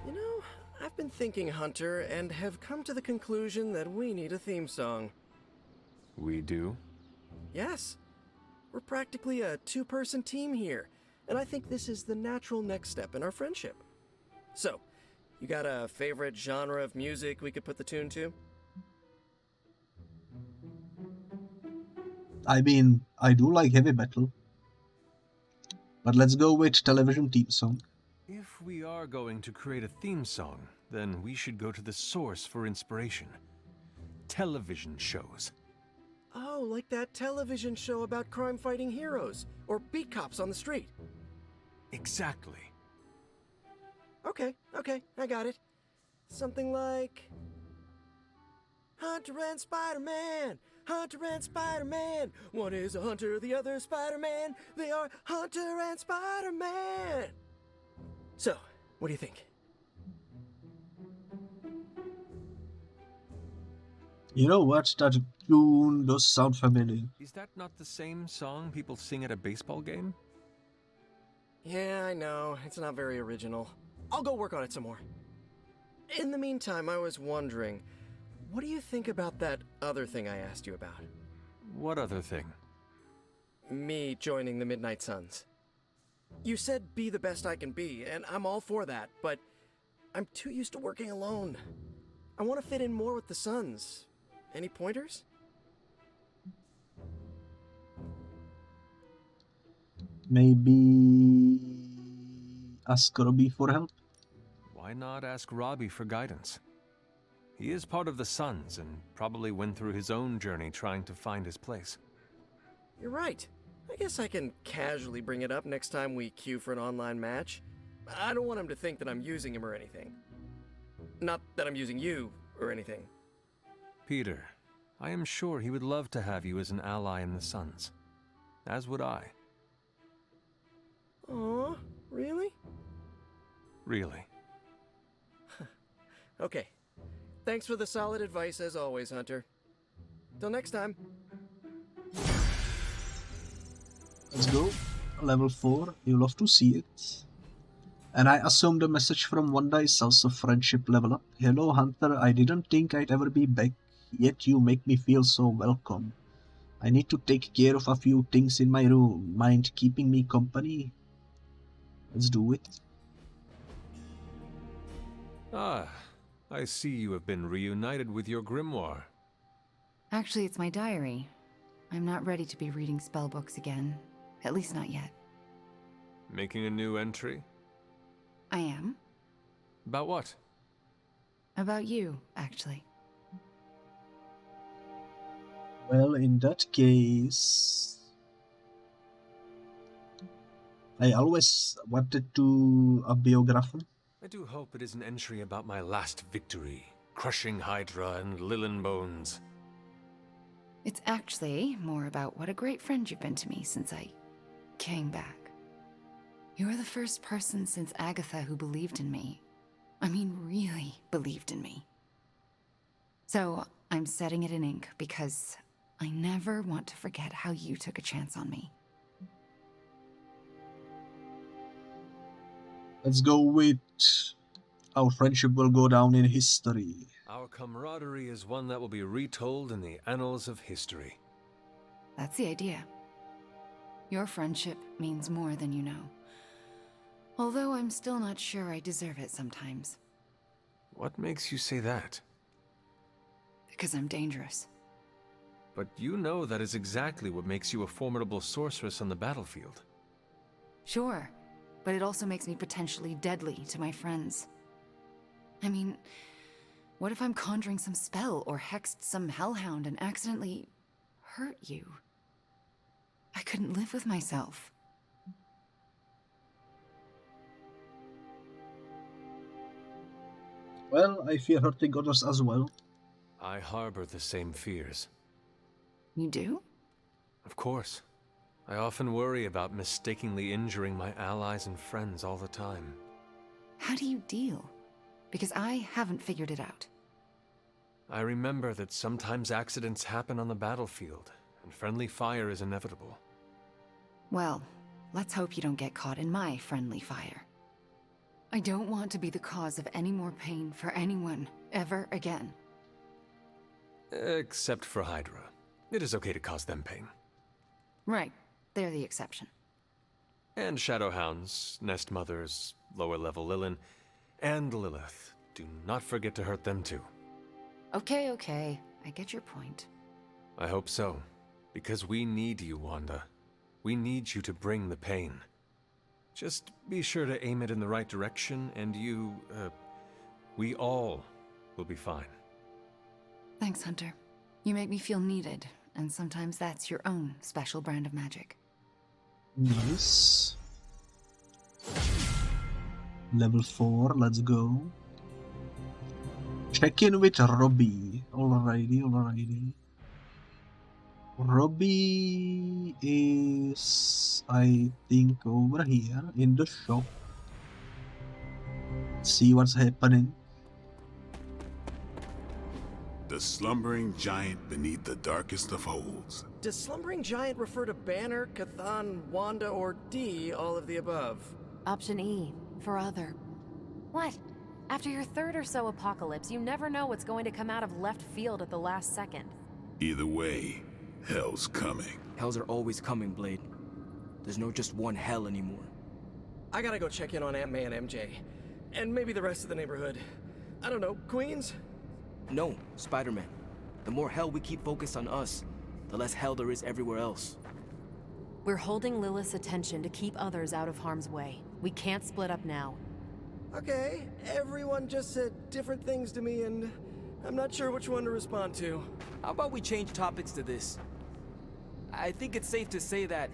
You know, I've been thinking, Hunter, and have come to the conclusion that we need a theme song. We do? Yes. We're practically a two-person team here, and I think this is the natural next step in our friendship. So, you got a favorite genre of music we could put the tune to? I mean, I do like heavy metal. But let's go with television theme song. If we are going to create a theme song, then we should go to the source for inspiration. Television shows. Oh, like that television show about crime-fighting heroes, or beat cops on the street. Exactly. Okay, I got it. Something like... Hunter and Spider-Man! Hunter and Spider-Man! One is a hunter, the other Spider-Man. They are Hunter and Spider-Man! So, what do you think? You know what? That tune does sound familiar. Is that not the same song people sing at a baseball game? Yeah, I know. It's not very original. I'll go work on it some more. In the meantime, I was wondering, what do you think about that other thing I asked you about? What other thing? Me joining the Midnight Suns. You said be the best I can be, and I'm all for that, but I'm too used to working alone. I want to fit in more with the Suns. Any pointers? Maybe ask Robbie for help? Why not ask Robbie for guidance? He is part of the Suns and probably went through his own journey trying to find his place. You're right. I guess I can casually bring it up next time we queue for an online match. I don't want him to think that I'm using him or anything. Not that I'm using you or anything. Peter, I am sure he would love to have you as an ally in the Suns. As would I. Aw, really? Really. Okay. Thanks for the solid advice as always, Hunter. Till next time. Let's go. Level 4. You love to see it. And I assume the message from Wanda is also friendship level up. Hello Hunter, I didn't think I'd ever be back, yet you make me feel so welcome. I need to take care of a few things in my room. Mind keeping me company? Let's do it. Ah, I see you have been reunited with your grimoire. Actually, it's my diary. I'm not ready to be reading spellbooks again. At least not yet. Making a new entry? I am. About what? About you, actually. Well, in that case... I always wanted to a biography. I do hope it is an entry about my last victory, crushing Hydra and Lilin Bones. It's actually more about what a great friend you've been to me since I came back. You're the first person since Agatha who believed in me. I mean, really believed in me. So, I'm setting it in ink because I never want to forget how you took a chance on me. Let's go with our friendship will go down in history. Our camaraderie is one that will be retold in the annals of history. That's the idea. Your friendship means more than you know. Although I'm still not sure I deserve it sometimes. What makes you say that? Because I'm dangerous. But you know that is exactly what makes you a formidable sorceress on the battlefield. Sure, but it also makes me potentially deadly to my friends. I mean, what if I'm conjuring some spell or hexed some hellhound and accidentally hurt you? I couldn't live with myself. Well, I fear hurting others as well. I harbor the same fears. You do? Of course. I often worry about mistakenly injuring my allies and friends all the time. How do you deal? Because I haven't figured it out. I remember that sometimes accidents happen on the battlefield, and friendly fire is inevitable. Well, let's hope you don't get caught in my friendly fire. I don't want to be the cause of any more pain for anyone, ever again. Except for Hydra. It is okay to cause them pain. Right. They're the exception. And Shadowhounds, Nest Mothers, lower level Lilin, and Lilith. Do not forget to hurt them too. Okay, okay. I get your point. I hope so. Because we need you, Wanda. We need you to bring the pain. Just be sure to aim it in the right direction, and we all will be fine. Thanks, Hunter. You make me feel needed, and sometimes that's your own special brand of magic. Nice. Level 4, let's go. Check in with Robbie. Alrighty. Robbie is, I think, over here in the shop. See what's happening. The slumbering giant beneath the darkest of holes. Does slumbering giant refer to Banner, Cathan, Wanda, or D, all of the above? Option E, for other. What? After your third or so apocalypse, you never know what's going to come out of left field at the last second. Either way, hell's coming. Hells are always coming, Blade. There's no just one hell anymore. I gotta go check in on Aunt May and MJ. And maybe the rest of the neighborhood. I don't know, Queens? No, Spider-Man. The more hell we keep focused on us, the less hell there is everywhere else. We're holding Lilith's attention to keep others out of harm's way. We can't split up now. Okay, everyone just said different things to me, and I'm not sure which one to respond to. How about we change topics to this? I think it's safe to say that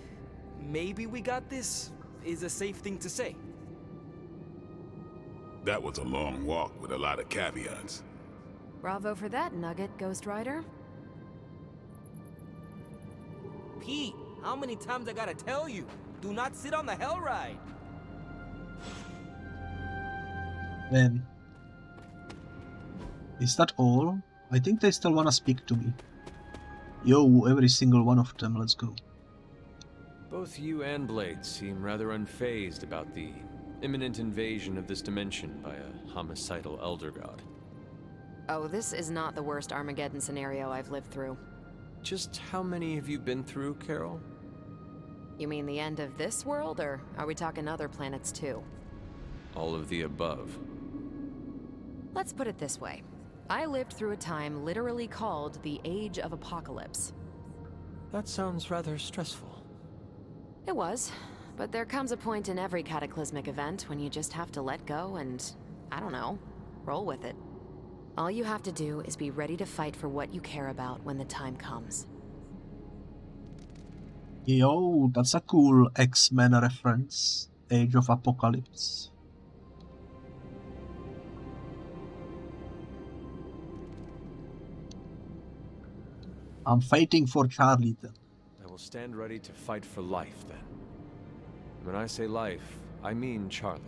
maybe we got this is a safe thing to say. That was a long walk with a lot of caveats. Bravo for that nugget, Ghost Rider. Pete, how many times I gotta tell you? Do not sit on the hell ride. Then, is that all? I think they still wanna speak to me. Yo, every single one of them, let's go. Both you and Blade seem rather unfazed about the imminent invasion of this dimension by a homicidal elder god. Oh, this is not the worst Armageddon scenario I've lived through. Just how many have you been through, Karl? You mean the end of this world, or are we talking other planets too? All of the above. Let's put it this way. I lived through a time literally called the Age of Apocalypse. That sounds rather stressful. It was, but there comes a point in every cataclysmic event when you just have to let go and, I don't know, roll with it. All you have to do is be ready to fight for what you care about when the time comes. Yo, that's a cool X-Men reference. Age of Apocalypse. I'm fighting for Charlie then. I will stand ready to fight for life then. When I say life, I mean Charlie.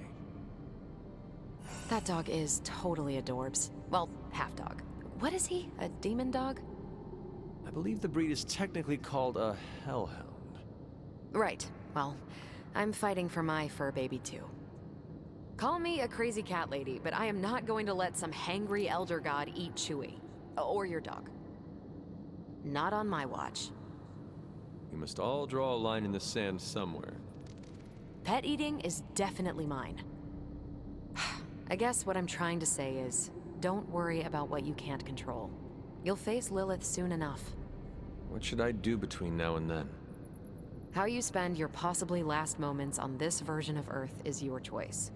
That dog is totally adorbs. Well, half dog. What is he? A demon dog? I believe the breed is technically called a hellhound. Right. Well, I'm fighting for my fur baby too. Call me a crazy cat lady, but I am not going to let some hangry elder god eat Chewie. Or your dog. Not on my watch. We must all draw a line in the sand somewhere. Pet eating is definitely mine. I guess what I'm trying to say is, don't worry about what you can't control. You'll face Lilith soon enough. What should I do between now and then? How you spend your possibly last moments on this version of Earth is your choice.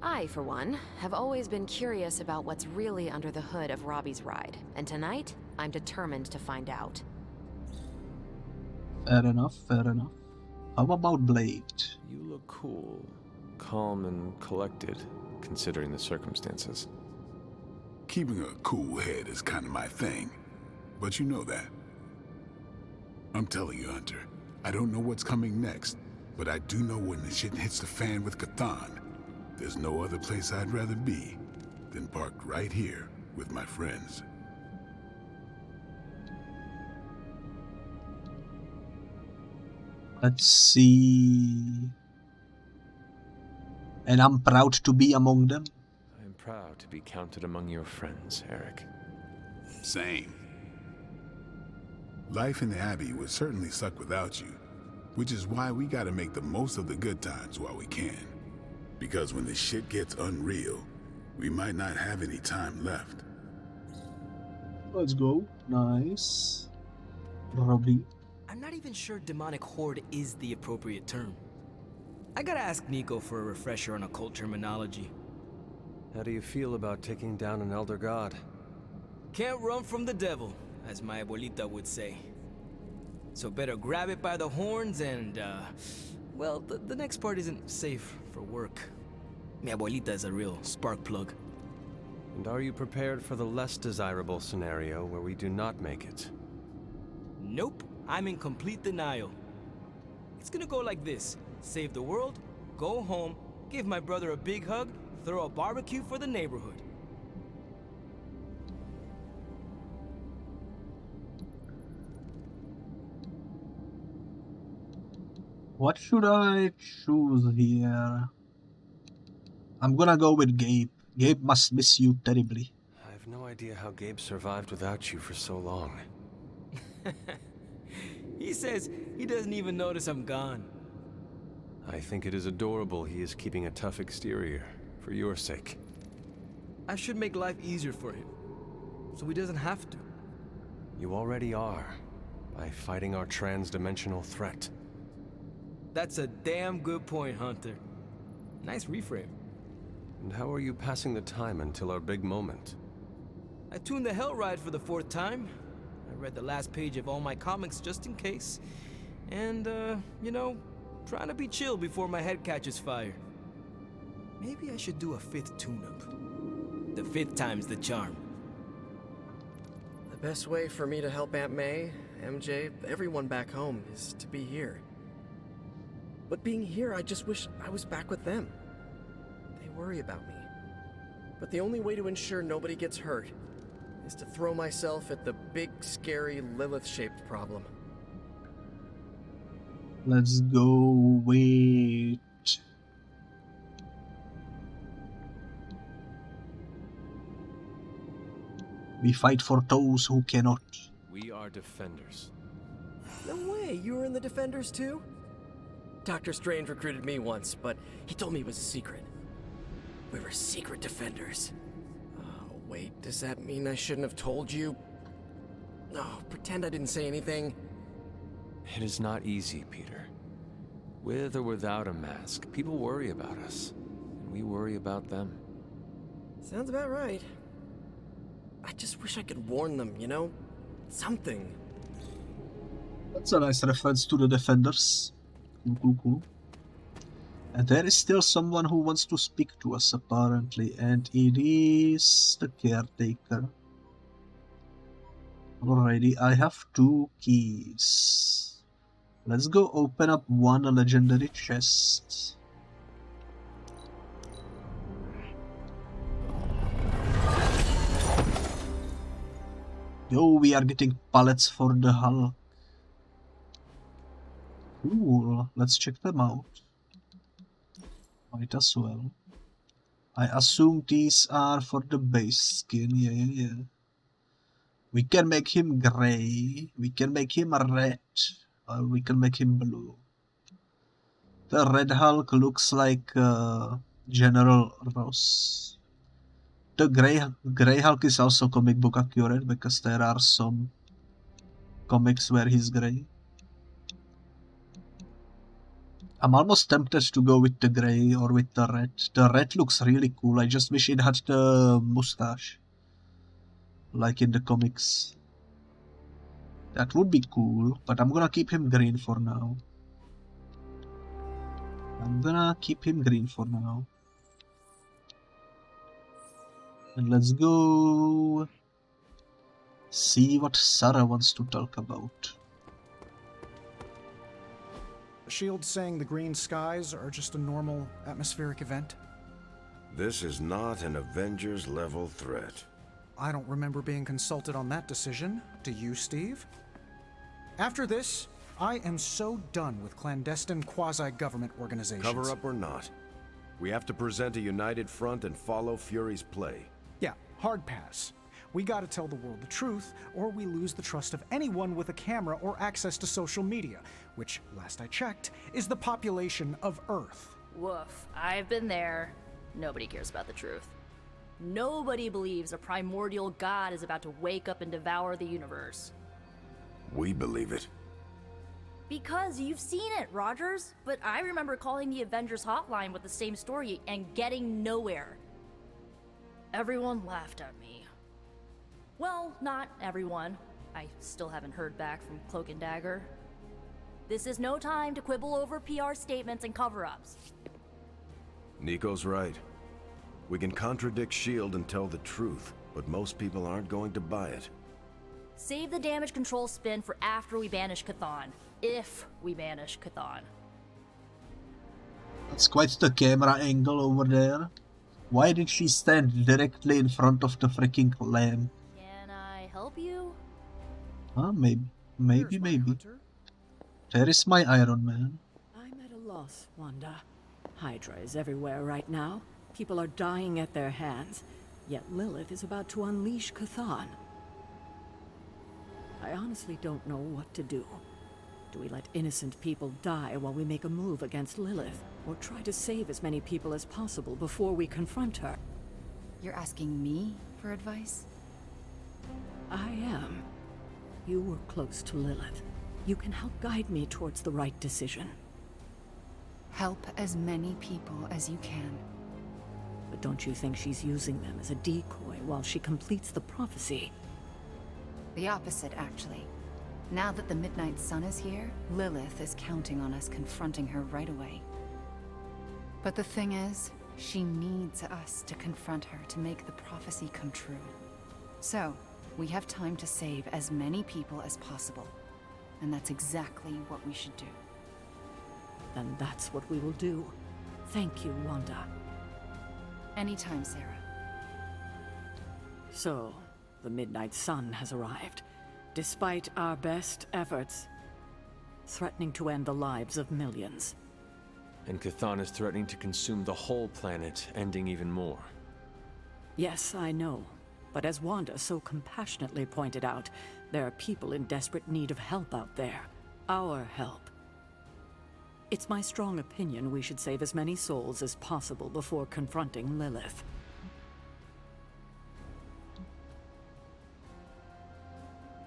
I, for one, have always been curious about what's really under the hood of Robbie's ride, and tonight, I'm determined to find out. Fair enough, fair enough. How about Blade? You look cool. Calm and collected, considering the circumstances. Keeping a cool head is kind of my thing, but you know that. I'm telling you, Hunter, I don't know what's coming next, but I do know when the shit hits the fan with Cathan, there's no other place I'd rather be than parked right here with my friends. Let's see. And I'm proud to be among them. I am proud to be counted among your friends, Eric. Same. Life in the Abbey would certainly suck without you, which is why we gotta make the most of the good times while we can. Because when the shit gets unreal, we might not have any time left. Let's go. Nice. Robbie. I'm not even sure demonic horde is the appropriate term. I gotta ask Nico for a refresher on occult terminology. How do you feel about taking down an elder god? Can't run from the devil, as my abuelita would say. So better grab it by the horns and, well, the next part isn't safe for work. Mi abuelita is a real spark plug. And are you prepared for the less desirable scenario where we do not make it? Nope, I'm in complete denial. It's gonna go like this. Save the world, go home, give my brother a big hug, throw a barbecue for the neighborhood. What should I choose here? I'm gonna go with Gabe. Gabe must miss you terribly. I have no idea how Gabe survived without you for so long. He says he doesn't even notice I'm gone. I think it is adorable he is keeping a tough exterior, for your sake. I should make life easier for him, so he doesn't have to. You already are, by fighting our trans-dimensional threat. That's a damn good point, Hunter. Nice reframe. And how are you passing the time until our big moment? I tuned the Hell Ride for the 4th time. I read the last page of all my comics just in case. And, you know, trying to be chill before my head catches fire. Maybe I should do a 5th tune-up. The 5th time's the charm. The best way for me to help Aunt May, MJ, everyone back home is to be here. But being here, I just wish I was back with them. They worry about me. But the only way to ensure nobody gets hurt is to throw myself at the big, scary, Lilith-shaped problem. Let's go with... We fight for those who cannot. We are defenders. No way, you were in the Defenders too? Dr. Strange recruited me once, but he told me it was a secret. We were secret defenders. Oh, wait, does that mean I shouldn't have told you? Oh, pretend I didn't say anything. It is not easy, Peter. With or without a mask, people worry about us, and we worry about them. Sounds about right. I just wish I could warn them, you know? Something. That's a nice reference to the Defenders. Cool. And there is still someone who wants to speak to us, apparently, and it is the caretaker. Alrighty, I have 2 keys. Let's go open up one legendary chest. Yo, we are getting pallets for the Hulk. Cool, let's check them out. Might as well. I assume these are for the base skin, yeah. We can make him grey, we can make him red, or we can make him blue. The Red Hulk looks like General Ross. The Grey Hulk is also comic book accurate because there are some comics where he's grey. I'm almost tempted to go with the grey or with the red. The red looks really cool, I just wish it had the mustache. Like in the comics. That would be cool, but I'm gonna keep him green for now. And let's go see what Sara wants to talk about. Shield saying the green skies are just a normal atmospheric event? This is not an Avengers-level threat. I don't remember being consulted on that decision. Do you, Steve? After this, I am so done with clandestine quasi-government organizations. Cover up or not, We have to present a united front and follow Fury's play. Yeah, hard pass. We gotta tell the world the truth, or we lose the trust of anyone with a camera or access to social media, which, last I checked, is the population of Earth. Woof, I've been there. Nobody cares about the truth. Nobody believes a primordial god is about to wake up and devour the universe. We believe it. Because you've seen it, Rogers. But I remember calling the Avengers hotline with the same story and getting nowhere. Everyone laughed at me. Well, not everyone. I still haven't heard back from Cloak and Dagger. This is no time to quibble over PR statements and cover-ups. Nico's right. We can contradict S.H.I.E.L.D. and tell the truth, but most people aren't going to buy it. Save the damage control spin for after we banish Chthon. If we banish Chthon. That's quite the camera angle over there. Why did she stand directly in front of the freaking lamp? Can I help you? Huh? Maybe. There is my Iron Man. I'm at a loss, Wanda. Hydra is everywhere right now. People are dying at their hands. Yet Lilith is about to unleash Chthon. I honestly don't know what to do. Do we let innocent people die while we make a move against Lilith? Or try to save as many people as possible before we confront her? You're asking me for advice? I am. You were close to Lilith. You can help guide me towards the right decision. Help as many people as you can. But don't you think she's using them as a decoy while she completes the prophecy? The opposite, actually. Now that the Midnight Sun is here, Lilith is counting on us confronting her right away. But the thing is, she needs us to confront her to make the prophecy come true. So, we have time to save as many people as possible. And that's exactly what we should do. Then that's what we will do. Thank you, Wanda. Anytime, Sarah. So, the Midnight Sun has arrived. Despite our best efforts, threatening to end the lives of millions. And Chthon is threatening to consume the whole planet, ending even more. Yes, I know. But as Wanda so compassionately pointed out, there are people in desperate need of help out there. Our help. It's my strong opinion we should save as many souls as possible before confronting Lilith.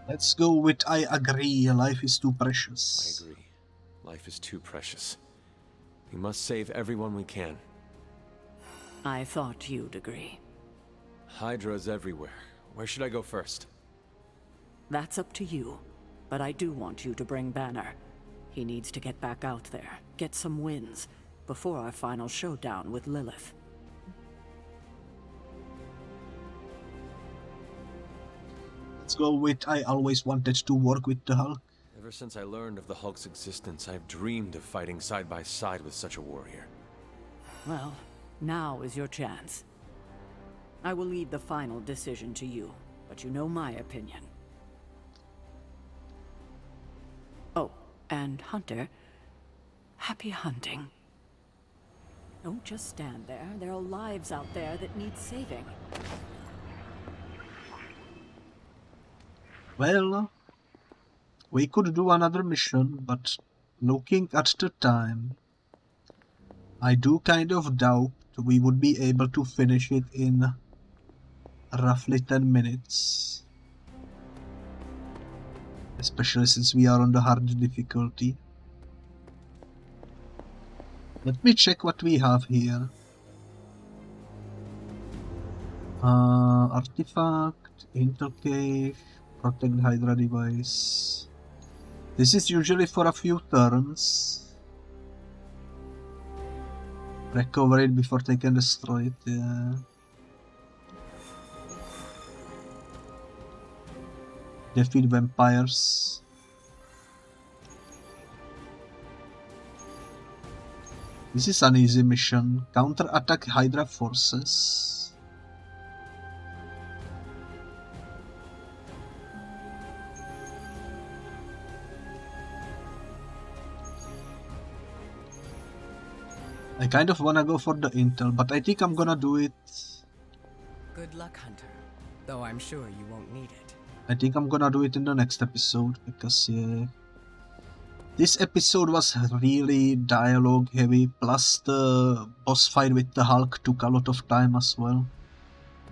Let's go with I agree, life is too precious. I agree. Life is too precious. We must save everyone we can. I thought you'd agree. Hydra's everywhere. Where should I go first? That's up to you. But I do want you to bring Banner. He needs to get back out there, get some wins, before our final showdown with Lilith. Let's go with I always wanted to work with the Hulk. Ever since I learned of the Hulk's existence, I've dreamed of fighting side by side with such a warrior. Well, now is your chance. I will leave the final decision to you, but you know my opinion. Oh, and Hunter, happy hunting. Don't just stand there. There are lives out there that need saving. Well, we could do another mission, but looking at the time, I do kind of doubt we would be able to finish it in roughly 10 minutes. Especially since we are on the hard difficulty. Let me check what we have here. Artifact, Intel Cache, Protect Hydra device. This is usually for a few turns. Recover it before they can destroy it, yeah. Defeat vampires. This is an easy mission. Counter-attack Hydra forces. I kind of wanna go for the intel, but I think I'm gonna do it. Good luck, Hunter. Though I'm sure you won't need it. I think I'm gonna do it in the next episode, because yeah, this episode was really dialogue heavy, plus the boss fight with the Hulk took a lot of time as well.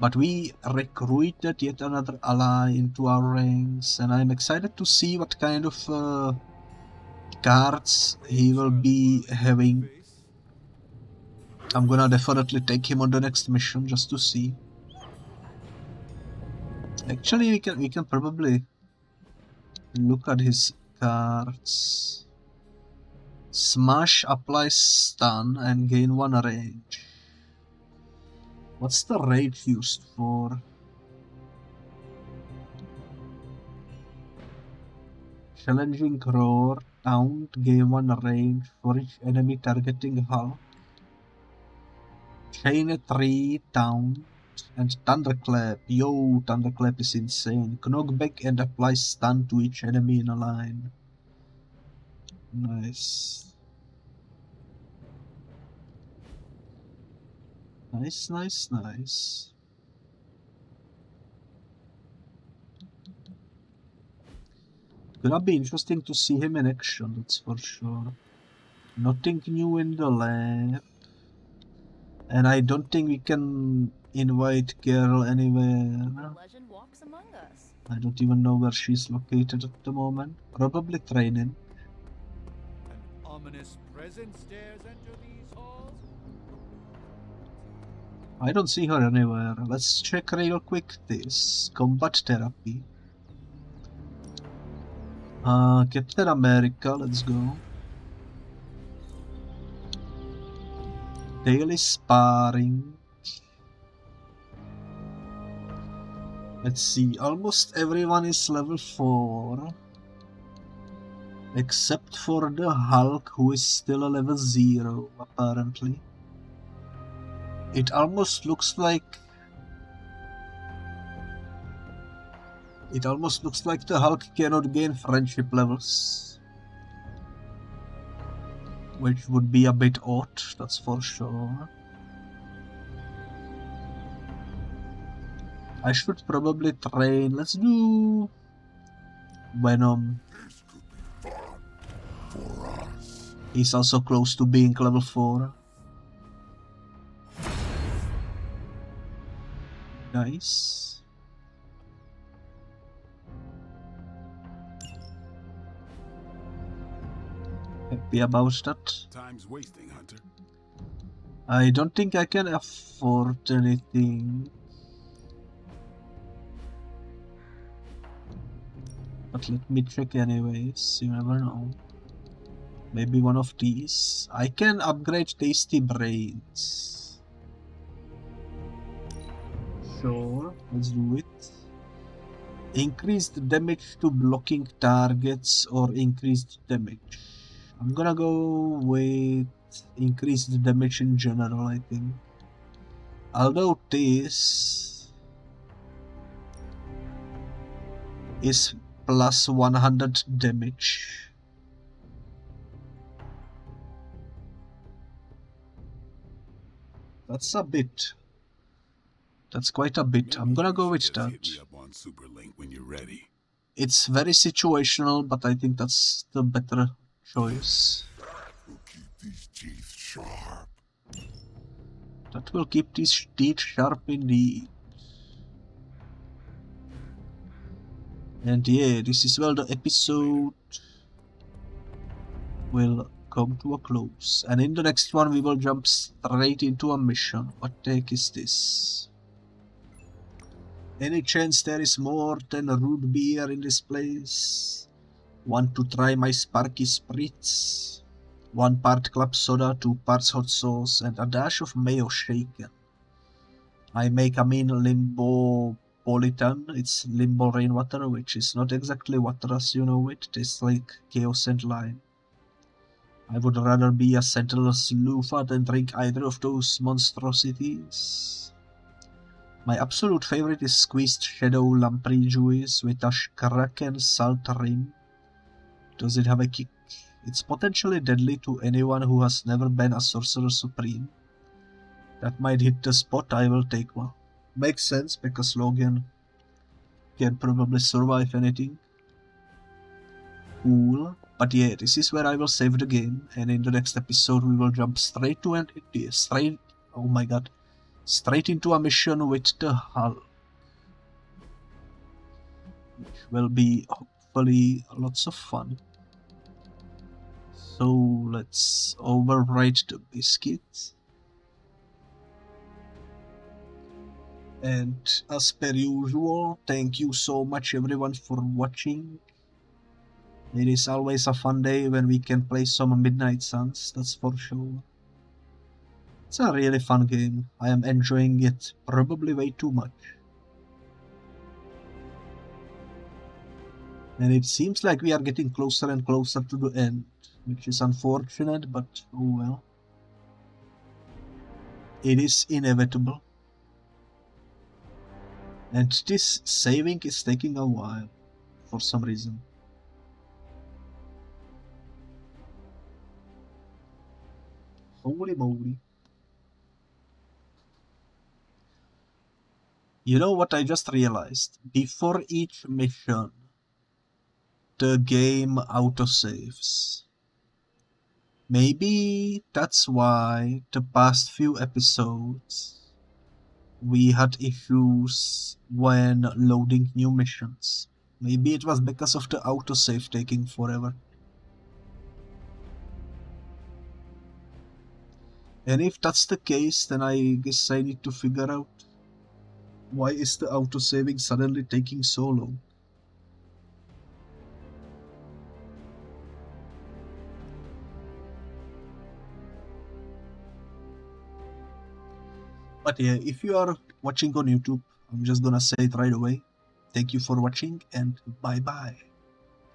But we recruited yet another ally into our ranks, and I'm excited to see what kind of cards he will be having. I'm gonna definitely take him on the next mission just to see. Actually, we can probably look at his cards. Smash applies stun and gain 1 range. What's the rage used for? Challenging roar, taunt, gain 1 range for each enemy targeting Hulk. Chain a 3, taunt, and thunderclap. Yo, thunderclap is insane. Knockback and apply stun to each enemy in a line. Nice. Nice, nice, nice. Gonna be interesting to see him in action, that's for sure. Nothing new in the lab. And I don't think we can invite Karl anywhere. Legend walks among us. I don't even know where she's located at the moment. Probably training. An ominous presence stares into these halls. I don't see her anywhere. Let's check real quick this. Combat therapy. Captain America, let's go. Daily sparring. Let's see, almost everyone is level 4. Except for the Hulk, who is still a level 0, apparently. It almost looks like... the Hulk cannot gain friendship levels. Which would be a bit odd, that's for sure. I should probably train. Let's do Venom. He's also close to being level 4. Nice. Happy about that. Time's wasting, Hunter. I don't think I can afford anything. But let me check anyways, you never know. Maybe one of these. I can upgrade Tasty Brains. Sure, let's do it. Increased damage to blocking targets or increased damage. I'm gonna go with increased damage in general, I think. Although this is plus 100 damage. That's a bit. That's quite a bit. I'm gonna go with that. Hit me up on Superlink when you're ready. It's very situational, but I think that's the better choice. We'll keep these teeth sharp. That will keep these teeth sharp indeed. And yeah, this is where the episode will come to a close. And in the next one we will jump straight into a mission. What the heck is this? Any chance there is more than a root beer in this place? Want to try my sparky spritz? 1 part club soda, 2 parts hot sauce, and a dash of mayo shaken. I make a mean limbo-politan. It's limbo rainwater, which is not exactly water as you know it. Tastes like chaos and lime. I would rather be a sentinel's loofah than drink either of those monstrosities. My absolute favorite is squeezed shadow lamprey juice with a kraken salt rim. Does it have a kick? It's potentially deadly to anyone who has never been a Sorcerer Supreme. That might hit the spot, I will take one. Makes sense, because Logan can probably survive anything. Cool. But yeah, this is where I will save the game, and in the next episode we will jump straight to straight into a mission with the Hulk. Which will be hopefully lots of fun. So let's overwrite the biscuits. And as per usual, thank you so much everyone for watching. It is always a fun day when we can play some Midnight Suns, that's for sure. It's a really fun game. I am enjoying it probably way too much. And it seems like we are getting closer and closer to the end, which is unfortunate, but oh well. It is inevitable. And this saving is taking a while, for some reason. Holy moly. You know what I just realized? Before each mission, the game autosaves. Maybe that's why the past few episodes we had issues when loading new missions. Maybe it was because of the autosave taking forever. And if that's the case, then I guess I need to figure out why is the autosaving suddenly taking so long. But yeah, if you are watching on YouTube, I'm just gonna say it right away. Thank you for watching and bye bye.